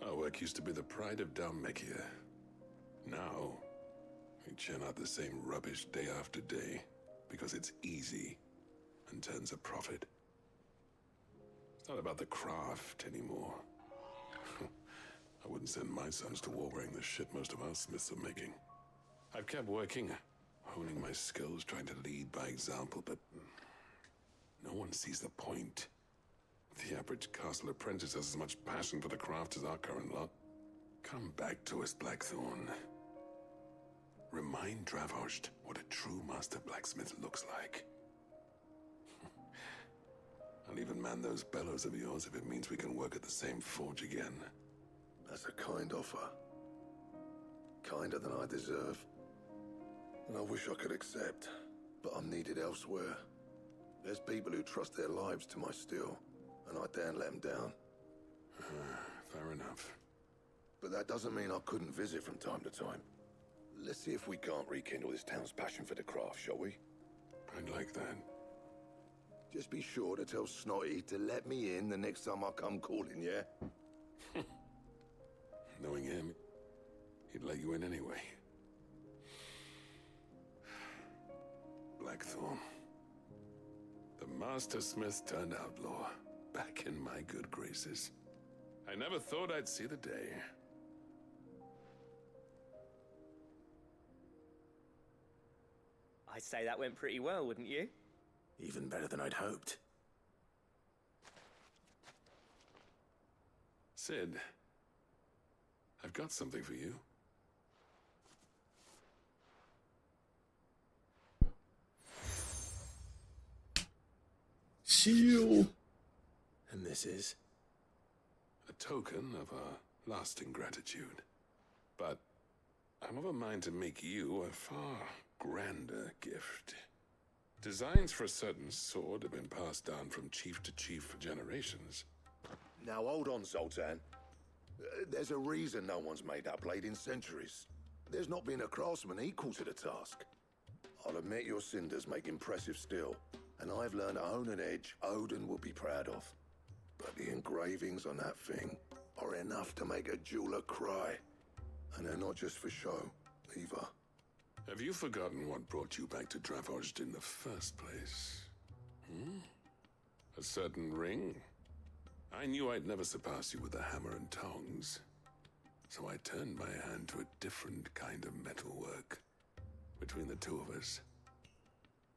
[SPEAKER 6] Our work used to be the pride of Dalmekia. Now, we churn out the same rubbish day after day because it's easy and turns a profit. It's not about the craft anymore. I wouldn't send my sons to war wearing the shit most of our smiths are making. I've kept working, honing my skills, trying to lead by example, but no one sees the point. The average castle apprentice has as much passion for the craft as our current lot. Come back to us, Blackthorn. Remind Dravosht what a true master blacksmith looks like. I'll even man those bellows of yours if it means we can work at the same forge again.
[SPEAKER 19] That's a kind offer. Kinder than I deserve. And I wish I could accept, but I'm needed elsewhere. There's people who trust their lives to my steel, and I daren't let them down.
[SPEAKER 6] Fair enough.
[SPEAKER 19] But that doesn't mean I couldn't visit from time to time. Let's see if we can't rekindle this town's passion for the craft, shall we?
[SPEAKER 6] I'd like that.
[SPEAKER 19] Just be sure to tell Snotty to let me in the next time I come calling, yeah?
[SPEAKER 6] Knowing him, he'd let you in anyway. Blackthorn. The Master Smith turned outlaw, back in my good graces. I never thought I'd see the day.
[SPEAKER 15] I'd say that went pretty well, wouldn't you?
[SPEAKER 4] Even better than I'd hoped.
[SPEAKER 6] Sid, I've got something for you.
[SPEAKER 1] Seal.
[SPEAKER 4] And this is?
[SPEAKER 6] A token of our lasting gratitude. But I'm of a mind to make you a far grander gift. Designs for a certain sword have been passed down from chief to chief for generations.
[SPEAKER 19] Now hold on, Zoltan. There's a reason no one's made that blade in centuries. There's not been a craftsman equal to the task. I'll admit your cinders make impressive steel, and I've learned to own an edge Odin will be proud of. But the engravings on that thing are enough to make a jeweler cry. And they're not just for show, either.
[SPEAKER 6] Have you forgotten what brought you back to Dravozd in the first place? A certain ring? I knew I'd never surpass you with the hammer and tongs. So I turned my hand to a different kind of metalwork. Between the two of us,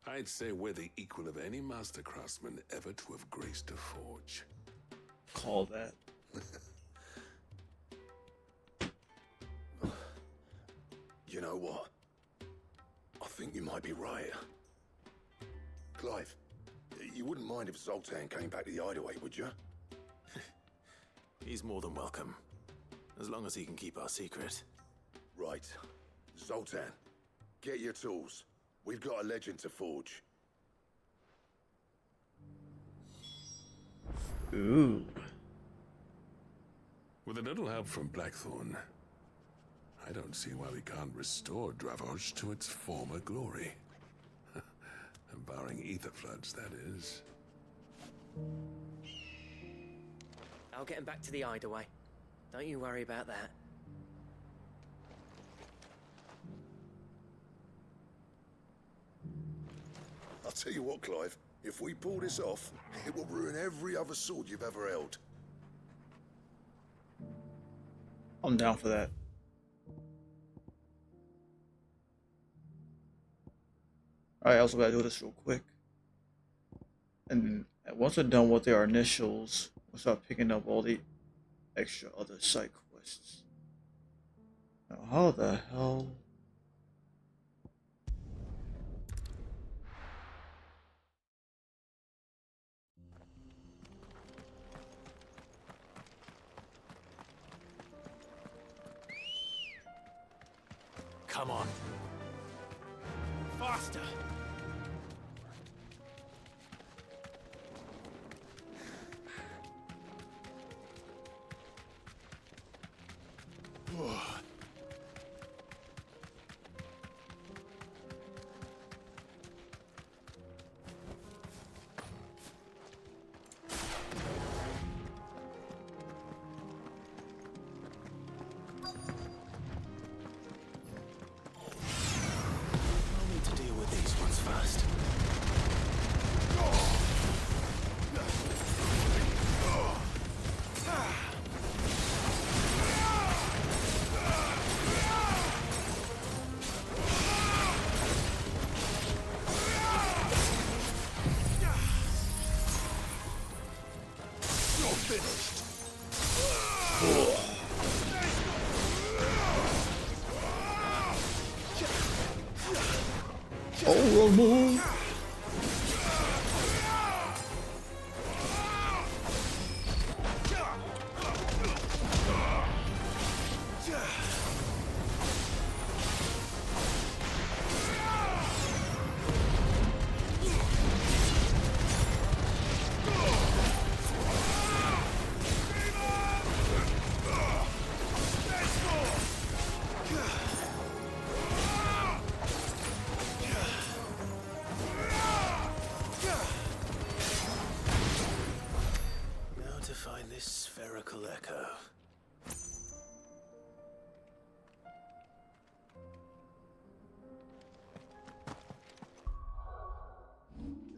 [SPEAKER 6] I'd say we're the equal of any master craftsman ever to have graced a forge.
[SPEAKER 1] Call that.
[SPEAKER 19] You know what? I think you might be right. Clive, you wouldn't mind if Zoltan came back to the hideaway, would you?
[SPEAKER 4] He's more than welcome. As long as he can keep our secret.
[SPEAKER 19] Right. Zoltan, get your tools. We've got a legend to forge.
[SPEAKER 1] Ooh.
[SPEAKER 6] With a little help from Blackthorn, I don't see why we can't restore Dravozd to its former glory. Barring ether floods, that is.
[SPEAKER 15] I'll get him back to the hideaway. Don't you worry about that.
[SPEAKER 19] I'll tell you what, Clive. If we pull this off, it will ruin every other sword you've ever held.
[SPEAKER 1] I'm down for that. Alright, I also gotta do this real quick. And once we're done with our initials, we'll start picking up all the extra other side quests. Now, how the hell?
[SPEAKER 3] Come on. Faster!
[SPEAKER 1] Oh, Ramon!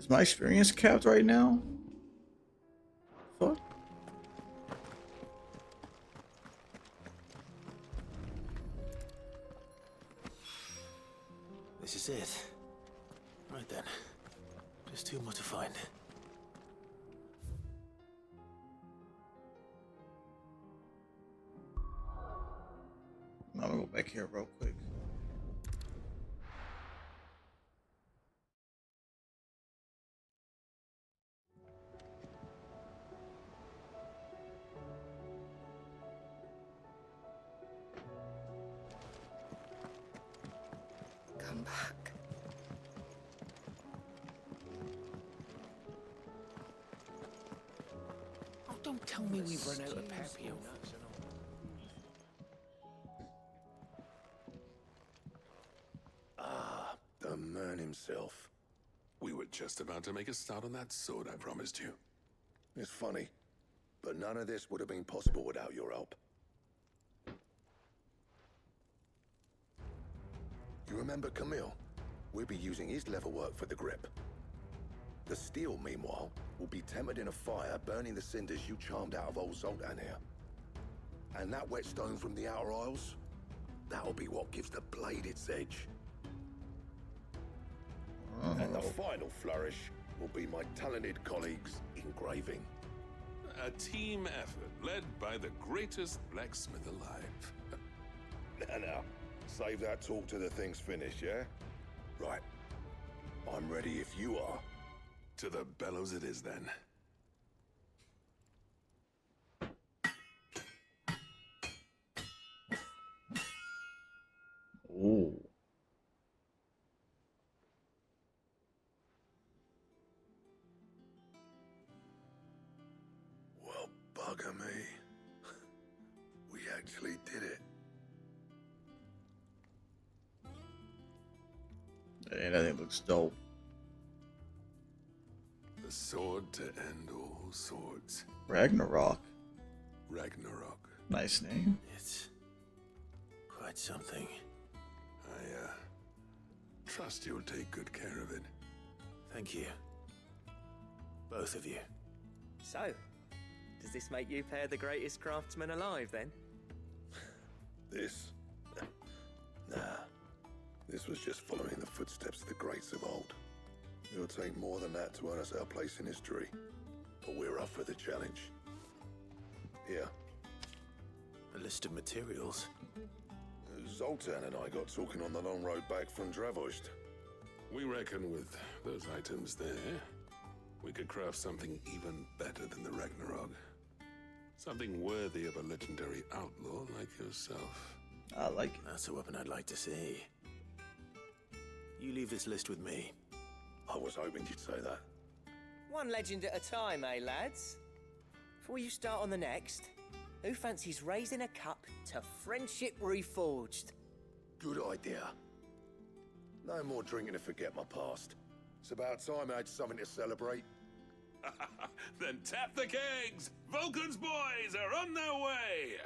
[SPEAKER 1] Is my experience capped right now? Fuck.
[SPEAKER 4] This is it. Right then. Just two more to find.
[SPEAKER 1] I'm gonna go back here real quick.
[SPEAKER 17] Come back.
[SPEAKER 18] Oh, don't tell me we've run out of Papio.
[SPEAKER 19] Ah, the man himself.
[SPEAKER 6] We were just about to make a start on that sword I promised you.
[SPEAKER 19] It's funny, but none of this would have been possible without your help. You remember Camille? We'll be using his leather work for the grip. The steel, meanwhile, will be tempered in a fire, burning the cinders you charmed out of old Zoltan here. And that whetstone from the Outer Isles, that'll be what gives the blade its edge. And the final flourish will be my talented colleagues' engraving.
[SPEAKER 6] A team effort led by the greatest blacksmith alive.
[SPEAKER 19] Now, save that talk till the thing's finished, yeah? Right. I'm ready if you are.
[SPEAKER 6] To the bellows it is then.
[SPEAKER 1] Ooh.
[SPEAKER 19] Well, bugger me. We actually did it.
[SPEAKER 1] Hey, that thing looks dope.
[SPEAKER 6] The sword to end all swords.
[SPEAKER 1] Ragnarok.
[SPEAKER 6] Ragnarok.
[SPEAKER 1] Nice name.
[SPEAKER 4] It's quite something.
[SPEAKER 6] I trust you'll take good care of it.
[SPEAKER 4] Thank you. Both of you.
[SPEAKER 15] So, does this make you pair the greatest craftsmen alive, then?
[SPEAKER 19] This? Nah. This was just following the footsteps of the greats of old. It'll take more than that to earn us our place in history. But we're up for the challenge. Here.
[SPEAKER 4] A list of materials.
[SPEAKER 19] Zoltan and I got talking on the long road back from Dravost.
[SPEAKER 6] We reckon with those items there, we could craft something even better than the Ragnarok. Something worthy of a legendary outlaw like yourself.
[SPEAKER 1] I like it.
[SPEAKER 4] That's a weapon I'd like to see. You leave this list with me.
[SPEAKER 19] I was hoping you'd say that.
[SPEAKER 15] One legend at a time, eh, lads? Before you start on the next, who fancies raising a cup to friendship reforged?
[SPEAKER 19] Good idea. No more drinking to forget my past. It's about time I had something to celebrate.
[SPEAKER 6] Then tap the kegs! Vulcan's boys are on their way!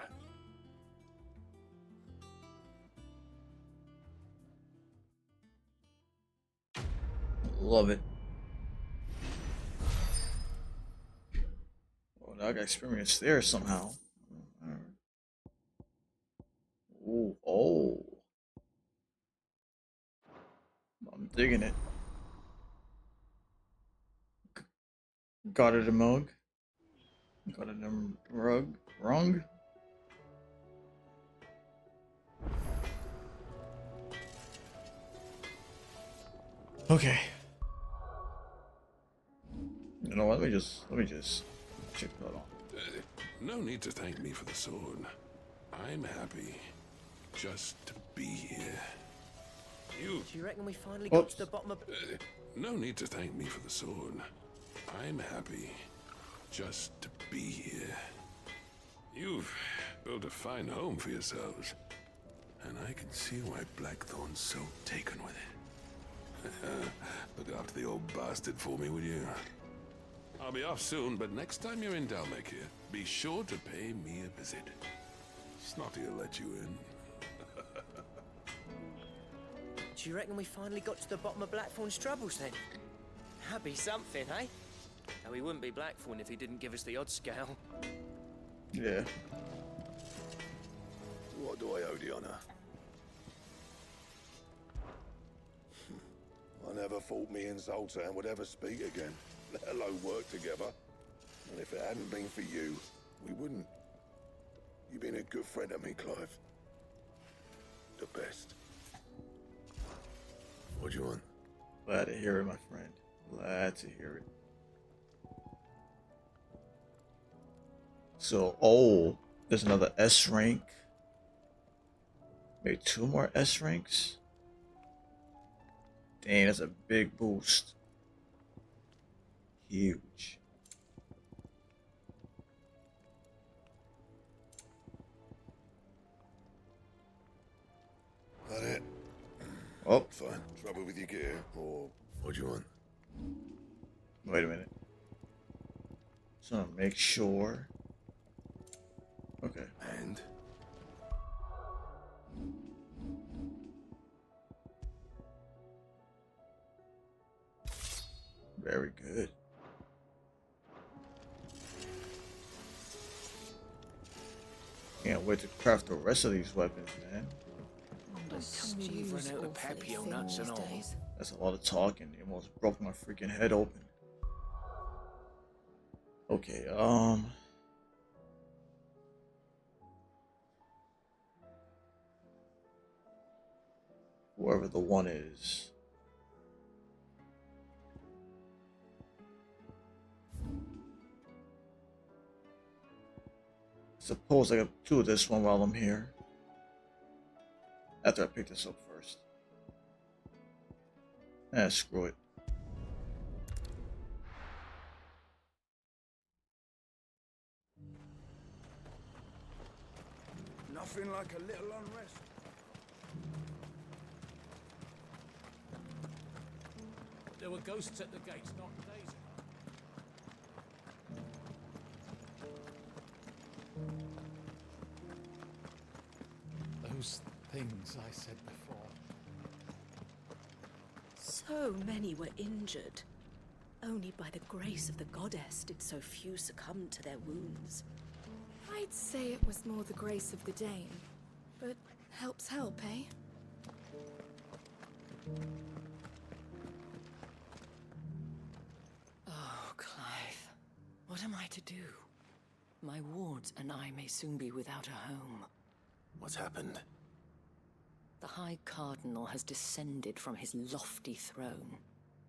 [SPEAKER 1] Love it. Oh, now I got experience there somehow. Ooh, oh. I'm digging it. Got it a mug. Got it a rung. Okay. You know what? Let me just check that on.
[SPEAKER 6] No need to thank me for the sword. I'm happy just to be here.
[SPEAKER 15] Do you reckon we finally got to the bottom of...
[SPEAKER 6] No need to thank me for the sword. I'm happy just to be here. You've built a fine home for yourselves, and I can see why Blackthorn's so taken with it. Look after the old bastard for me, will you? I'll be off soon, but next time you're in Dalmekir, be sure to pay me a visit. Snotty will let you in.
[SPEAKER 15] Do you reckon we finally got to the bottom of Blackthorn's troubles, then? That'd be something, eh? Though he wouldn't be Blackthorn if he didn't give us the odd scale.
[SPEAKER 1] Yeah.
[SPEAKER 19] What do I owe the honor? I never thought me and Zoltan would ever speak again, let alone work together. And if it hadn't been for you, we wouldn't. You've been a good friend to me, Clive. The best. What do you want?
[SPEAKER 1] Glad to hear it, my friend. Glad to hear it. So, oh, there's another S rank. Maybe 2 more S ranks. Dang, that's a big boost. Huge.
[SPEAKER 19] That it?
[SPEAKER 1] Oh.
[SPEAKER 19] Fine. Trouble with your gear, or what do you want?
[SPEAKER 1] Wait a minute. Just want to make sure. Okay.
[SPEAKER 19] And?
[SPEAKER 1] Very good. Can't wait to craft the rest of these weapons, man.
[SPEAKER 17] You've run out of Papio nuts and all.
[SPEAKER 1] That's a lot of talking. It almost broke my freaking head open. Okay, whoever the one is. Suppose I could do this one while I'm here. After I pick this up first. Screw it.
[SPEAKER 13] Nothing like a little unrest.
[SPEAKER 5] There were ghosts at the gates not days ago. Those things I said before.
[SPEAKER 2] So many were injured. Only by the grace of the goddess did so few succumb to their wounds.
[SPEAKER 23] I'd say it was more the grace of the Dane. But help's help, eh?
[SPEAKER 2] Oh, Clive. What am I to do? My wards and I may soon be without a home.
[SPEAKER 4] What's happened?
[SPEAKER 2] The High Cardinal has descended from his lofty throne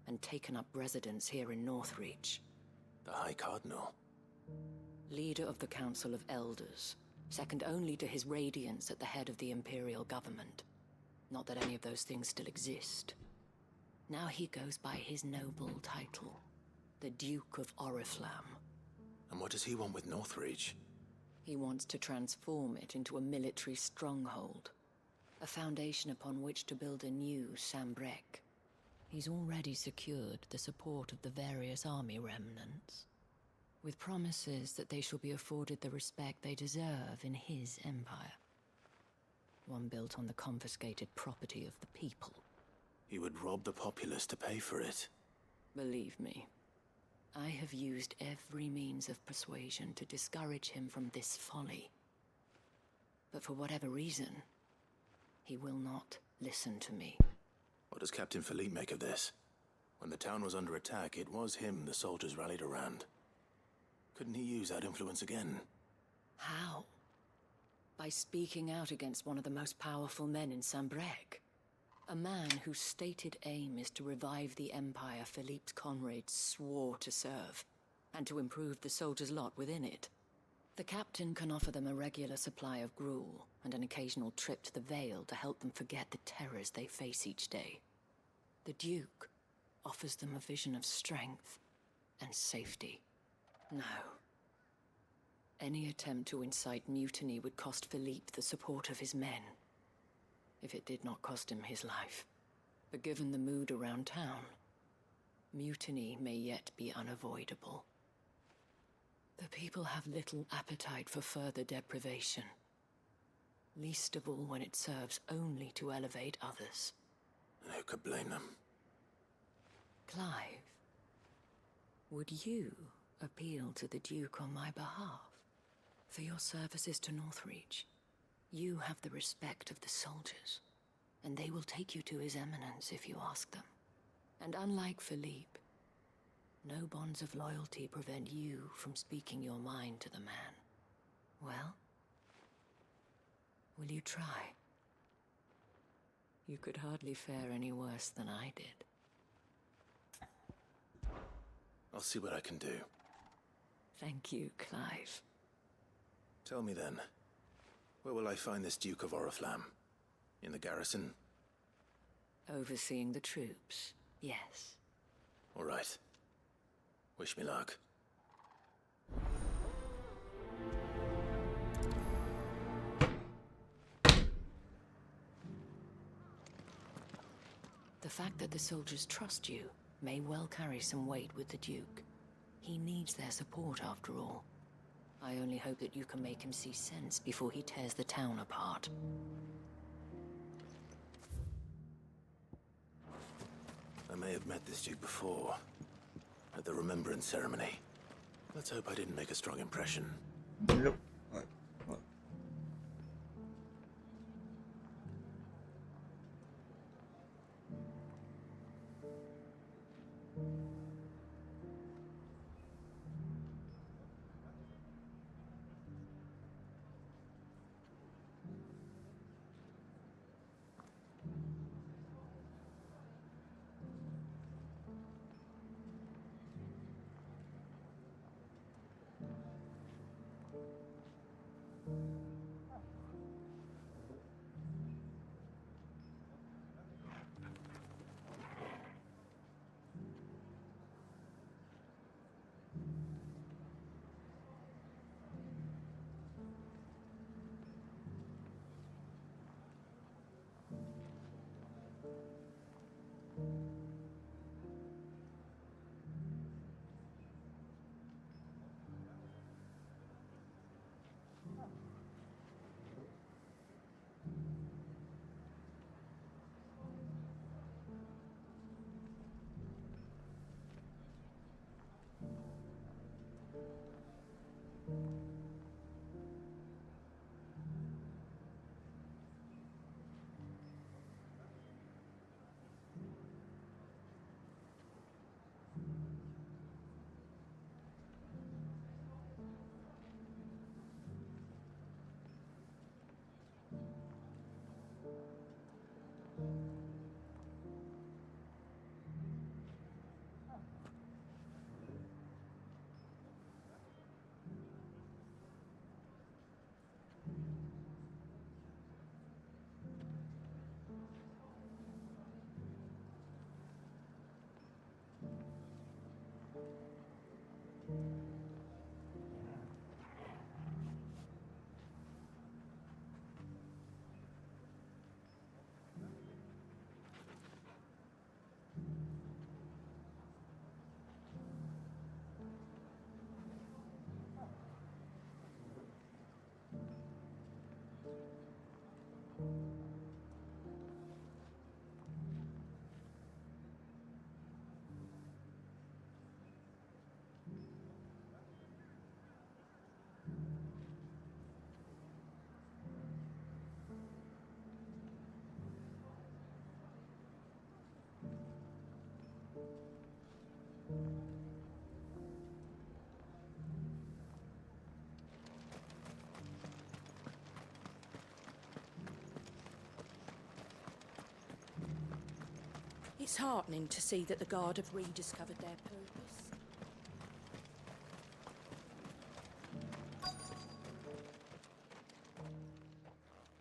[SPEAKER 2] and taken up residence here in Northreach.
[SPEAKER 4] The High Cardinal?
[SPEAKER 2] Leader of the Council of Elders, second only to his Radiance at the head of the Imperial government. Not that any of those things still exist. Now he goes by his noble title, the Duke of Oriflamme.
[SPEAKER 4] And what does he want with Northreach?
[SPEAKER 2] He wants to transform it into a military stronghold, a foundation upon which to build a new Sambrec. He's already secured the support of the various army remnants, with promises that they shall be afforded the respect they deserve in his empire. One built on the confiscated property of the people.
[SPEAKER 4] He would rob the populace to pay for it.
[SPEAKER 2] Believe me, I have used every means of persuasion to discourage him from this folly. But for whatever reason, he will not listen to me.
[SPEAKER 4] What does Captain Philippe make of this? When the town was under attack, it was him the soldiers rallied around. Couldn't he use that influence again?
[SPEAKER 2] How? By speaking out against one of the most powerful men in Sambrec. A man whose stated aim is to revive the empire Philippe's comrades swore to serve, and to improve the soldiers' lot within it. The captain can offer them a regular supply of gruel, and an occasional trip to the Vale to help them forget the terrors they face each day. The Duke offers them a vision of strength and safety. No. Any attempt to incite mutiny would cost Philippe the support of his men, if it did not cost him his life. But given the mood around town, mutiny may yet be unavoidable. The people have little appetite for further deprivation, least of all when it serves only to elevate others.
[SPEAKER 4] Who could blame them?
[SPEAKER 2] Clive, Would you appeal to the Duke on my behalf? For your services to Northreach, you have the respect of the soldiers, and they will take you to His Eminence if you ask them. And unlike Philippe, no bonds of loyalty prevent you from speaking your mind to the man. Well, will you try? You could hardly fare any worse than I did.
[SPEAKER 4] I'll see what I can do.
[SPEAKER 2] Thank you, Clive.
[SPEAKER 4] Tell me then, where will I find this Duke of Oriflamme? In the garrison?
[SPEAKER 2] Overseeing the troops, yes.
[SPEAKER 4] All right. Wish me luck.
[SPEAKER 2] The fact that the soldiers trust you may well carry some weight with the Duke. He needs their support, after all. I only hope that you can make him see sense before he tears the town apart.
[SPEAKER 4] I may have met this Duke before, at the Remembrance Ceremony. Let's hope I didn't make a strong impression.
[SPEAKER 1] Yep.
[SPEAKER 7] It's heartening to see that the Guard have rediscovered their purpose.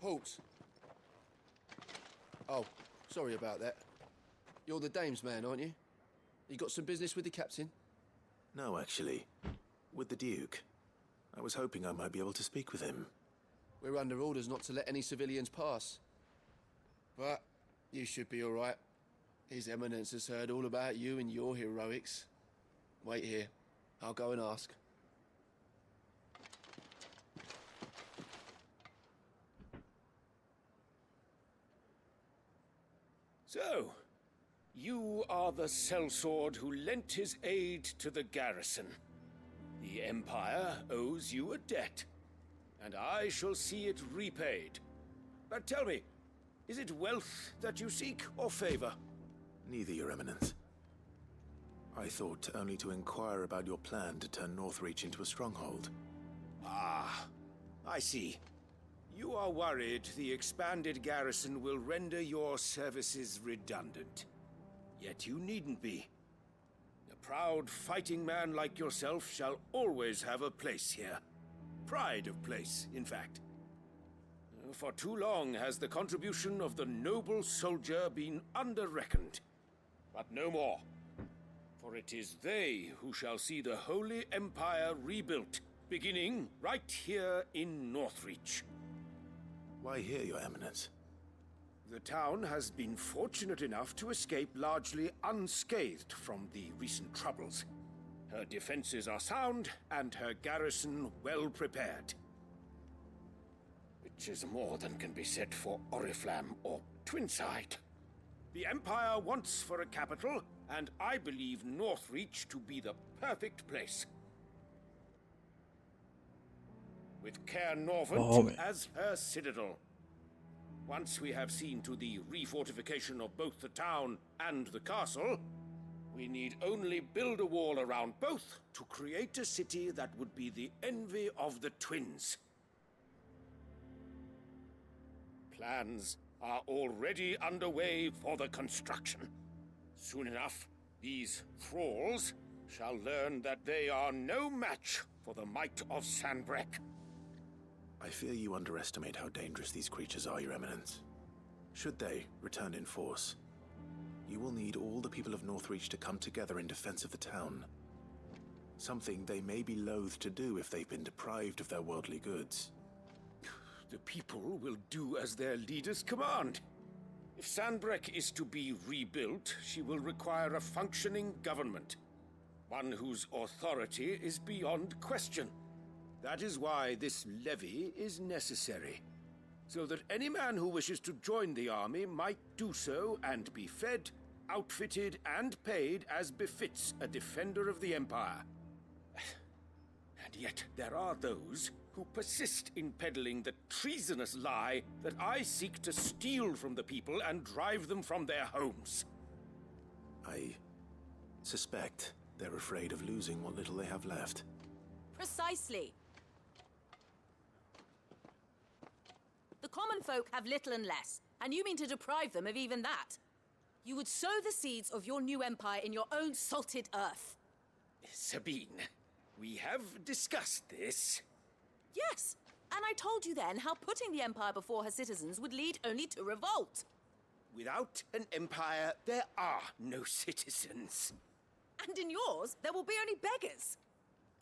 [SPEAKER 8] Halt! Oh, sorry about that. You're the dame's man, aren't you? You got some business with the captain?
[SPEAKER 4] No, actually. With the Duke. I was hoping I might be able to speak with him.
[SPEAKER 8] We're under orders not to let any civilians pass. But you should be all right. His Eminence has heard all about you and your heroics. Wait here. I'll go and ask.
[SPEAKER 3] So, You are the sellsword who lent his aid to the garrison. The Empire owes you a debt, and I shall see it repaid. But tell me, is it wealth that you seek, or favor?
[SPEAKER 4] Neither, Your Eminence. I thought only to inquire about your plan to turn Northreach into a stronghold.
[SPEAKER 3] Ah, I see. You are worried the expanded garrison will render your services redundant. Yet you needn't be. A proud fighting man like yourself shall always have a place here. Pride of place, in fact. For too long has the contribution of the noble soldier been under-reckoned. But no more. For it is they who shall see the Holy Empire rebuilt, beginning right here in Northreach.
[SPEAKER 4] Why here, Your Eminence?
[SPEAKER 3] The town has been fortunate enough to escape largely unscathed from the recent troubles. Her defenses are sound, and her garrison well prepared. Which is more than can be said for Oriflamme or Twinside. The Empire wants for a capital, and I believe Northreach to be the perfect place. With Caer Norvent as her citadel. Once we have seen to the refortification of both the town and the castle, we need only build a wall around both to create a city that would be the envy of the twins. Plans are already underway for the construction. Soon enough, these thralls shall learn that they are no match for the might of Sanbreque.
[SPEAKER 4] I fear you underestimate how dangerous these creatures are, Your Eminence. Should they return in force, you will need all the people of Northreach to come together in defense of the town. Something they may be loath to do if they've been deprived of their worldly goods.
[SPEAKER 3] The people will do as their leaders command. If Sanbreque is to be rebuilt, she will require a functioning government. One whose authority is beyond question. That is why this levy is necessary. So that any man who wishes to join the army might do so and be fed, outfitted, and paid as befits a defender of the Empire. And yet there are those who persist in peddling the treasonous lie that I seek to steal from the people and drive them from their homes.
[SPEAKER 4] I suspect they're afraid of losing what little they have left.
[SPEAKER 9] Precisely. The common folk have little and less, and you mean to deprive them of even that. You would sow the seeds of your new empire in your own salted earth.
[SPEAKER 3] Sabine, we have discussed this.
[SPEAKER 9] Yes, and I told you then how putting the empire before her citizens would lead only to revolt.
[SPEAKER 3] Without an empire, there are no citizens.
[SPEAKER 9] And in yours, there will be only beggars.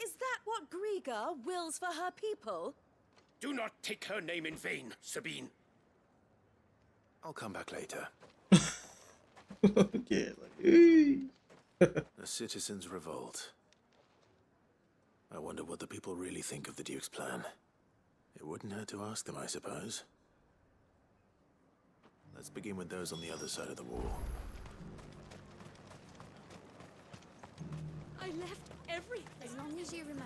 [SPEAKER 9] Is that what Griga wills for her people?
[SPEAKER 3] Do not take her name in vain, Sabine.
[SPEAKER 4] I'll come back later.
[SPEAKER 1] Yeah, like,
[SPEAKER 4] The citizens revolt. I wonder what the people really think of the Duke's plan. It wouldn't hurt to ask them, I suppose. Let's begin with those on the other side of the wall.
[SPEAKER 24] I left everything.
[SPEAKER 16] As long as you remain.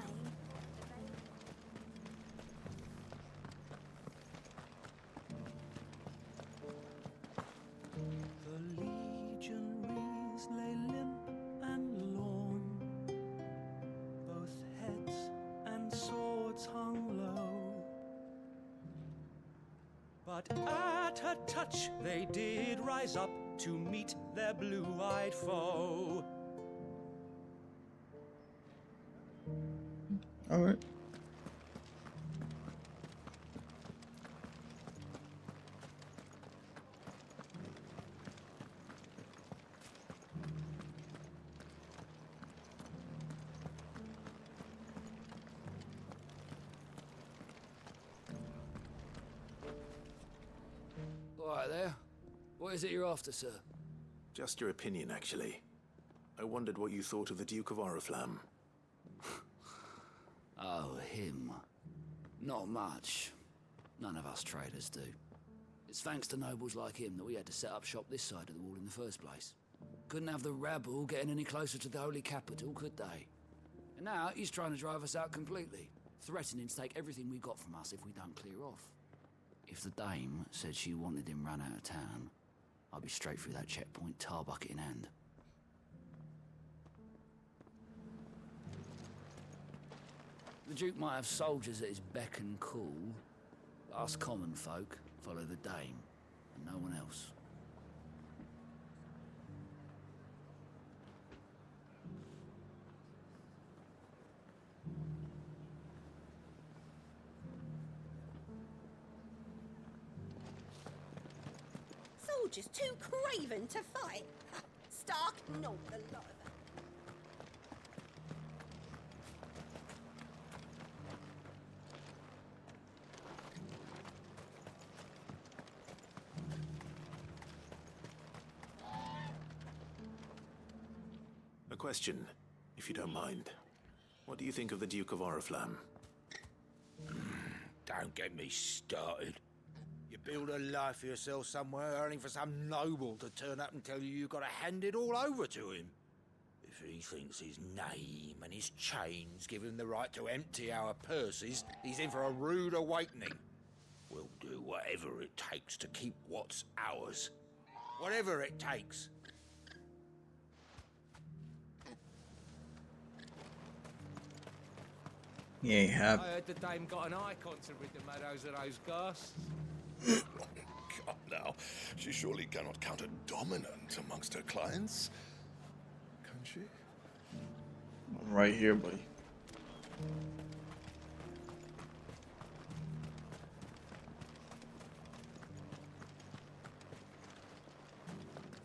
[SPEAKER 10] The legionaries lay limp and lorn, both heads and swords hung low. But at her touch they did rise up to meet their blue-eyed foe.
[SPEAKER 1] all right.
[SPEAKER 20] All right there. What is it you're after, sir?
[SPEAKER 4] Just your opinion, actually. I wondered what you thought of the Duke of Oriflamme.
[SPEAKER 20] Oh, him. Not much. None of us traders do. It's thanks to nobles like him that we had to set up shop this side of the wall in the first place. couldn't have the rabble getting any closer to the holy capital, could they? And now he's trying to drive us out completely, threatening to take everything we got from us if we don't clear off. If the dame said she wanted him run out of town, I'd be straight through that checkpoint, tar bucket in hand. The Duke might have soldiers at his beck and call. Us common folk follow the dame, and no one else.
[SPEAKER 16] Soldiers too craven to fight. Stark knob, the lot of them.
[SPEAKER 4] A question, if you don't mind. What do you think of the Duke of Oriflamme?
[SPEAKER 5] Don't get me started. You build a life for yourself somewhere, only for some noble to turn up and tell you you've got to hand it all over to him. If he thinks his name and his chains give him the right to empty our purses, he's in for a rude awakening. We'll do whatever it takes to keep what's ours. Whatever it takes.
[SPEAKER 1] He ain't happy.
[SPEAKER 5] I heard the dame got an eye concert with the meadows of those ghasts.
[SPEAKER 19] Come now, she surely cannot count a dominant amongst her clients. Can she?
[SPEAKER 1] I'm right here, buddy.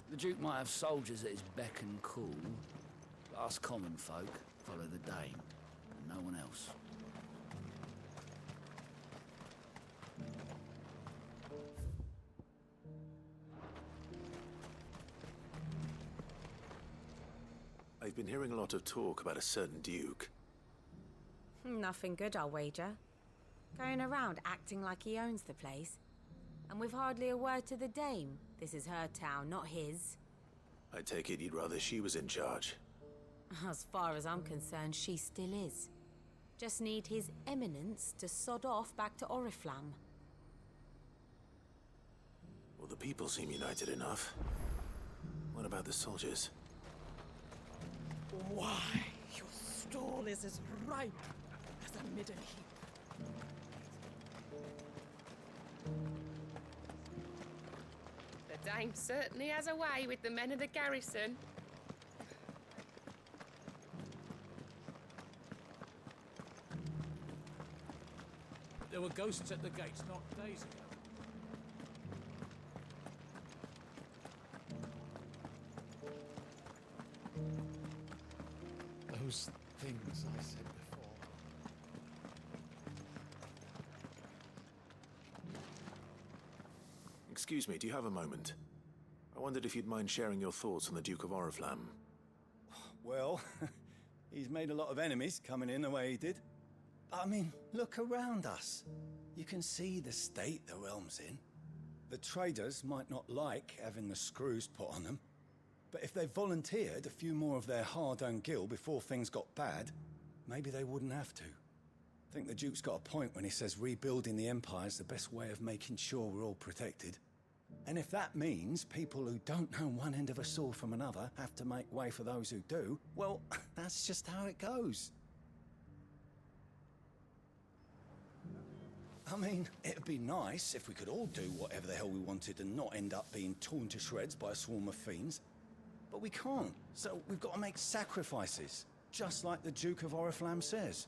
[SPEAKER 20] The Duke might have soldiers at his beck and call. Us common folk follow the dame, and no one else.
[SPEAKER 4] I've been hearing a lot of talk about a certain Duke.
[SPEAKER 12] Nothing good, I'll wager. Going around acting like he owns the place. And with hardly a word to the dame. This is her town, not his.
[SPEAKER 4] I take it you'd rather she was in charge.
[SPEAKER 12] As far as I'm concerned, she still is. Just need his eminence to sod off back to Oriflamme.
[SPEAKER 4] Well, the people seem united enough. What about the soldiers?
[SPEAKER 7] Why, your stall is as ripe as a midden heap.
[SPEAKER 14] The dame certainly has a way with the men of the garrison.
[SPEAKER 5] There were ghosts at the gates not days ago. Those things I said before.
[SPEAKER 4] Excuse me, do you have a moment? I wondered if you'd mind sharing your thoughts on the Duke of Oriflamme.
[SPEAKER 21] Well, he's made a lot of enemies coming in the way he did. I mean, look around us. You can see the state the realm's in. The traders might not like having the screws put on them, but if they volunteered a few more of their hard-earned gil before things got bad, maybe they wouldn't have to. I think the Duke's got a point when he says rebuilding the Empire's the best way of making sure we're all protected. And if that means people who don't know one end of a sword from another have to make way for those who do, well, that's just how it goes. I mean, it'd be nice if we could all do whatever the hell we wanted and not end up being torn to shreds by a swarm of fiends. But we can't, so we've got to make sacrifices, just like the Duke of Oriflamme says.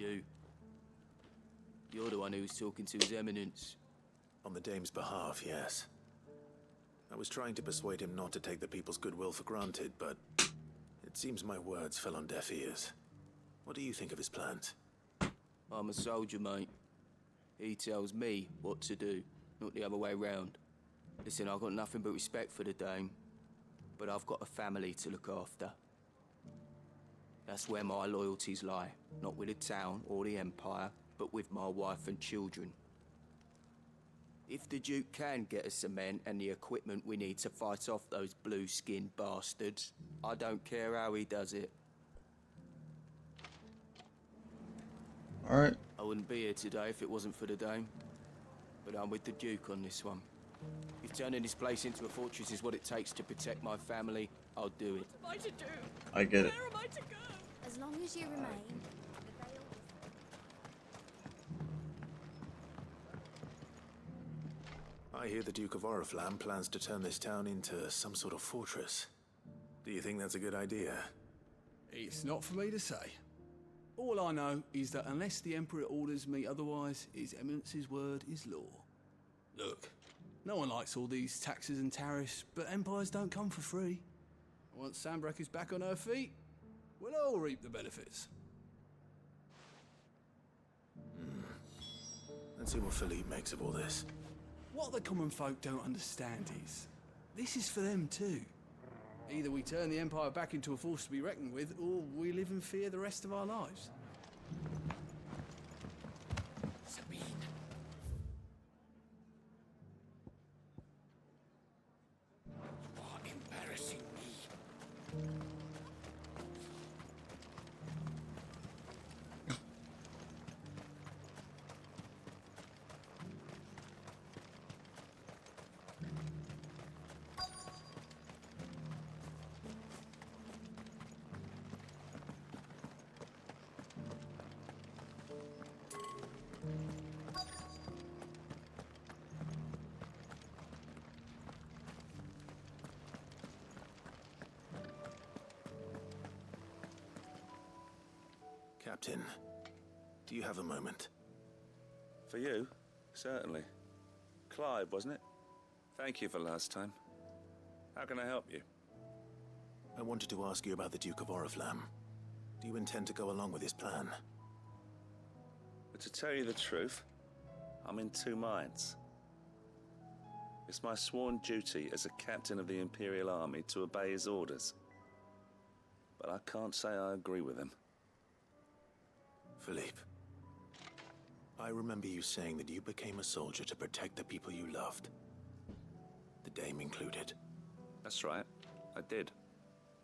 [SPEAKER 8] you. You're the one who was talking to His Eminence.
[SPEAKER 4] On the Dame's behalf, yes. I was trying to persuade him not to take the people's goodwill for granted, but it seems my words fell on deaf ears. What do you think of his plans?
[SPEAKER 8] I'm a soldier, mate. He tells me what to do, not the other way round. Listen, I've got nothing but respect for the Dame, but I've got a family to look after. That's where my loyalties lie, not with the town or the Empire, but with my wife and children. If the Duke can get us the men and the equipment we need to fight off those blue-skinned bastards, I don't care how he does it.
[SPEAKER 1] Alright.
[SPEAKER 8] I wouldn't be here today if it wasn't for the Dame, but I'm with the Duke on this one. If turning this place into a fortress is what it takes to protect my family, I'll do it.
[SPEAKER 24] What am I to do?
[SPEAKER 1] I get it.
[SPEAKER 24] Where am I to go?
[SPEAKER 16] As long as you remain.
[SPEAKER 4] I hear the Duke of Oriflamme plans to turn this town into some sort of fortress. Do you think that's a good idea?
[SPEAKER 20] It's not for me to say. All I know is that unless the Emperor orders me otherwise, His Eminence's word is law. Look, no one likes all these taxes and tariffs, but empires don't come for free. Once Sanbreque is back on her feet, we'll all reap the benefits.
[SPEAKER 4] Let's see what Philippe makes of all this.
[SPEAKER 20] What the common folk don't understand is, this is for them too. Either we turn the Empire back into a force to be reckoned with, or we live in fear the rest of our lives.
[SPEAKER 5] Sabine. You are embarrassing me.
[SPEAKER 4] Captain, do you have a moment?
[SPEAKER 6] For you? Certainly. Clive, wasn't it? Thank you for last time. How can I help you?
[SPEAKER 4] I wanted to ask you about the Duke of Oriflamme. Do you intend to go along with his plan?
[SPEAKER 6] But to tell you the truth, I'm in two minds. It's my sworn duty as a captain of the Imperial Army to obey his orders. But I can't say I agree with him.
[SPEAKER 4] Philippe, I remember you saying that you became a soldier to protect the people you loved. The Dame included.
[SPEAKER 6] That's right, I did.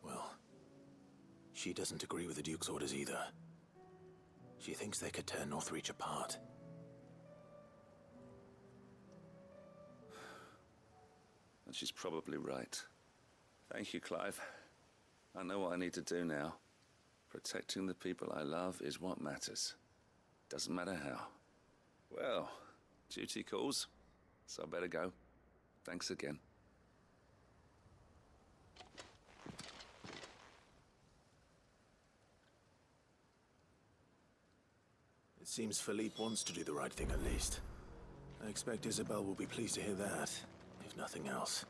[SPEAKER 4] Well, she doesn't agree with the Duke's orders either. She thinks they could tear Northreach apart.
[SPEAKER 6] And she's probably right. Thank you, Clive. I know what I need to do now. Protecting the people I love is what matters. Doesn't matter how. Well, duty calls, so I better go. Thanks again.
[SPEAKER 4] It seems Philippe wants to do the right thing at least. I expect Isabel will be pleased to hear that, if nothing else.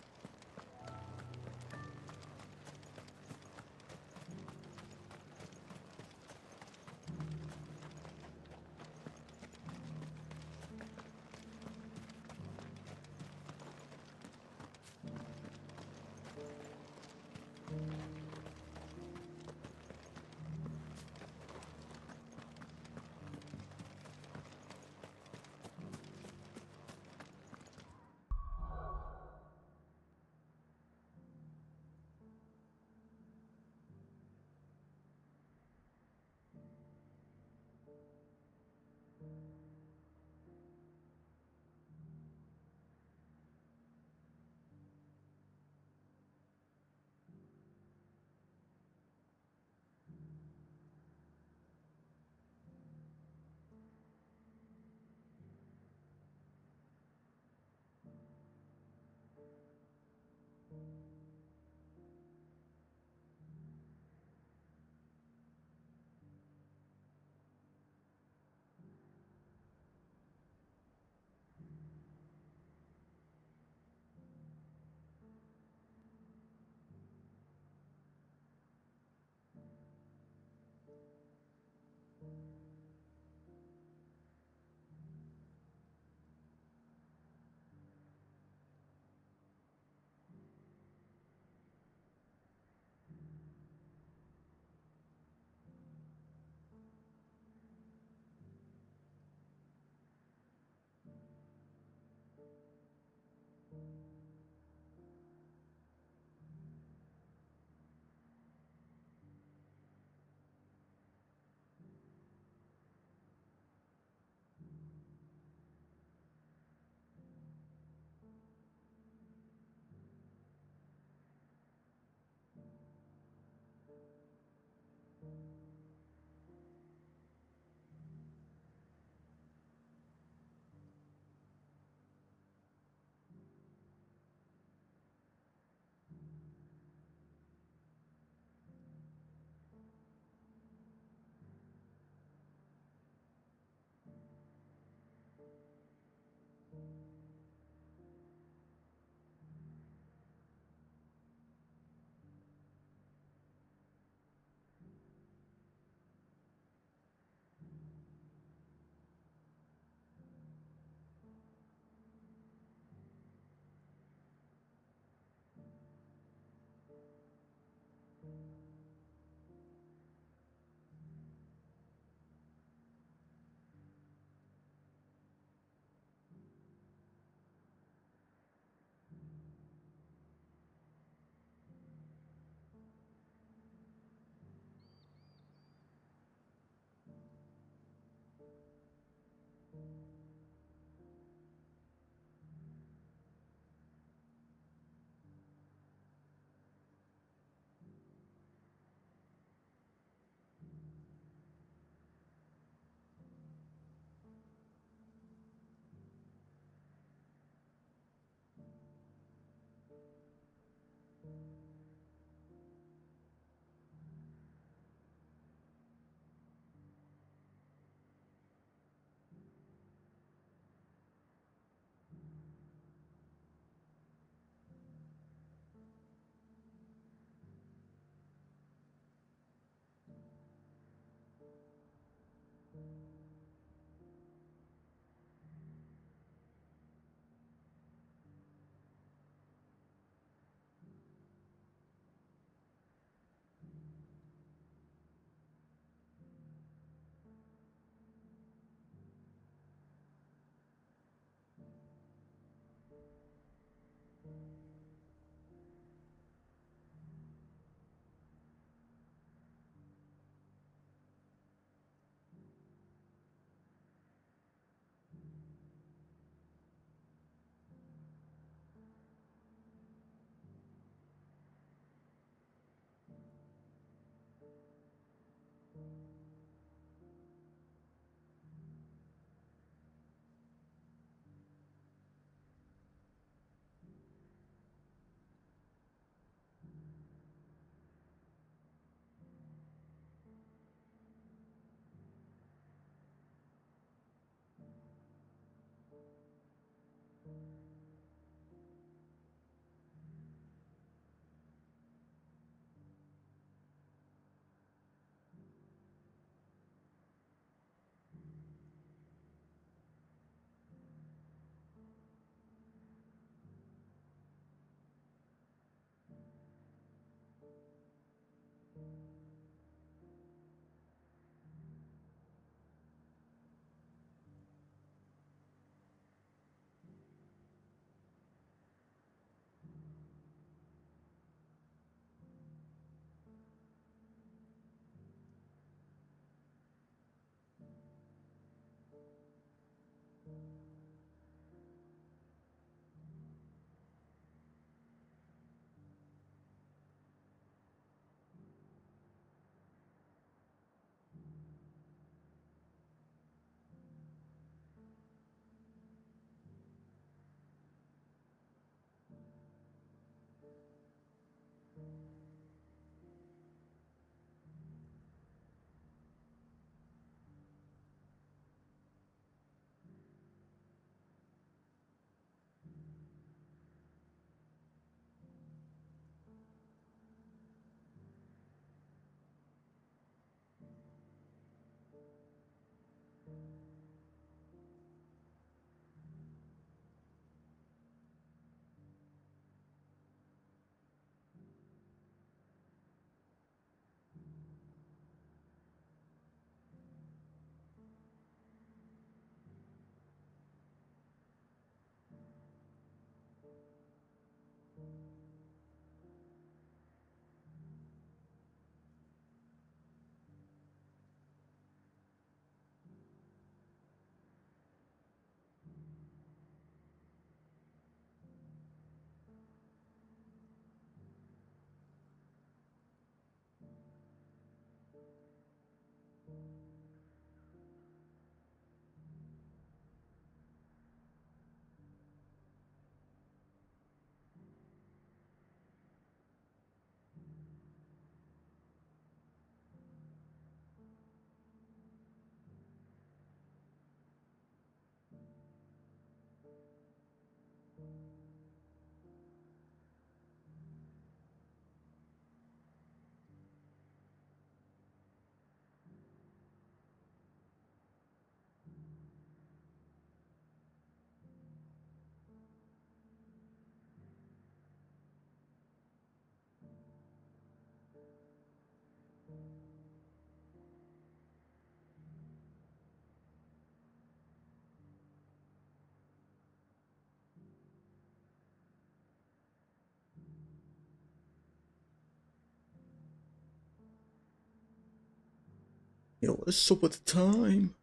[SPEAKER 1] Yo, what's up with the time?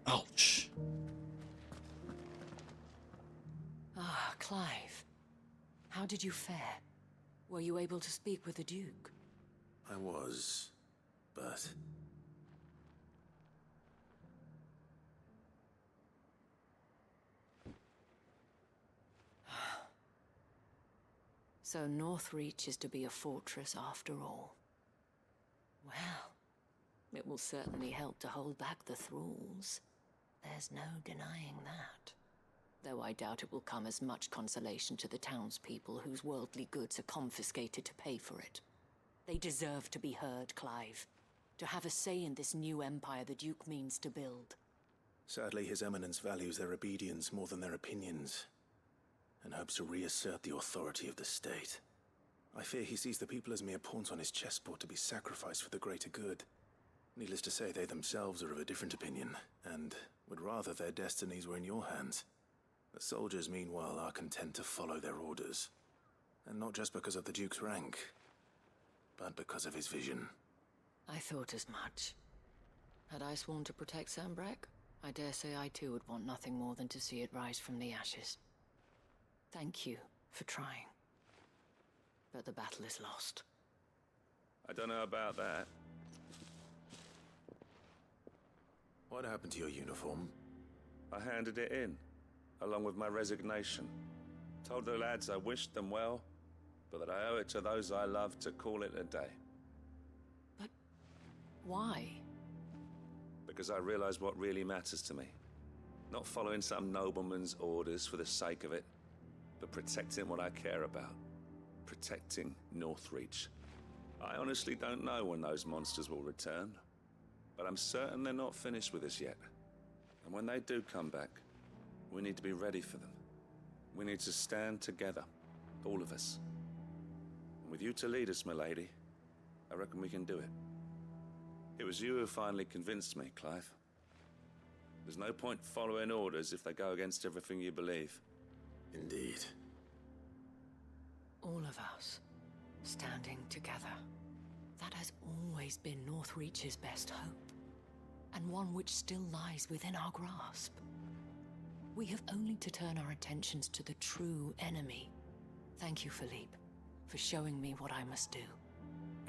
[SPEAKER 1] Ouch.
[SPEAKER 2] Ah, Clive. How did you fare? Were you able to speak with the Duke?
[SPEAKER 4] I was, but...
[SPEAKER 2] So Northreach is to be a fortress after all. Well, it will certainly help to hold back the thralls. There's no denying that. Though I doubt it will come as much consolation to the townspeople whose worldly goods are confiscated to pay for it. They deserve to be heard, Clive. To have a say in this new empire the Duke means to build.
[SPEAKER 4] Sadly, His Eminence values their obedience more than their opinions, and hopes to reassert the authority of the state. I fear he sees the people as mere pawns on his chessboard to be sacrificed for the greater good. Needless to say, they themselves are of a different opinion, and would rather their destinies were in your hands. The soldiers, meanwhile, are content to follow their orders. And not just because of the Duke's rank, but because of his vision.
[SPEAKER 2] I thought as much. Had I sworn to protect Sambrek, I dare say I too would want nothing more than to see it rise from the ashes. Thank you for trying. But the battle is lost.
[SPEAKER 6] I don't know about that.
[SPEAKER 4] What happened to your uniform?
[SPEAKER 6] I handed it in, along with my resignation. Told the lads I wished them well, but that I owe it to those I love to call it a day.
[SPEAKER 2] But why?
[SPEAKER 6] Because I realize what really matters to me. Not following some nobleman's orders for the sake of it, but protecting what I care about. Protecting Northreach. I honestly don't know when those monsters will return, but I'm certain they're not finished with us yet. And when they do come back, we need to be ready for them. We need to stand together, all of us. And with you to lead us, milady, I reckon we can do it. It was you who finally convinced me, Clive. There's no point following orders if they go against everything you believe.
[SPEAKER 4] Indeed.
[SPEAKER 2] All of us, standing together. That has always been Northreach's best hope, and one which still lies within our grasp. We have only to turn our attentions to the true enemy. Thank you, Philippe, for showing me what I must do.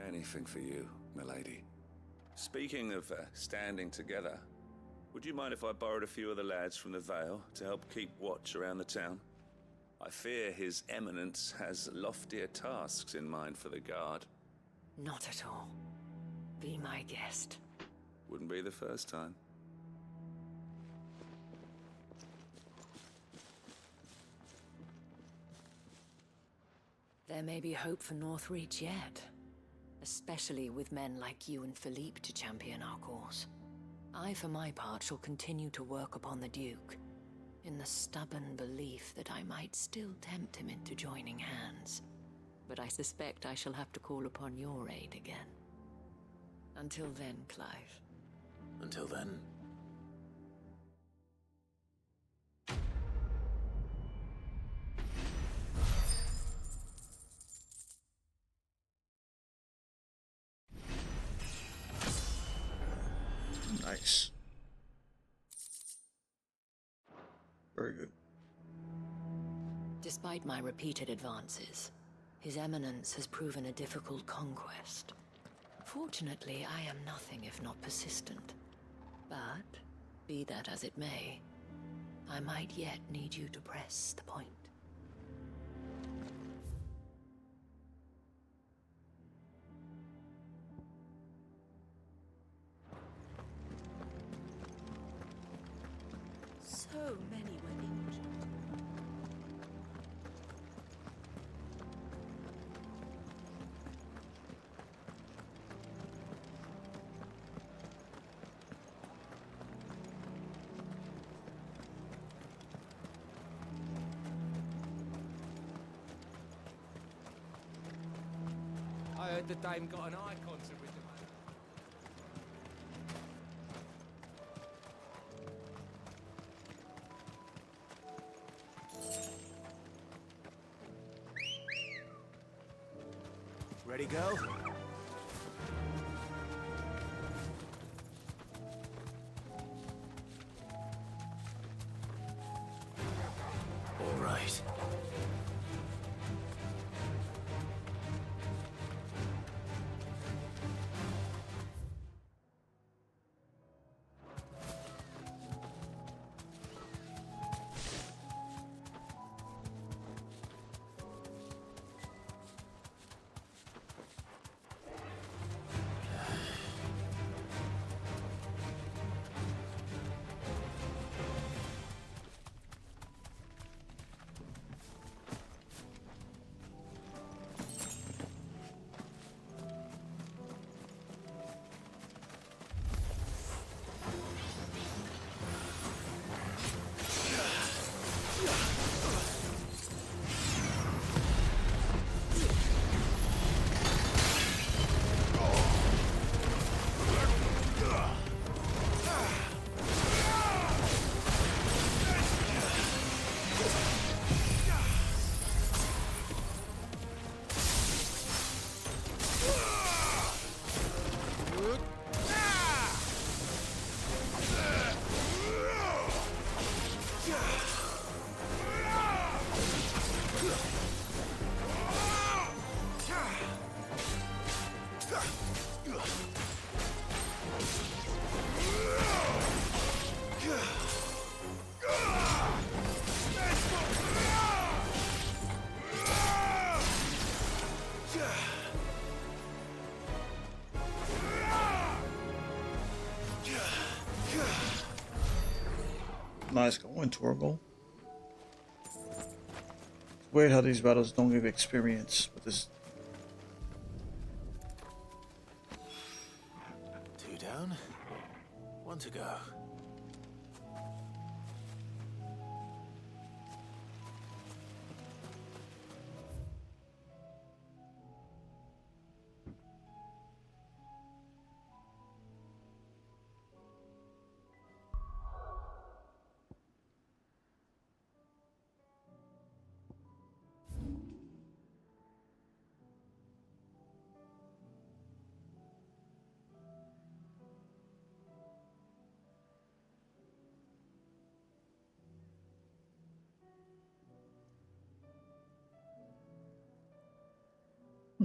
[SPEAKER 6] Anything for you, milady. Speaking of standing together, would you mind if I borrowed a few of the lads from the Vale to help keep watch around the town? I fear His Eminence has loftier tasks in mind for the guard.
[SPEAKER 2] Not at all. Be my guest.
[SPEAKER 6] Wouldn't be the first time.
[SPEAKER 2] There may be hope for Northreach yet. Especially with men like you and Philippe to champion our cause. I, for my part, shall continue to work upon the Duke, in the stubborn belief that I might still tempt him into joining hands. But I suspect I shall have to call upon your aid again. Until then, Clive.
[SPEAKER 4] Until then...
[SPEAKER 1] Nice. Very good.
[SPEAKER 2] Despite my repeated advances, His Eminence has proven a difficult conquest. Fortunately, I am nothing if not persistent. But, be that as it may, I might yet need you to press the point.
[SPEAKER 24] So many were injured.
[SPEAKER 10] I heard the dame got an eye concert with the man.
[SPEAKER 3] Ready, go?
[SPEAKER 1] Nice going, Torgal. It's weird how these battles don't give experience with this.
[SPEAKER 3] 2 down, 1 to go.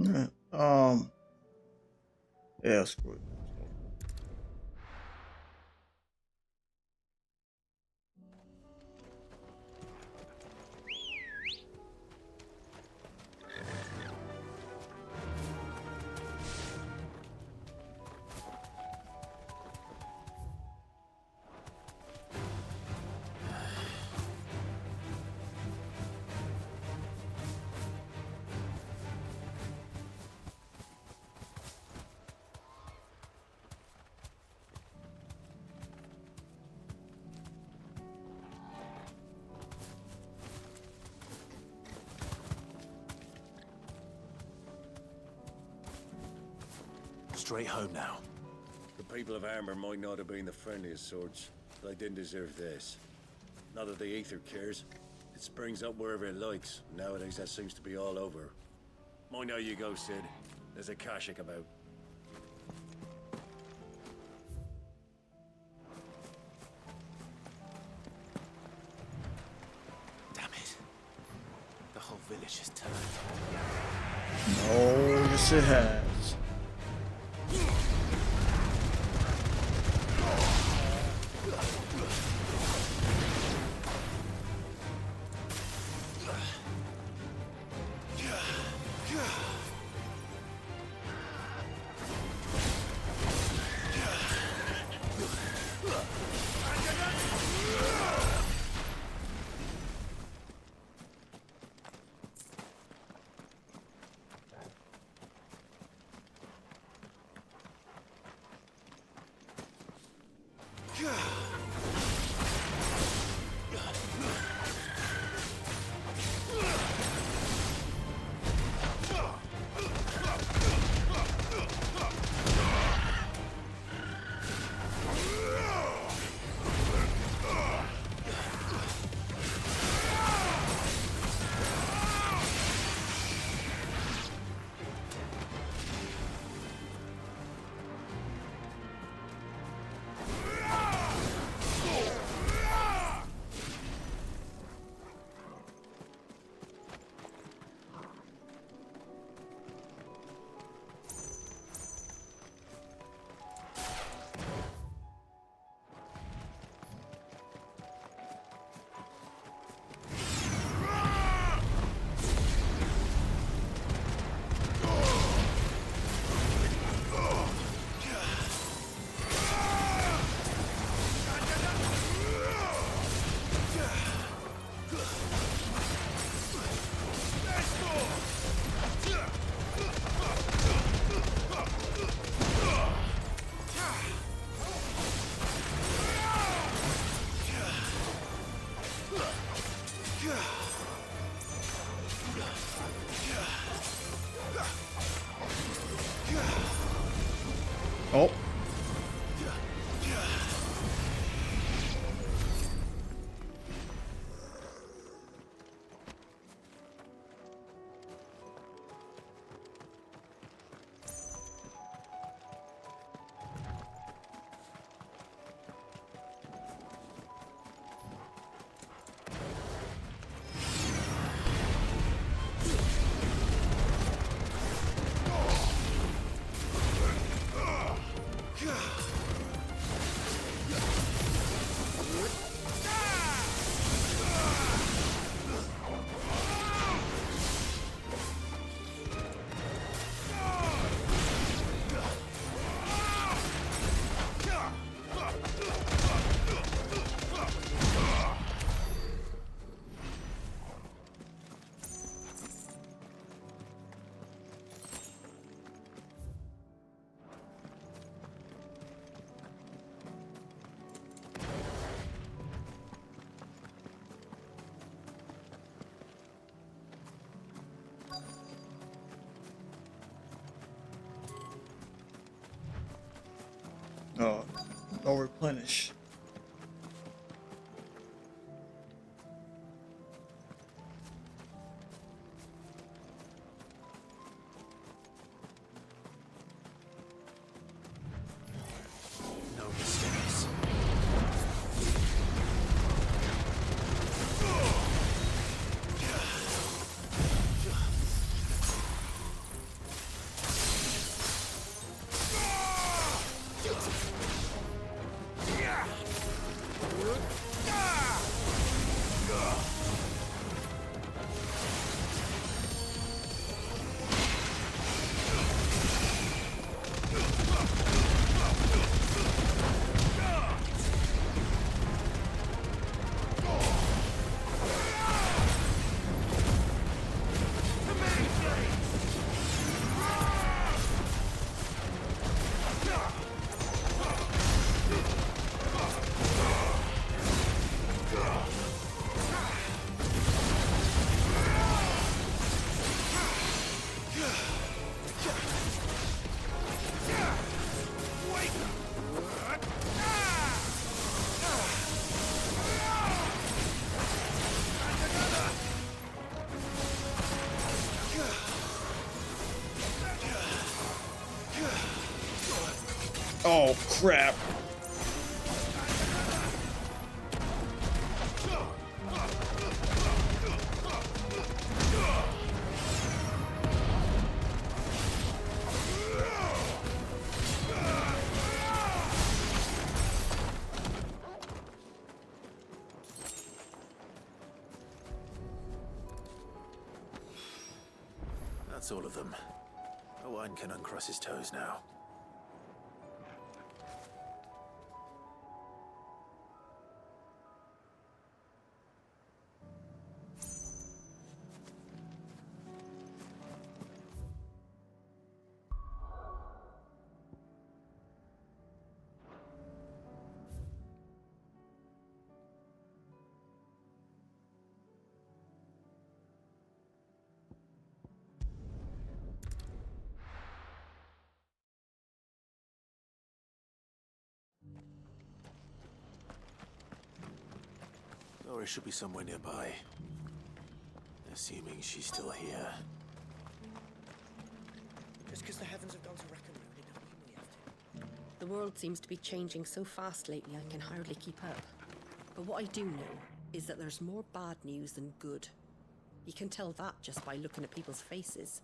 [SPEAKER 1] Yeah. Yeah, screw it.
[SPEAKER 3] Straight home now.
[SPEAKER 5] The people of Armor might not have been the friendliest sorts, but they didn't deserve this. Not that the Aether cares. It springs up wherever it likes. Nowadays, that seems to be all over. Mind how you go, Sid. There's a Kashik about.
[SPEAKER 3] Damn it. The whole village has turned.
[SPEAKER 1] Oh, yes it has. Oh, no replenish.
[SPEAKER 3] No mistakes.
[SPEAKER 1] Oh, crap.
[SPEAKER 4] That's all of them. Owen can uncross his toes now. Laura should be somewhere nearby. Assuming she's still here.
[SPEAKER 7] Just because the heavens have gone to reckon really don't mean we have to.
[SPEAKER 11] The world seems to be changing so fast lately I can hardly keep up. But what I do know is that there's more bad news than good. You can tell that just by looking at people's faces.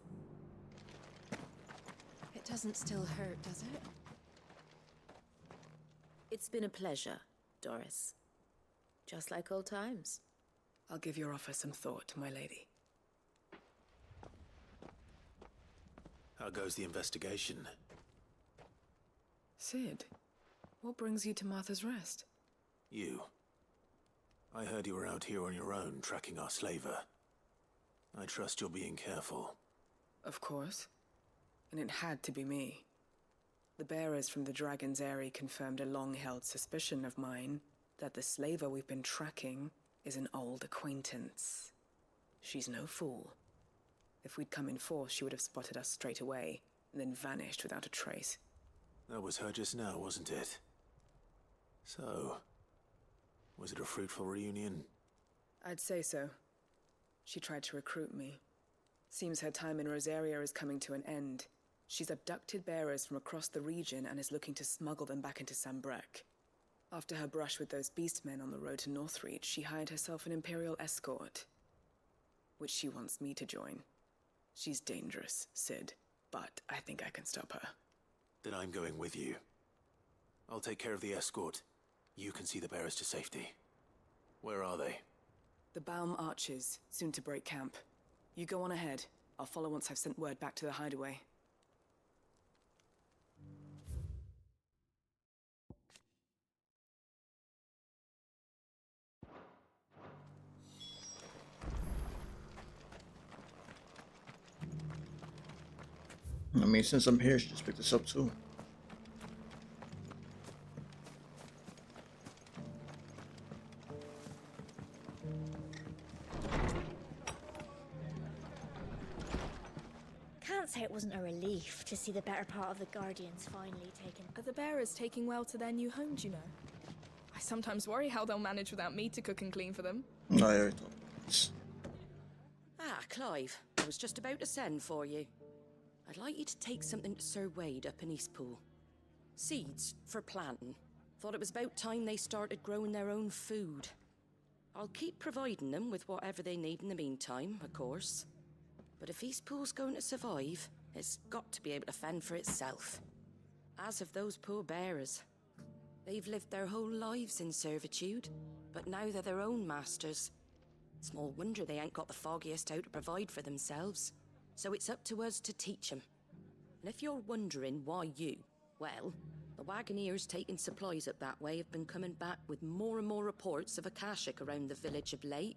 [SPEAKER 2] It doesn't still hurt, does it?
[SPEAKER 9] It's been a pleasure, Doris. Just like old times.
[SPEAKER 2] I'll give your offer some thought, my lady.
[SPEAKER 4] How goes the investigation?
[SPEAKER 2] Sid, what brings you to Martha's Rest?
[SPEAKER 4] You. I heard you were out here on your own, tracking our slaver. I trust you're being careful.
[SPEAKER 2] Of course. And it had to be me. The bearers from the Dragon's Eyrie confirmed a long-held suspicion of mine that the slaver we've been tracking is an old acquaintance. She's no fool. If we'd come in force, she would have spotted us straight away, and then vanished without a trace.
[SPEAKER 4] That was her just now, wasn't it? So, was it a fruitful reunion?
[SPEAKER 2] I'd say so. She tried to recruit me. Seems her time in Rosaria is coming to an end. She's abducted bearers from across the region and is looking to smuggle them back into Sambrek. After her brush with those beastmen on the road to Northreach, she hired herself an Imperial escort, which she wants me to join. She's dangerous, Sid, but I think I can stop her.
[SPEAKER 4] Then I'm going with you. I'll take care of the escort. You can see the bearers to safety. Where are they?
[SPEAKER 2] The Baum Archers, soon to break camp. You go on ahead. I'll follow once I've sent word back to the hideaway.
[SPEAKER 1] I mean, since I'm here, I should just pick this up too.
[SPEAKER 16] Can't say it wasn't a relief to see the better part of the Guardians finally taken.
[SPEAKER 2] A
[SPEAKER 23] the bearers taking well to their new homes, you know? I sometimes worry how they'll manage without me to cook and clean for them.
[SPEAKER 1] No, I already told you.
[SPEAKER 11] Ah, Clive, I was just about to send for you. I'd like you to take something to Sir Wade up in Eastpool. Seeds for planting. Thought it was about time they started growing their own food. I'll keep providing them with whatever they need in the meantime, of course. But if Eastpool's going to survive, it's got to be able to fend for itself. As of those poor bearers. They've lived their whole lives in servitude, but now they're their own masters. Small wonder they ain't got the foggiest how to provide for themselves. So it's up to us to teach them. And if you're wondering why you, well, the wagoneers taking supplies up that way have been coming back with more and more reports of Akashic around the village of late.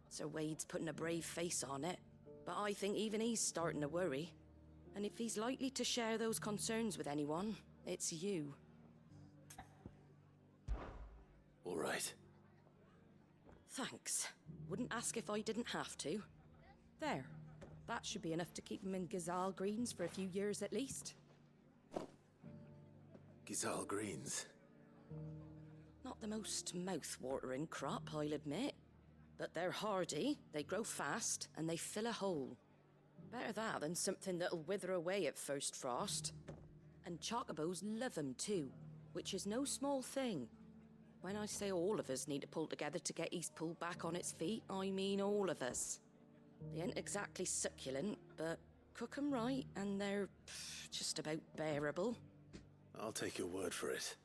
[SPEAKER 11] Sir Wade's putting a brave face on it, but I think even he's starting to worry. And if he's likely to share those concerns with anyone, it's you.
[SPEAKER 4] All right.
[SPEAKER 11] Thanks. Wouldn't ask if I didn't have to. There. That should be enough to keep him in Gazal Greens for a few years at least.
[SPEAKER 4] Gazal Greens.
[SPEAKER 11] Not the most mouth-watering crop, I'll admit. But they're hardy, they grow fast, and they fill a hole. Better that than something that'll wither away at first frost. And chocobos love 'em too, which is no small thing. When I say all of us need to pull together to get Eastpool back on its feet, I mean all of us. They ain't exactly succulent, but cook 'em right and they're just about bearable.
[SPEAKER 4] I'll take your word for it.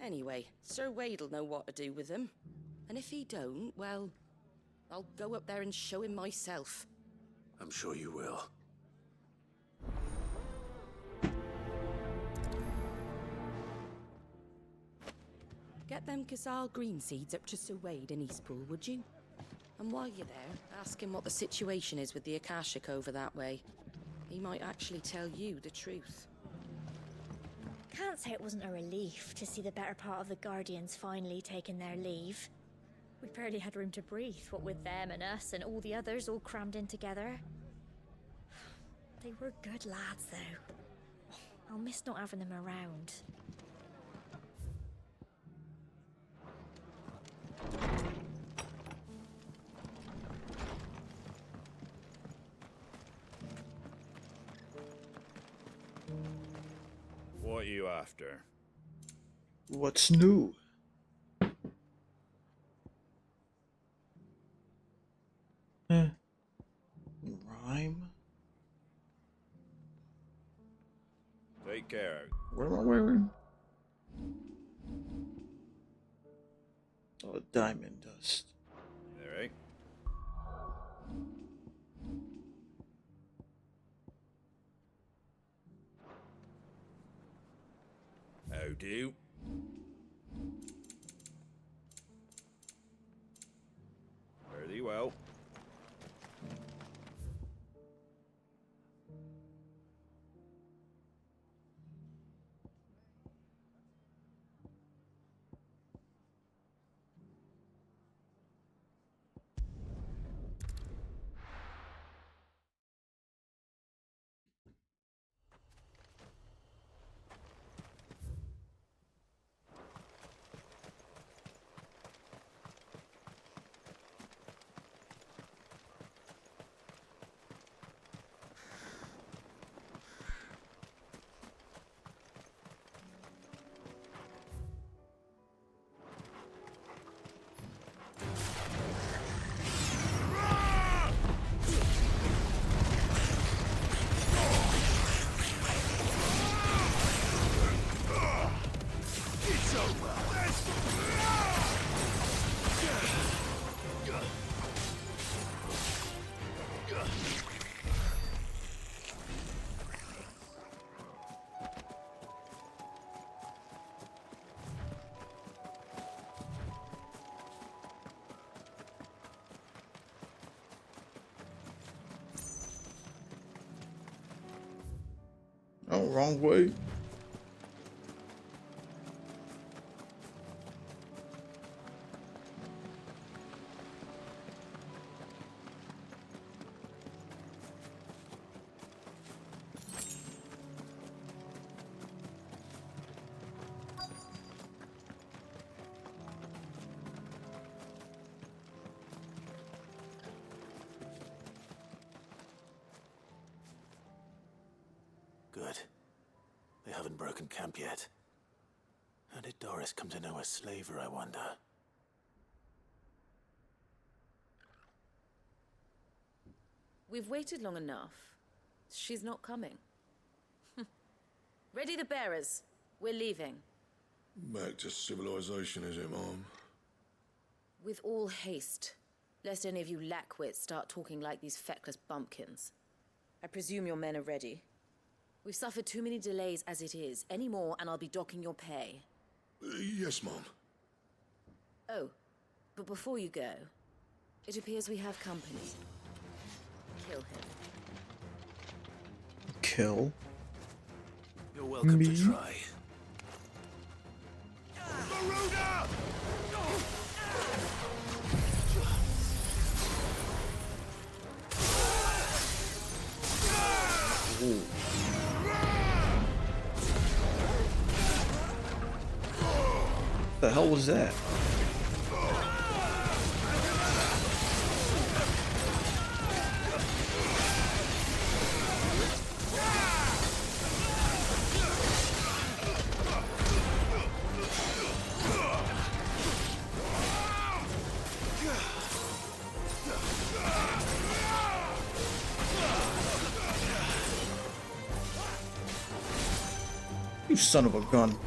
[SPEAKER 11] Anyway, Sir Wade'll know what to do with them. And if he don't, well, I'll go up there and show him myself.
[SPEAKER 4] I'm sure you will.
[SPEAKER 11] Get them Gazal green seeds up to Sir Wade in Eastpool, would you? And while you're there, ask him what the situation is with the Akashic over that way. He might actually tell you the truth.
[SPEAKER 16] Can't say it wasn't a relief to see the better part of the Guardians finally taking their leave. We barely had room to breathe, what with them and us and all the others all crammed in together. They were good lads, though. I'll miss not having them around.
[SPEAKER 5] What are you after?
[SPEAKER 1] What's new? Rhyme?
[SPEAKER 5] Take care.
[SPEAKER 1] What am I wearing? Oh, diamond dust.
[SPEAKER 5] All right. How do? Very well.
[SPEAKER 1] Oh, wrong way.
[SPEAKER 4] haven't broken camp yet. How did Doris come to know a slaver, I wonder?
[SPEAKER 9] We've waited long enough. She's not coming. Ready the bearers. We're leaving.
[SPEAKER 19] Back to civilization, is it, Mom?
[SPEAKER 9] With all haste, lest any of you lackwits start talking like these feckless bumpkins. I presume your men are ready. We've suffered too many delays as it is. Any more and I'll be docking your pay.
[SPEAKER 19] Yes, Mom.
[SPEAKER 9] Oh, but before you go, it appears we have company. Kill him.
[SPEAKER 1] Kill?
[SPEAKER 4] You're welcome
[SPEAKER 1] Me?
[SPEAKER 4] to try.
[SPEAKER 3] Garuda!
[SPEAKER 1] Ooh. The hell was that? You son of a gun.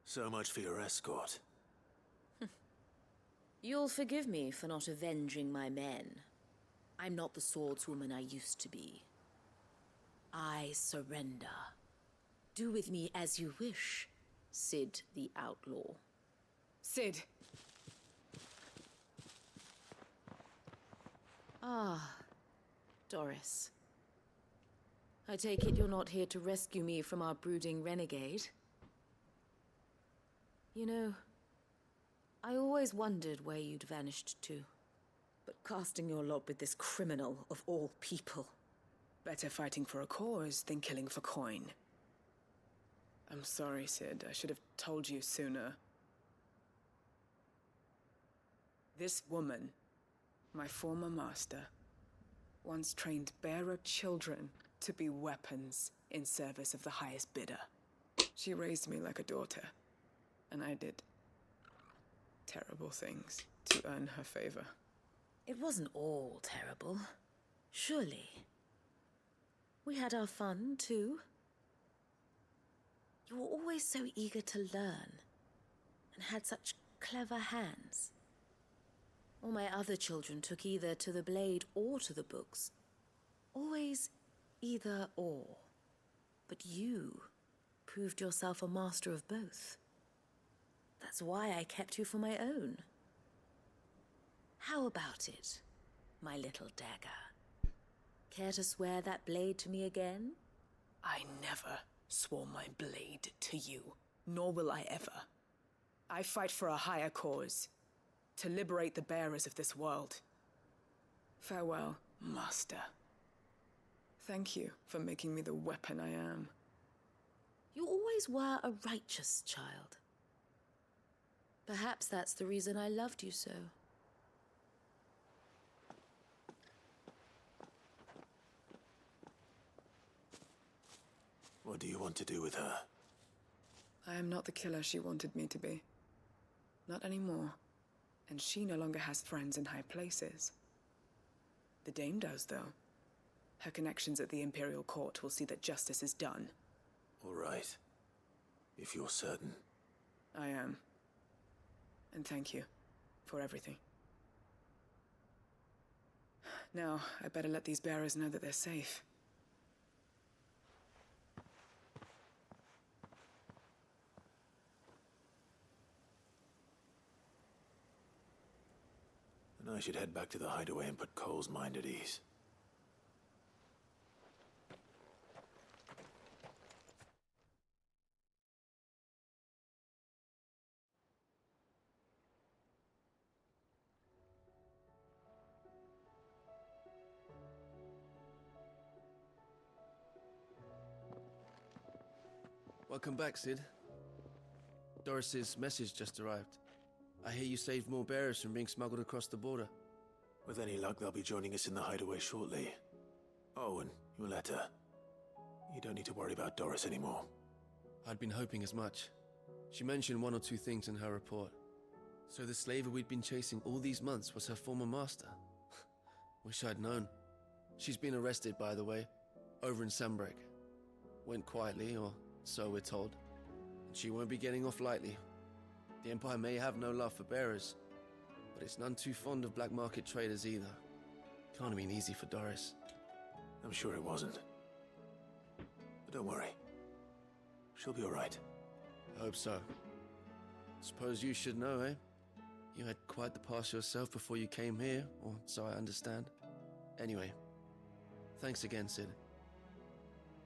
[SPEAKER 4] So much for your escort.
[SPEAKER 9] You'll forgive me for not avenging my men. I'm not the swordswoman I used to be. I surrender. Do with me as you wish, Sid the Outlaw.
[SPEAKER 2] Sid.
[SPEAKER 9] Ah, Doris. I take it you're not here to rescue me from our brooding renegade? You know, I always wondered where you'd vanished to. But casting your lot with this criminal of all people.
[SPEAKER 2] Better fighting for a cause than killing for coin. I'm sorry, Sid. I should have told you sooner. This woman, my former master, once trained bearer children to be weapons in service of the highest bidder. She raised me like a daughter, and I did terrible things to earn her favor.
[SPEAKER 9] It wasn't all terrible, surely. We had our fun, too. You were always so eager to learn, and had such clever hands. All my other children took either to the blade or to the books. Always either or. But you proved yourself a master of both. That's why I kept you for my own. How about it, my little dagger? Care to swear that blade to me again?
[SPEAKER 2] I never swore my blade to you, nor will I ever. I fight for a higher cause, to liberate the bearers of this world. Farewell, Master. Thank you for making me the weapon I am.
[SPEAKER 9] You always were a righteous child. Perhaps that's the reason I loved you so.
[SPEAKER 4] What do you want to do with her?
[SPEAKER 2] I am not the killer she wanted me to be. Not anymore. And she no longer has friends in high places. The Dame does, though. Her connections at the Imperial Court will see that justice is done.
[SPEAKER 4] All right. If you're certain.
[SPEAKER 2] I am. And thank you for everything. Now, I better let these bearers know that they're safe.
[SPEAKER 4] I should head back to the hideaway and put Cole's mind at ease.
[SPEAKER 8] Welcome back, Sid. Doris's message just arrived. I hear you saved more bearers from being smuggled across the border.
[SPEAKER 4] With any luck, they'll be joining us in the hideaway shortly. Oh, and your letter. You don't need to worry about Doris anymore.
[SPEAKER 8] I'd been hoping as much. She mentioned one or two things in her report. So the slaver we'd been chasing all these months was her former master. Wish I'd known. She's been arrested, by the way, over in Sambrek. Went quietly, or so we're told. And she won't be getting off lightly. The Empire may have no love for bearers, but it's none too fond of black market traders either. Can't have been easy for Doris.
[SPEAKER 4] I'm sure it wasn't. But don't worry. She'll be all right.
[SPEAKER 8] I hope so. Suppose you should know, eh? You had quite the past yourself before you came here, or so I understand. Anyway, thanks again, Sid.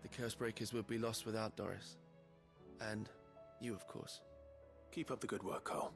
[SPEAKER 8] The Cursebreakers would be lost without Doris. And you, of course.
[SPEAKER 4] Keep up the good work, Cole.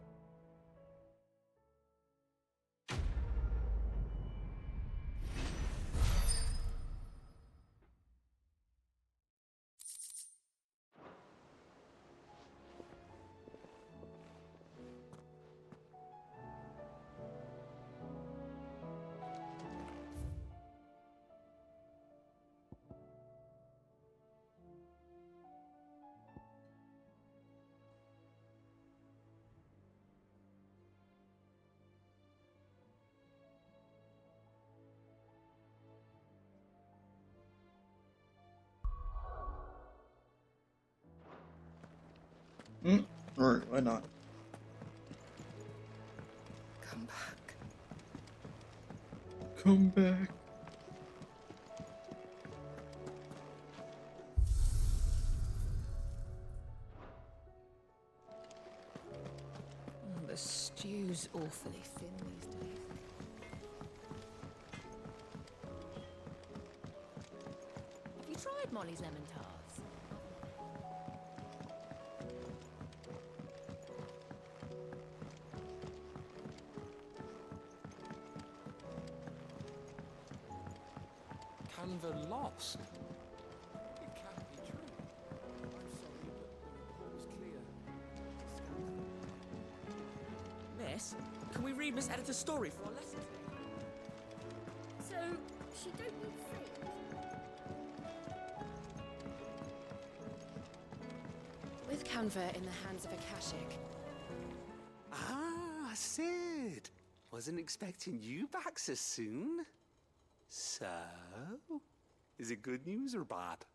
[SPEAKER 1] Or why not?
[SPEAKER 11] Come back.
[SPEAKER 1] Come back.
[SPEAKER 2] The stew's awfully thin these days. Have you tried Molly's lemon tarts?
[SPEAKER 5] Canva lost. It can't be true. I'm sorry, but the report was clear.
[SPEAKER 7] Miss, can we read Miss Editor's story for our lesson today?
[SPEAKER 24] So, she don't need sails?
[SPEAKER 11] With Canva in the hands of Akashic.
[SPEAKER 6] Ah, Sid. Wasn't expecting you back so soon. So, is it good news or bad?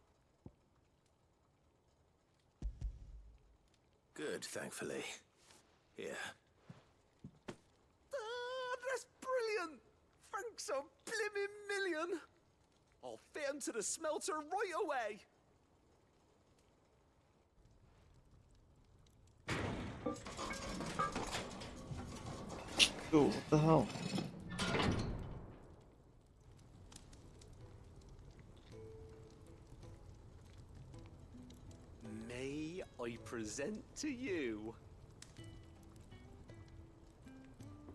[SPEAKER 4] Good, thankfully. Here.
[SPEAKER 6] Ah, that's brilliant! Thanks a blimmin' million! I'll fit 'em to the smelter right away!
[SPEAKER 1] Cool, what the hell?
[SPEAKER 6] May I present to you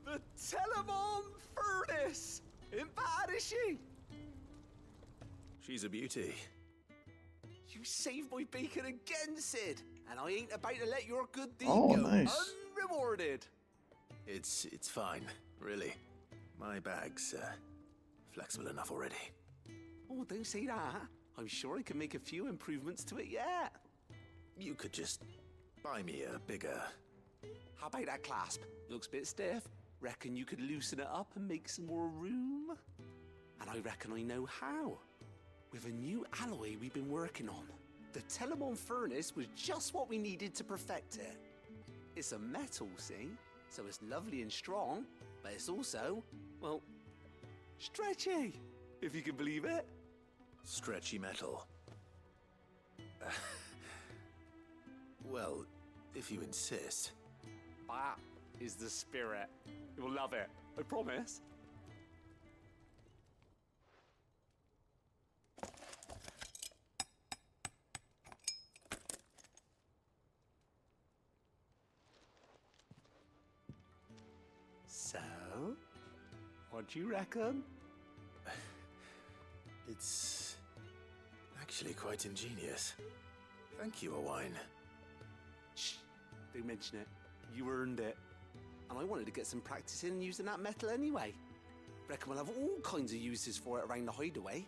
[SPEAKER 6] the Telemon Furnace! Ain't bad, is she?
[SPEAKER 4] She's a beauty.
[SPEAKER 6] You saved my bacon again, Sid, and I ain't about to let your good deed
[SPEAKER 1] Oh,
[SPEAKER 6] go
[SPEAKER 1] nice.
[SPEAKER 6] unrewarded.
[SPEAKER 4] It's fine, really. My bag's flexible enough already.
[SPEAKER 6] Oh, don't say that. I'm sure I can make a few improvements to it yet.
[SPEAKER 4] You could just buy me a bigger...
[SPEAKER 6] How about that clasp? Looks a bit stiff. Reckon you could loosen it up and make some more room? And I reckon I know how. With a new alloy we've been working on. The Telemon Furnace was just what we needed to perfect it. It's a metal, see? So it's lovely and strong, but it's also, well, stretchy, if you can believe it.
[SPEAKER 4] Stretchy metal. Well, if you insist.
[SPEAKER 6] That is the spirit. You'll love it.
[SPEAKER 15] I promise. So, what do you reckon?
[SPEAKER 4] It's actually quite ingenious. Thank you, Owain.
[SPEAKER 15] Shh, don't mention it. You earned it. And I wanted to get some practice in using that metal anyway. Reckon we'll have all kinds of uses for it around the hideaway.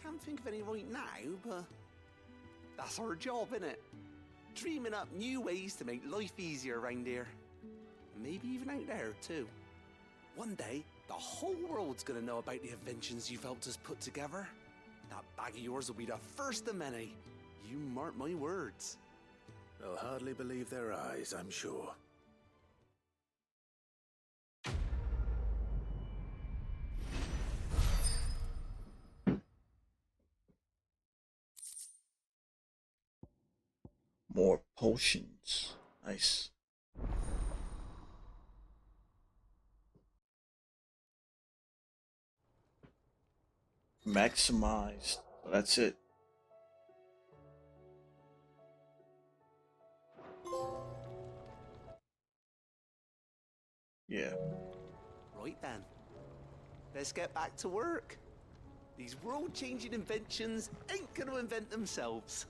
[SPEAKER 15] Can't think of any right now, but that's our job, innit? Dreaming up new ways to make life easier around here. Maybe even out there, too. One day, the whole world's gonna know about the inventions you've helped us put together. That bag of yours will be the first of many. You mark my words.
[SPEAKER 4] They'll hardly believe their eyes, I'm sure.
[SPEAKER 1] More potions. Nice. Maximized. So that's it. Yeah.
[SPEAKER 15] Right then. Let's get back to work. These world-changing inventions ain't gonna invent themselves.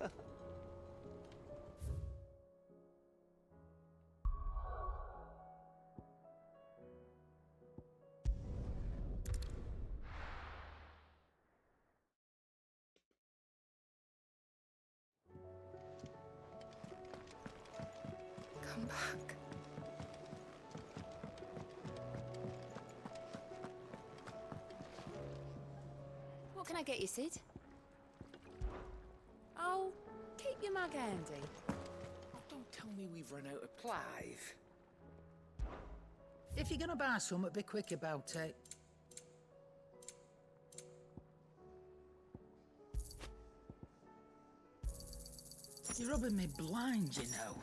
[SPEAKER 14] Come back.
[SPEAKER 2] What can I get you, Sid?
[SPEAKER 14] Oh, keep your mug handy.
[SPEAKER 5] Don't tell me we've run out of Clive.
[SPEAKER 17] If you're gonna buy some, be quick about it. You're rubbing me blind, you know.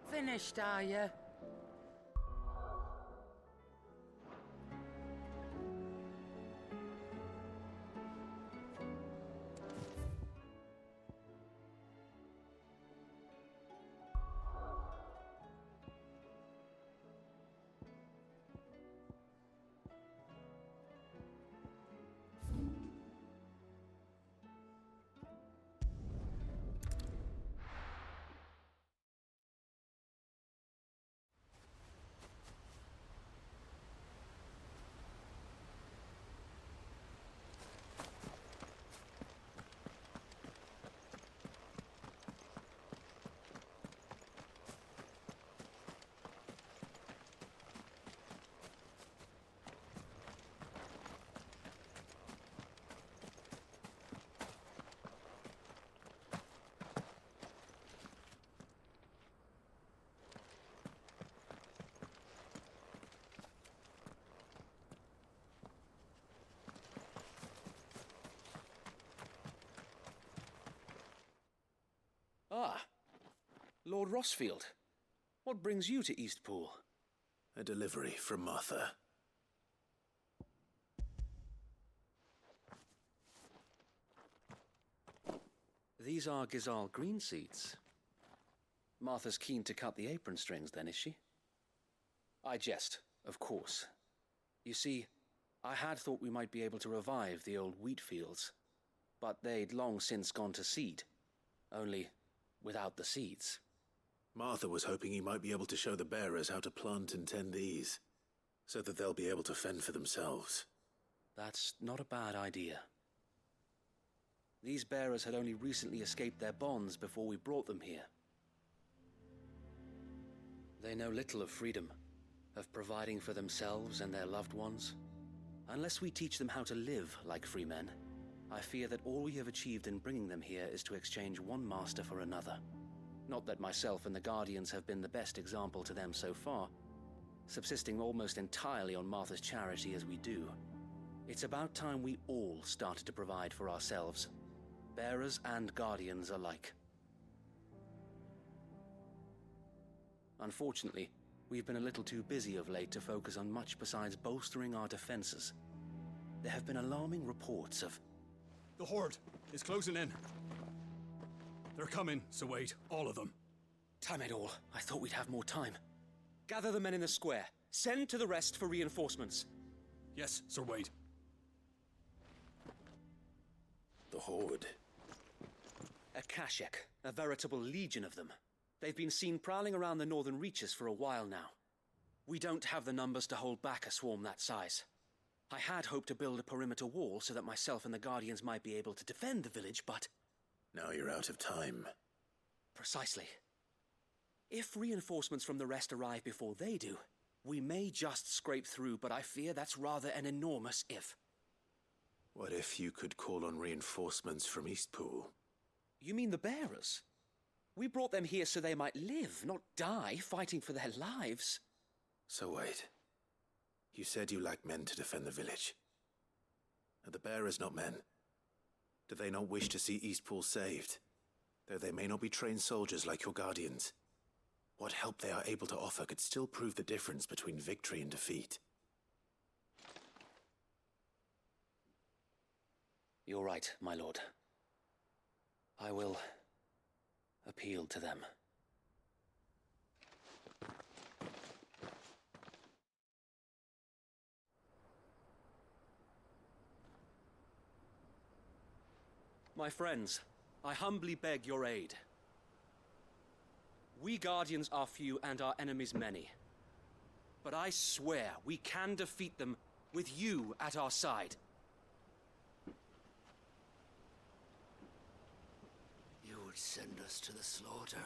[SPEAKER 17] Finished, are you?
[SPEAKER 15] Ah, Lord Rossfield. What brings you to Eastpool?
[SPEAKER 4] A delivery from Martha.
[SPEAKER 15] These are Gizal green seeds. Martha's keen to cut the apron strings, then, is she? I jest, of course. You see, I had thought we might be able to revive the old wheat fields, but they'd long since gone to seed. Only without the seeds.
[SPEAKER 4] Martha was hoping you might be able to show the bearers how to plant and tend these, so that they'll be able to fend for themselves.
[SPEAKER 15] That's not a bad idea. These bearers had only recently escaped their bonds before we brought them here. They know little of freedom, of providing for themselves and their loved ones. Unless we teach them how to live like free men, I fear that all we have achieved in bringing them here is to exchange one master for another. Not that myself and the Guardians have been the best example to them so far, subsisting almost entirely on Martha's charity as we do. It's about time we all started to provide for ourselves, bearers and Guardians alike. Unfortunately, we've been a little too busy of late to focus on much besides bolstering our defenses. There have been alarming reports of...
[SPEAKER 12] The Horde is closing in. They're coming, Sir Wade. All of them.
[SPEAKER 15] Damn it all. I thought we'd have more time. Gather the men in the square. Send to the rest for reinforcements.
[SPEAKER 12] Yes, Sir Wade.
[SPEAKER 4] The Horde.
[SPEAKER 15] A Kashek, a veritable legion of them. They've been seen prowling around the northern reaches for a while now. We don't have the numbers to hold back a swarm that size. I had hoped to build a perimeter wall so that myself and the Guardians might be able to defend the village, but...
[SPEAKER 4] Now you're out of time.
[SPEAKER 15] Precisely. If reinforcements from the rest arrive before they do, we may just scrape through, but I fear that's rather an enormous if.
[SPEAKER 4] What if you could call on reinforcements from Eastpool?
[SPEAKER 15] You mean the bearers? We brought them here so they might live, not die, fighting for their lives.
[SPEAKER 4] So wait. You said you lack men to defend the village. Are the bearers not men? Do they not wish to see Eastpool saved? Though they may not be trained soldiers like your guardians. What help they are able to offer could still prove the difference between victory and defeat.
[SPEAKER 15] You're right, my lord. I will appeal to them. My friends, I humbly beg your aid. We Guardians are few and our enemies many. But I swear we can defeat them with you at our side.
[SPEAKER 20] You would send us to the slaughter,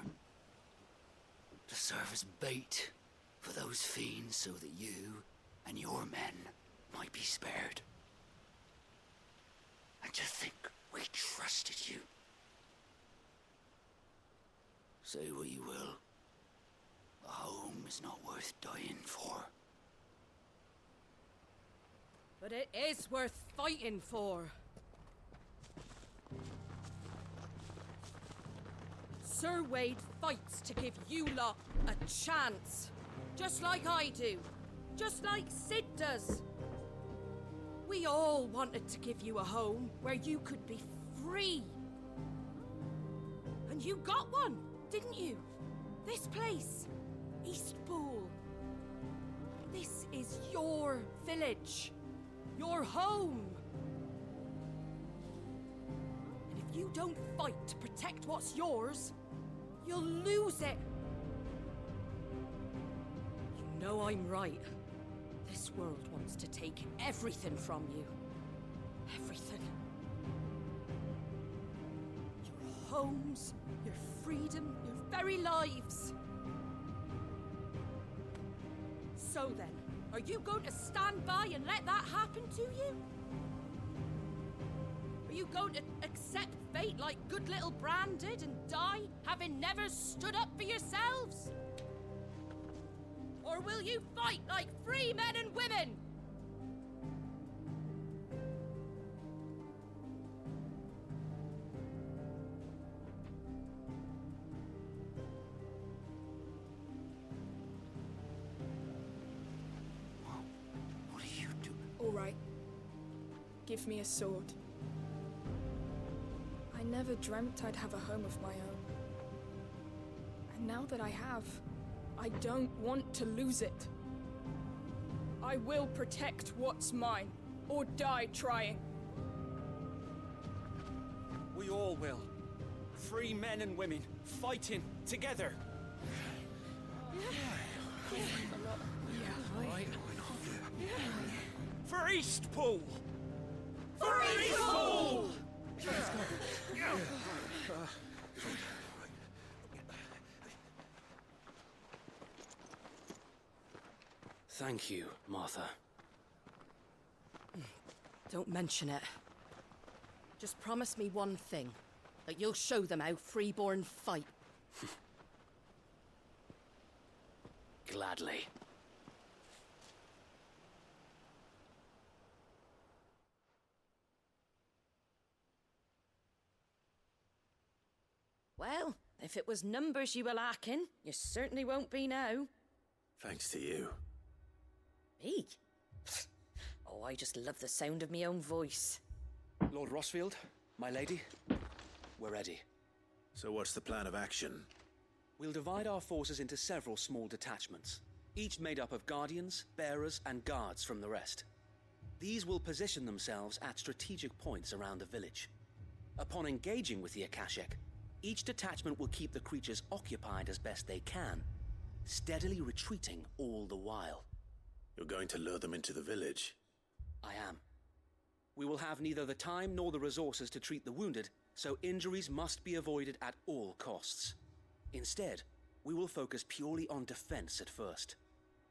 [SPEAKER 20] to serve as bait for those fiends so that you and your men might be spared. And to think we trusted you. Say what you will, a home is not worth dying for.
[SPEAKER 7] But it is worth fighting for. Sir Wade fights to give you lot a chance. Just like I do. Just like Sid does. We all wanted to give you a home where you could be free. And you got one, didn't you? This place, Eastpool. This is your village. Your home. And if you don't fight to protect what's yours, you'll lose it. You know I'm right. This world wants to take everything from you. Everything. Your homes, your freedom, your very lives. So then, are you going to stand by and let that happen to you? Are you going to accept fate like good little Bran did and die, having never stood up for yourselves? Or will you fight like free men and women?
[SPEAKER 20] What do you do?
[SPEAKER 23] All right. Give me a sword. I never dreamt I'd have a home of my own. And now that I have, I don't want to lose it. I will protect what's mine, or die trying.
[SPEAKER 15] We all will. Free men and women, fighting together. For Eastpool!
[SPEAKER 10] For Eastpool!
[SPEAKER 15] Thank you, Martha.
[SPEAKER 11] Don't mention it. Just promise me one thing. That you'll show them how freeborn fight.
[SPEAKER 15] Gladly.
[SPEAKER 11] Well, If it was numbers you were lacking, you certainly won't be now.
[SPEAKER 4] Thanks to you.
[SPEAKER 11] Me? Oh, I just love the sound of my own voice.
[SPEAKER 15] Lord Rossfield, my lady, we're ready.
[SPEAKER 4] So what's the plan of action?
[SPEAKER 15] We'll divide our forces into several small detachments, each made up of guardians, bearers, and guards from the rest. These will position themselves at strategic points around the village. Upon engaging with the Akashic, each detachment will keep the creatures occupied as best they can, steadily retreating all the while.
[SPEAKER 4] You're going to lure them into the village?
[SPEAKER 15] I am. We will have neither the time nor the resources to treat the wounded, so injuries must be avoided at all costs. Instead, we will focus purely on defense at first.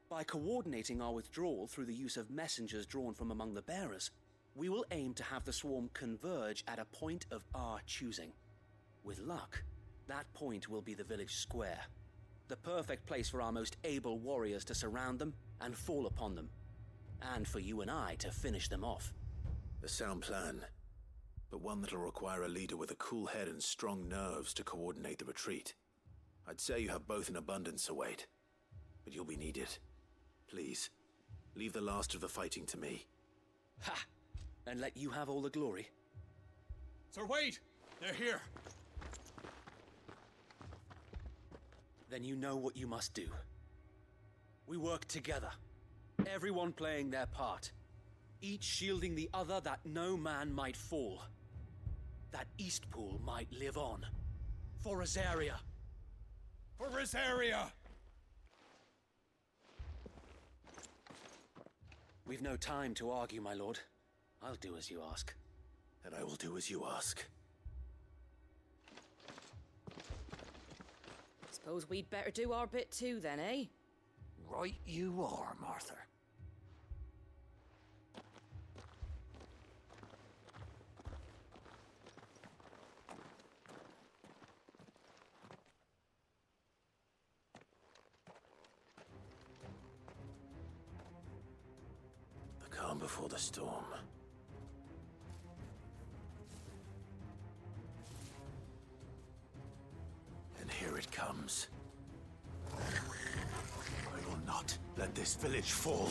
[SPEAKER 15] By coordinating our withdrawal through the use of messengers drawn from among the bearers, we will aim to have the swarm converge at a point of our choosing. With luck, that point will be the village square, the perfect place for our most able warriors to surround them and fall upon them, and for you and I to finish them off.
[SPEAKER 4] A sound plan, but one that'll require a leader with a cool head and strong nerves to coordinate the retreat. I'd say you have both in abundance, Sir Wade, but you'll be needed. Please, leave the last of the fighting to me.
[SPEAKER 15] Ha! And let you have all the glory.
[SPEAKER 12] Sir Wade! They're here!
[SPEAKER 15] Then you know what you must do. We work together, everyone playing their part, each shielding the other that no man might fall, that Eastpool might live on. For Rosaria!
[SPEAKER 12] For Rosaria!
[SPEAKER 15] We've no time to argue, my lord. I'll do as you ask.
[SPEAKER 4] And I will do as you ask.
[SPEAKER 11] Suppose we'd better do our bit too then, eh?
[SPEAKER 20] Right you are, Martha.
[SPEAKER 4] The calm before the storm. And here it comes. I will not let this village fall.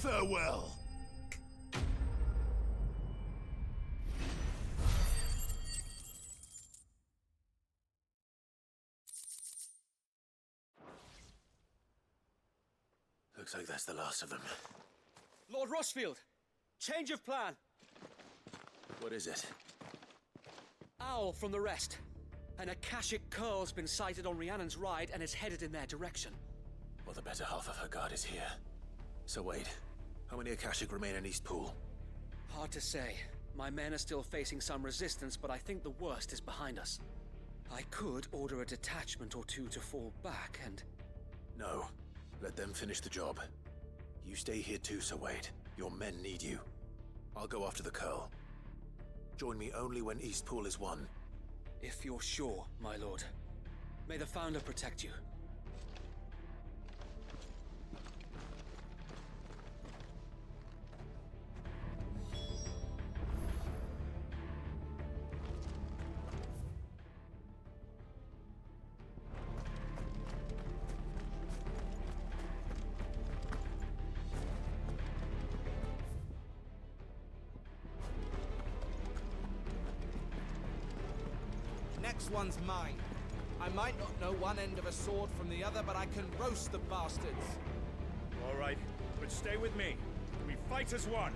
[SPEAKER 4] Farewell. Looks like that's the last of them.
[SPEAKER 15] Lord Rossfield! Change of plan!
[SPEAKER 4] What is it?
[SPEAKER 15] Owl from the rest. An Akashic curl's been sighted on Rhiannon's ride and is headed in their direction.
[SPEAKER 4] Well, the better half of her guard is here. So wait, how many Akashic remain in Eastpool?
[SPEAKER 15] Hard to say. My men are still facing some resistance, but I think the worst is behind us. I could order a detachment or two to fall back and...
[SPEAKER 4] No. Let them finish the job. You stay here too, Sir Wade. Your men need you. I'll go after the Curl. Join me only when Eastpool is won.
[SPEAKER 15] If you're sure, my lord. May the Founder protect you.
[SPEAKER 10] Next one's mine. I might not know one end of a sword from the other, but I can roast the bastards.
[SPEAKER 5] All right, but stay with me. We fight as one.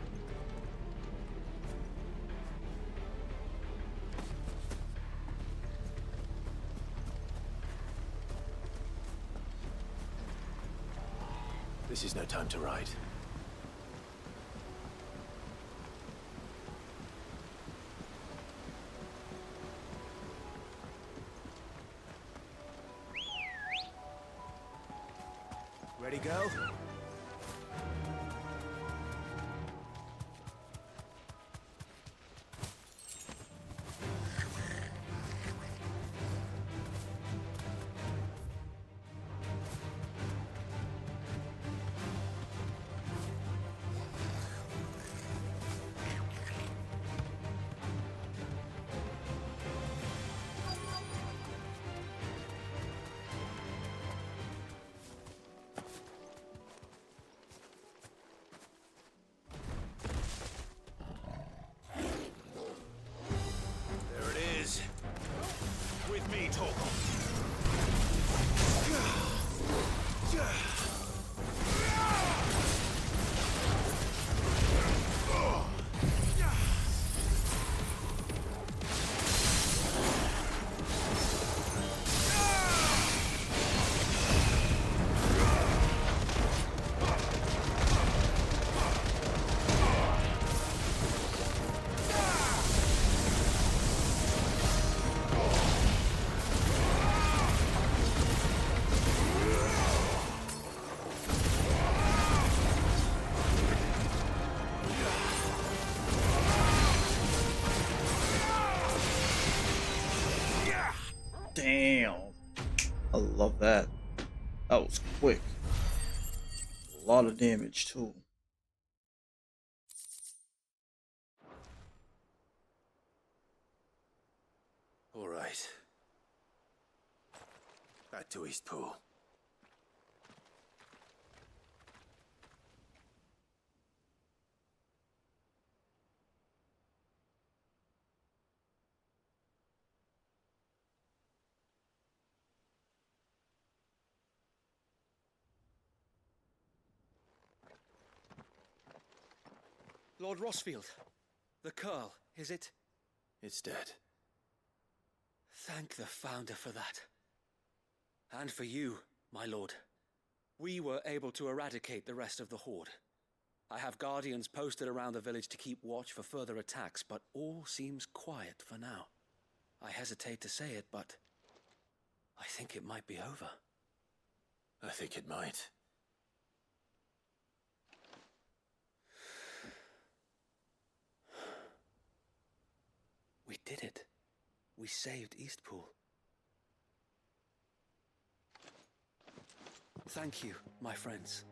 [SPEAKER 4] This is no time to ride. Ready, go?
[SPEAKER 5] With me, Torkel.
[SPEAKER 1] Damn. I love that. That was quick. A lot of damage too.
[SPEAKER 4] All right. Back to Eastpool.
[SPEAKER 15] Lord Rossfield, the Curl, is it?
[SPEAKER 4] It's dead.
[SPEAKER 15] Thank the Founder for that. And for you, my lord. We were able to eradicate the rest of the Horde. I have guardians posted around the village to keep watch for further attacks, but all seems quiet for now. I hesitate to say it, but I think it might be over.
[SPEAKER 4] I think it might.
[SPEAKER 15] We did it. We saved Eastpool. Thank you, my friends.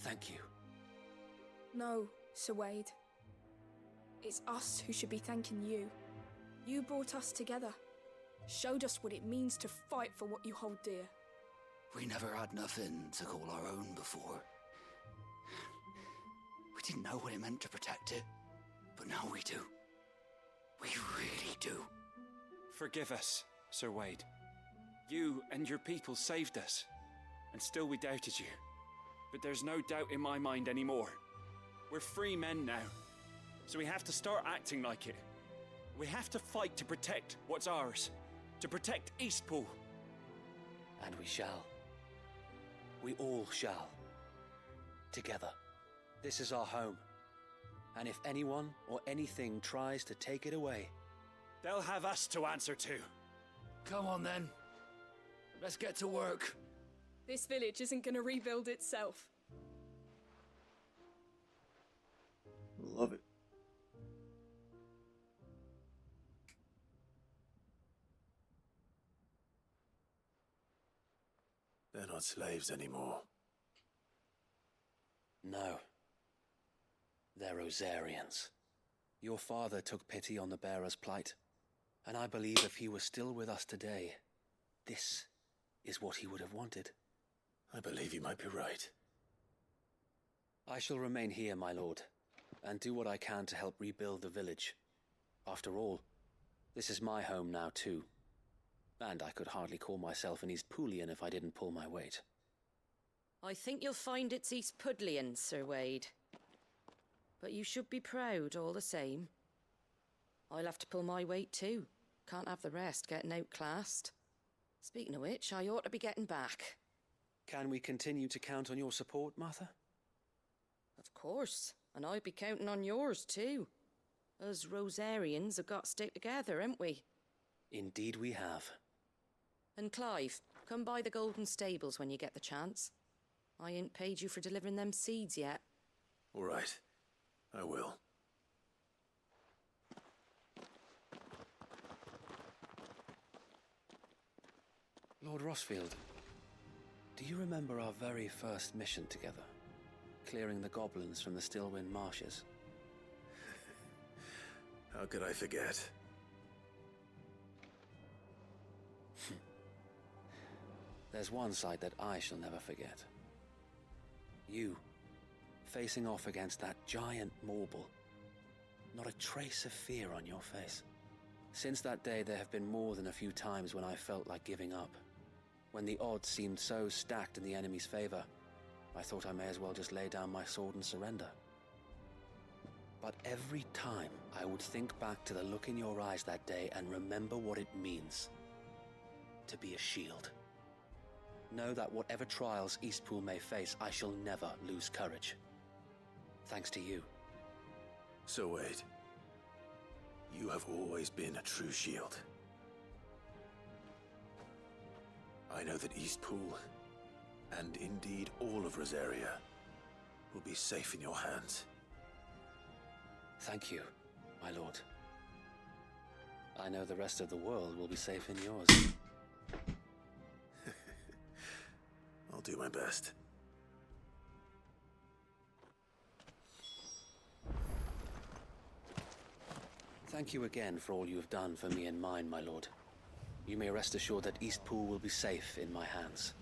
[SPEAKER 15] Thank you.
[SPEAKER 23] No, Sir Wade. It's us who should be thanking you. You brought us together. Showed us what it means to fight for what you hold dear.
[SPEAKER 20] We never had nothing to call our own before. We didn't know what it meant to protect it, but now we do. We really do.
[SPEAKER 13] Forgive us, Sir Wade. You and your people saved us, and still we doubted you. But there's no doubt in my mind anymore. We're free men now, so we have to start acting like it. We have to fight to protect what's ours, to protect Eastpool.
[SPEAKER 15] And we shall. We all shall. Together. This is our home. And if anyone or anything tries to take it away,
[SPEAKER 13] they'll have us to answer to.
[SPEAKER 20] Come on then. Let's get to work.
[SPEAKER 23] This village isn't gonna rebuild itself.
[SPEAKER 1] love it.
[SPEAKER 4] They're not slaves anymore.
[SPEAKER 15] No. They're Rosarians. Your father took pity on the bearer's plight, and I believe if he were still with us today, this is what he would have wanted.
[SPEAKER 4] I believe you might be right.
[SPEAKER 15] I shall remain here, my lord, and do what I can to help rebuild the village. After all, this is my home now too, and I could hardly call myself an East Poolian if I didn't pull my weight.
[SPEAKER 11] I think you'll find it's East Pudlian, Sir Wade. But you should be proud all the same. I'll have to pull my weight too. Can't have the rest getting outclassed. Speaking of which, I ought to be getting back.
[SPEAKER 15] Can we continue to count on your support, Martha?
[SPEAKER 11] Of course, and I'd be counting on yours too. Us Rosarians have got to stick together, haven't we?
[SPEAKER 15] Indeed we have.
[SPEAKER 11] And Clive, come by the Golden Stables when you get the chance. I ain't paid you for delivering them seeds yet.
[SPEAKER 4] All right. I will.
[SPEAKER 15] Lord Rossfield, do you remember our very first mission together? Clearing the goblins from the Stillwind marshes?
[SPEAKER 4] How could I forget?
[SPEAKER 15] There's one sight that I shall never forget. You, facing off against that giant Morble. Not a trace of fear on your face. Since that day, there have been more than a few times when I felt like giving up. When the odds seemed so stacked in the enemy's favor, I thought I may as well just lay down my sword and surrender. But every time, I would think back to the look in your eyes that day and remember what it means to be a shield. Know that whatever trials Eastpool may face, I shall never lose courage. Thanks to you.
[SPEAKER 4] So Wade, you have always been a true shield. I know that Eastpool, and indeed all of Rosaria, will be safe in your hands.
[SPEAKER 15] Thank you, my lord. I know the rest of the world will be safe in yours.
[SPEAKER 4] I'll do my best.
[SPEAKER 15] Thank you again for all you have done for me and mine, my lord. You may rest assured that Eastpool will be safe in my hands.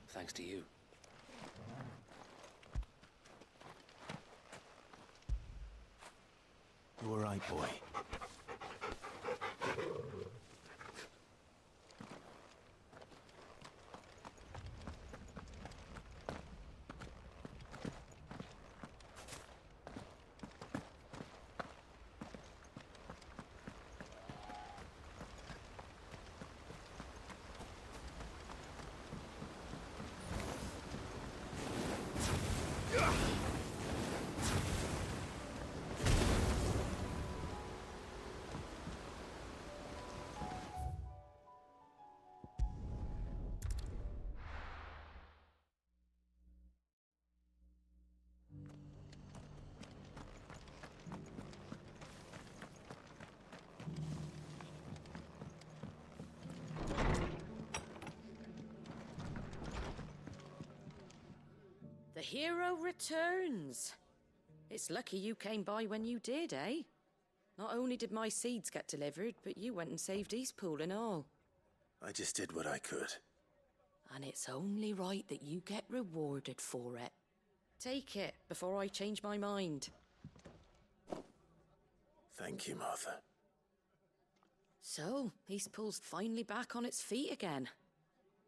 [SPEAKER 15] Thanks to you.
[SPEAKER 4] You all right, boy?
[SPEAKER 11] The hero returns. It's lucky you came by when you did, eh? Not only did my seeds get delivered, but you went and saved Eastpool and all.
[SPEAKER 4] I just did what I could.
[SPEAKER 11] And it's only right that you get rewarded for it. Take it before I change my mind.
[SPEAKER 4] Thank you, Martha.
[SPEAKER 11] So, Eastpool's finally back on its feet again.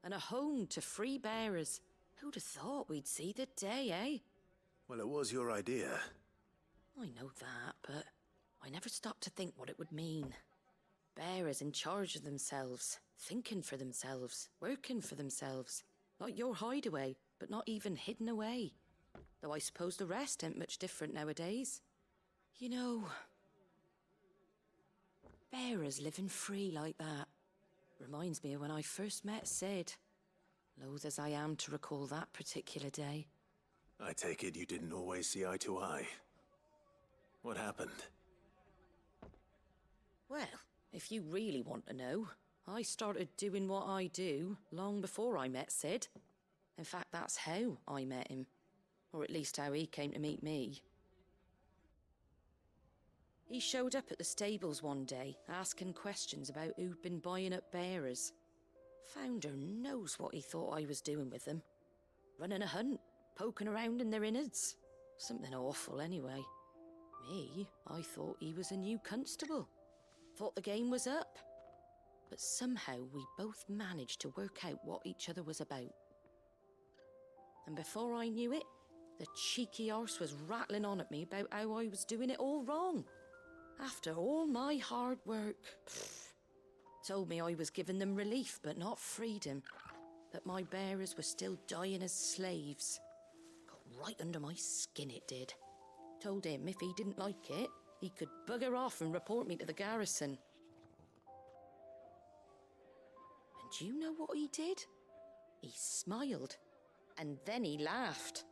[SPEAKER 11] And a home to free bearers. Who'd have thought we'd see the day, eh?
[SPEAKER 4] Well, it was your idea.
[SPEAKER 11] I know that, but I never stopped to think what it would mean. Bearers in charge of themselves, thinking for themselves, working for themselves. Like your hideaway, but not even hidden away. Though I suppose the rest ain't much different nowadays. You know, bearers living free like that reminds me of when I first met Sid. Loath as I am to recall that particular day.
[SPEAKER 4] I take it you didn't always see eye to eye. What happened?
[SPEAKER 11] Well, if you really want to know, I started doing what I do long before I met Sid. In fact, that's how I met him. Or at least how he came to meet me. He showed up at the stables one day, asking questions about who'd been buying up bearers. Founder knows what he thought I was doing with them. Running a hunt, poking around in their innards. Something awful, anyway. Me, I thought he was a new constable. Thought the game was up. But somehow we both managed to work out what each other was about. And before I knew it, the cheeky arse was rattling on at me about how I was doing it all wrong. After all my hard work. Told me I was giving them relief, but not freedom. That my bearers were still dying as slaves. Got right under my skin, it did. Told him if he didn't like it, he could bugger off and report me to the garrison. And do you know what he did? He smiled. And then he laughed.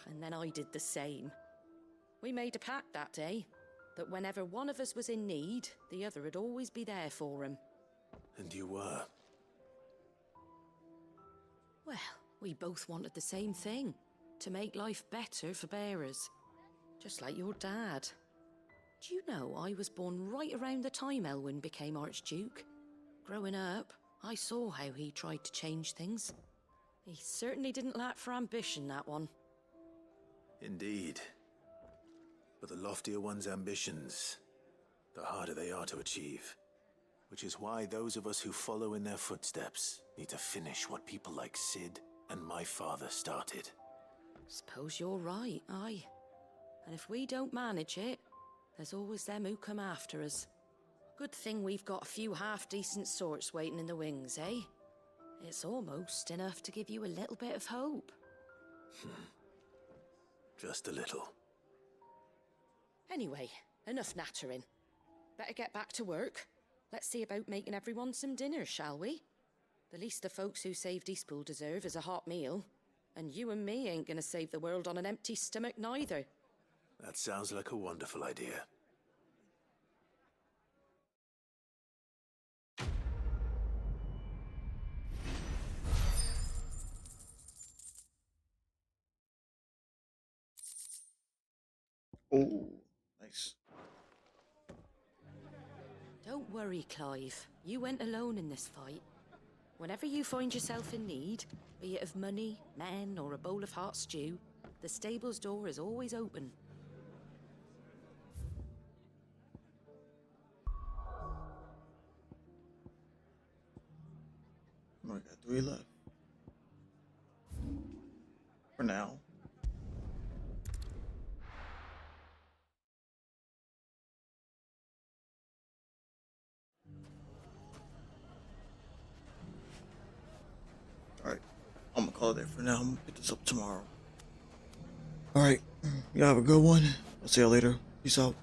[SPEAKER 11] And then I did the same. We made a pact that day, that whenever one of us was in need, the other would always be there for him.
[SPEAKER 4] And you were?
[SPEAKER 11] Well, we both wanted the same thing. To make life better for bearers. Just like your dad. Do you know I was born right around the time Elwyn became Archduke? Growing up, I saw how he tried to change things. He certainly didn't lack for ambition, that one.
[SPEAKER 4] Indeed. But the loftier one's ambitions, the harder they are to achieve. Which is why those of us who follow in their footsteps need to finish what people like Sid and my father started.
[SPEAKER 11] Suppose you're right, aye. And if we don't manage it, there's always them who come after us. Good thing we've got a few half-decent sorts waiting in the wings, eh? It's almost enough to give you a little bit of hope.
[SPEAKER 4] Just a little.
[SPEAKER 11] Anyway, enough nattering. Better get back to work. Let's see about making everyone some dinner, shall we? The least the folks who saved Eastpool deserve is a hot meal. And you and me ain't gonna save the world on an empty stomach neither.
[SPEAKER 4] That sounds like a wonderful idea.
[SPEAKER 1] Oh, nice.
[SPEAKER 11] Don't worry, Clive. You went alone in this fight. Whenever you find yourself in need, be it of money, men, or a bowl of hot stew, the stable's door is always open.
[SPEAKER 1] Oh, I got 3 left. For now. Alright. I'm gonna call it there for now. I'm gonna pick this up tomorrow. Alright. Y'all have a good one. I'll see y'all later. Peace out.